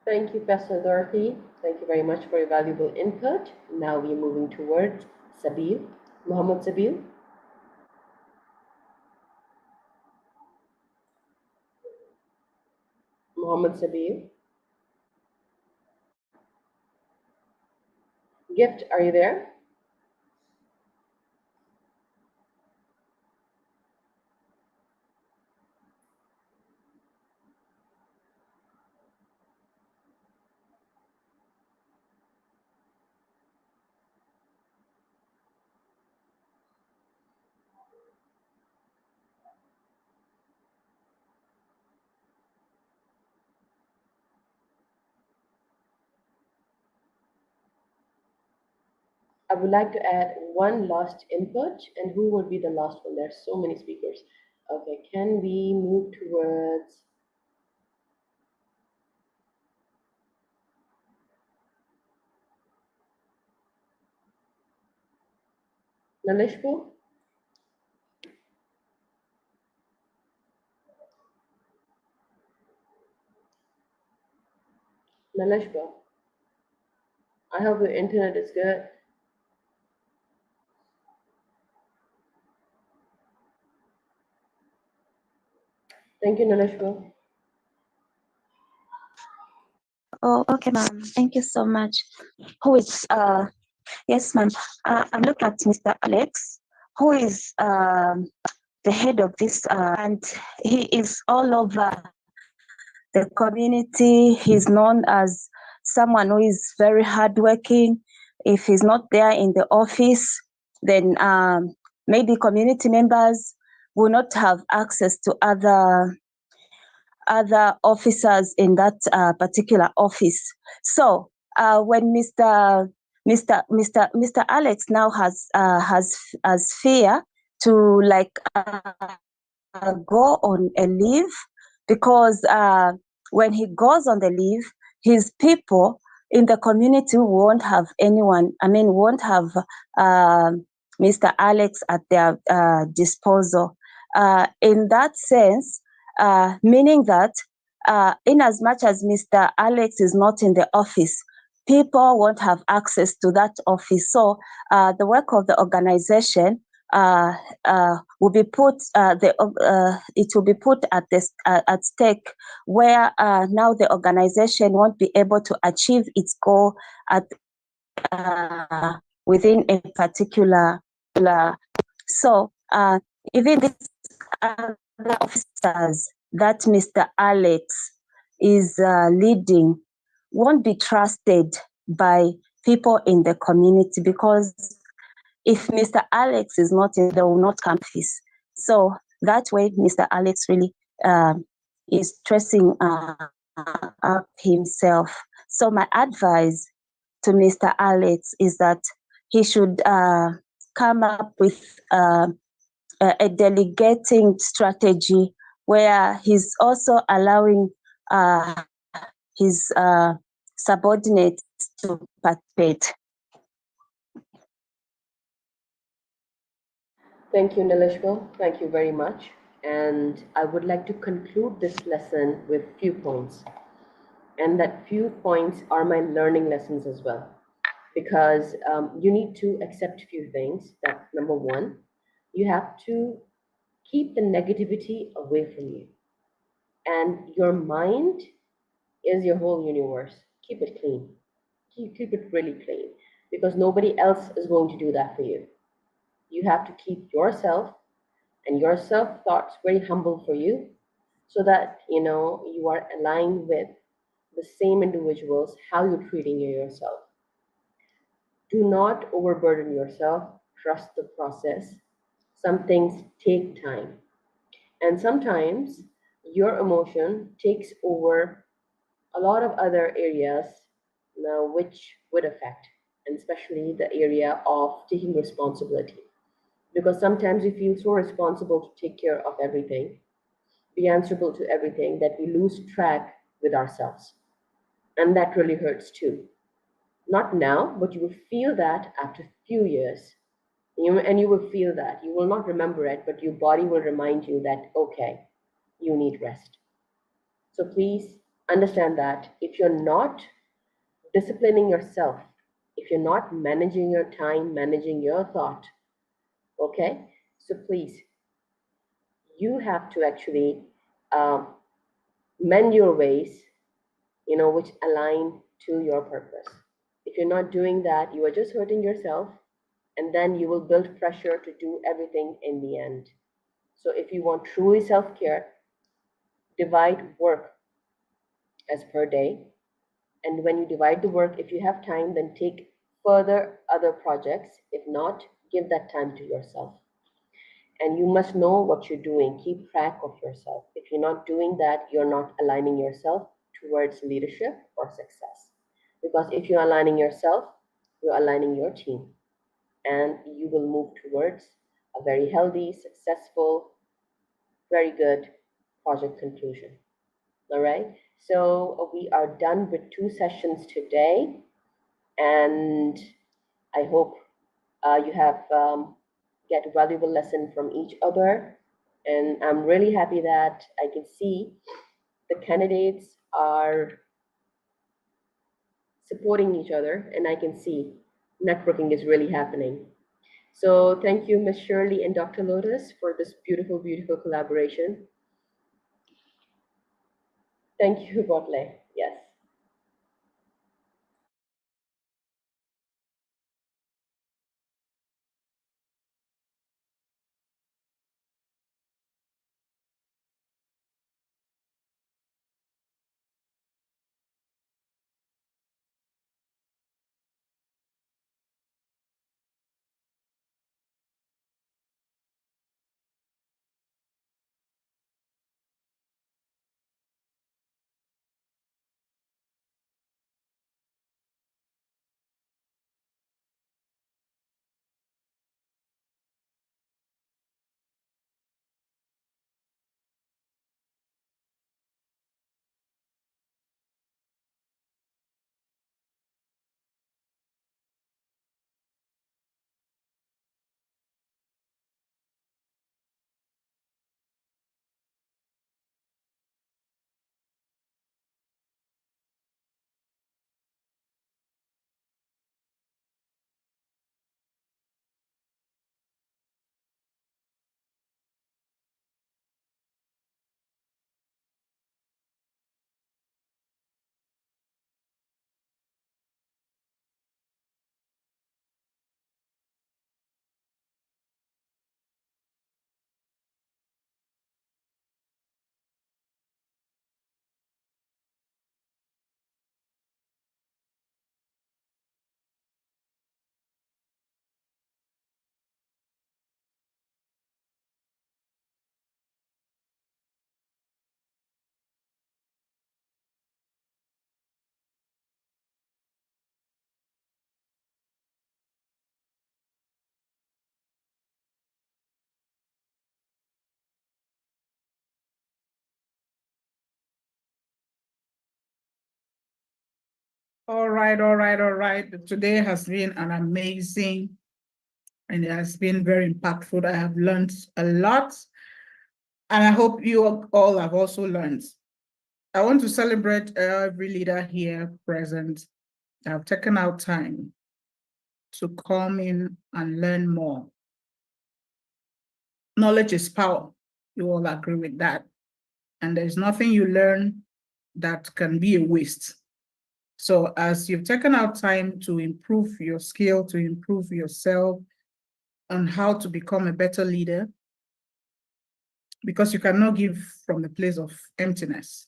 Thank you, Pastor Dorothy. Thank you very much for your valuable input. Now we're moving towards Sabir, Muhammad Sabir. Muhammad Sabir. Gift, are you there? I would like to add one last input, and who would be the last one? There's so many speakers. Okay, can we move towards Nalishko? Nalishko, I hope your internet is good. Thank you, Nalishko. Oh, okay, ma'am. Thank you so much. Who is yes, ma'am. I'm looking at Mr. Alex, who is the head of this, and he is all over the community. He's known as someone who is very hardworking. If he's not there in the office, then maybe community members will not have access to other officers in that particular office. So when Mr. Alex now has fear to like go on a leave, because when he goes on the leave, his people in the community won't have anyone. I mean, won't have Mr. Alex at their disposal. In that sense, meaning that in as much as Mr. Alex is not in the office, people won't have access to that office. So the work of the organization will be put it will be put at stake, where now the organization won't be able to achieve its goal at within a particular. So even these other officers that Mr. Alex is leading won't be trusted by people in the community, because if Mr. Alex is not in, they will not come to office. So that way, Mr. Alex really is stressing up himself. So my advice to Mr. Alex is that he should come up with a delegating strategy where he's also allowing his subordinates to participate. Thank you, Nalishko. Thank you very much. And I would like to conclude this lesson with few points. And that few points are my learning lessons as well. Because you need to accept few things. That number one, you have to keep the negativity away from you. And your mind is your whole universe. Keep it clean. Keep it really clean. Because nobody else is going to do that for you. You have to keep yourself and your self-thoughts very humble for you, so that you are aligned with the same individuals, how you're treating yourself. Do not overburden yourself. Trust the process. Some things take time. And sometimes your emotion takes over a lot of other areas now which would affect, and especially the area of taking responsibility. Because sometimes we feel so responsible to take care of everything, be answerable to everything, that we lose track with ourselves. And that really hurts too. Not now, but you will feel that after a few years. And you will feel that. You will not remember it, but your body will remind you that, okay, you need rest. So please understand that if you're not disciplining yourself, if you're not managing your time, managing your thought, okay, so please, you have to actually mend your ways, which align to your purpose. If you're not doing that, you are just hurting yourself, and then you will build pressure to do everything in the end. So if you want truly self-care, divide work as per day. And when you divide the work, if you have time, then take further other projects. If not, give that time to yourself. And you must know what you're doing. Keep track of yourself. If you're not doing that, you're not aligning yourself towards leadership or success. Because if you're aligning yourself, you're aligning your team. And you will move towards a very healthy, successful, very good project conclusion. All right. So we are done with 2 sessions today. And I hope you have get a valuable lesson from each other. And I'm really happy that I can see the candidates are supporting each other, and I can see networking is really happening. So thank you, Ms. Shirley and Dr. Lotus, for this beautiful, beautiful collaboration. Thank you, Botle. Yes. All right, all right, all right. Today has been an amazing, and it has been very impactful. I have learned a lot, and I hope you all have also learned. I want to celebrate every leader here present that have taken out time to come in and learn more. Knowledge is power. You all agree with that. And there's nothing you learn that can be a waste. So as you've taken out time to improve your skill, to improve yourself on how to become a better leader, because you cannot give from a place of emptiness.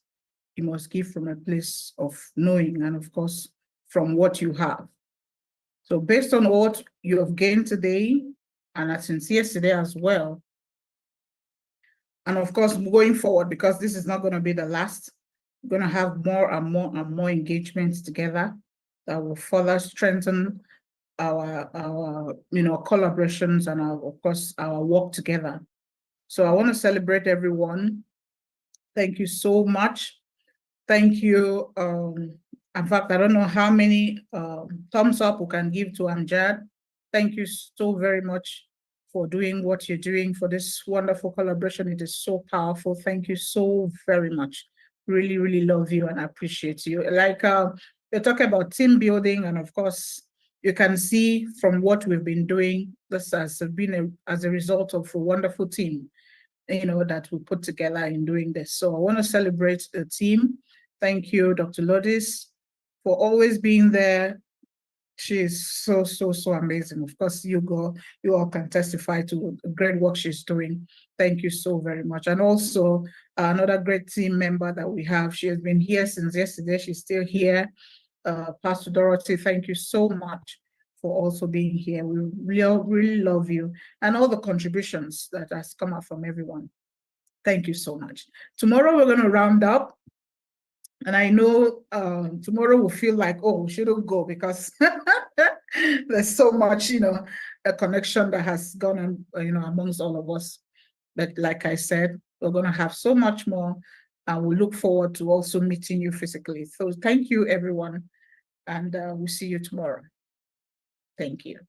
You must give from a place of knowing, and of course, from what you have. So based on what you have gained today, and since yesterday as well, and of course, going forward, because this is not going to be the last, We're going to have more and more and more engagements together that will further strengthen our collaborations and of course our work together. So I want to celebrate everyone. Thank you so much. Thank you. In fact, I don't know how many thumbs up we can give to Amjad. Thank you so very much for doing what you're doing, for this wonderful collaboration. It is so powerful. Thank you so very much. Really, really love you and appreciate you. Like you're talking about team building, and of course, you can see from what we've been doing, this has been as a result of a wonderful team, that we put together in doing this. So I want to celebrate the team. Thank you, Dr. Lodis, for always being there. She's so amazing. Of course, you all can testify to the great work she's doing. Thank you so very much. And also another great team member that we have. She has been here since yesterday. She's still here. Pastor Dorothy, thank you so much for also being here. We really love you and all the contributions that has come out from everyone. Thank you so much. Tomorrow we're going to round up. And I know tomorrow we'll feel like, oh, we shouldn't go because there's so much, a connection that has gone on, amongst all of us. But like I said, we're going to have so much more, and we look forward to also meeting you physically. So thank you, everyone, and we'll see you tomorrow. Thank you.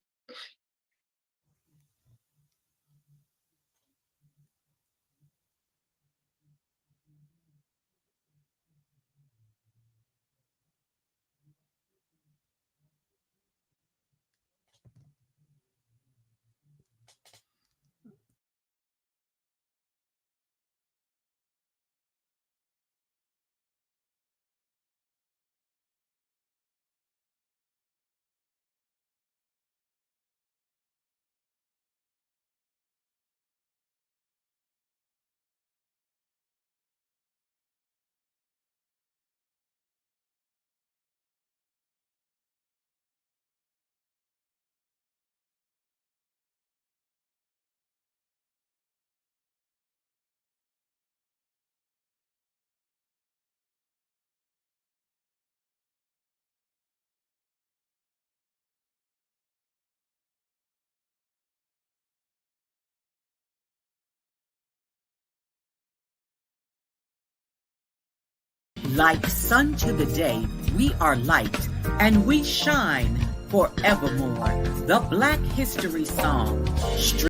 Like sun to the day, we are light and we shine forevermore. The Black History Song.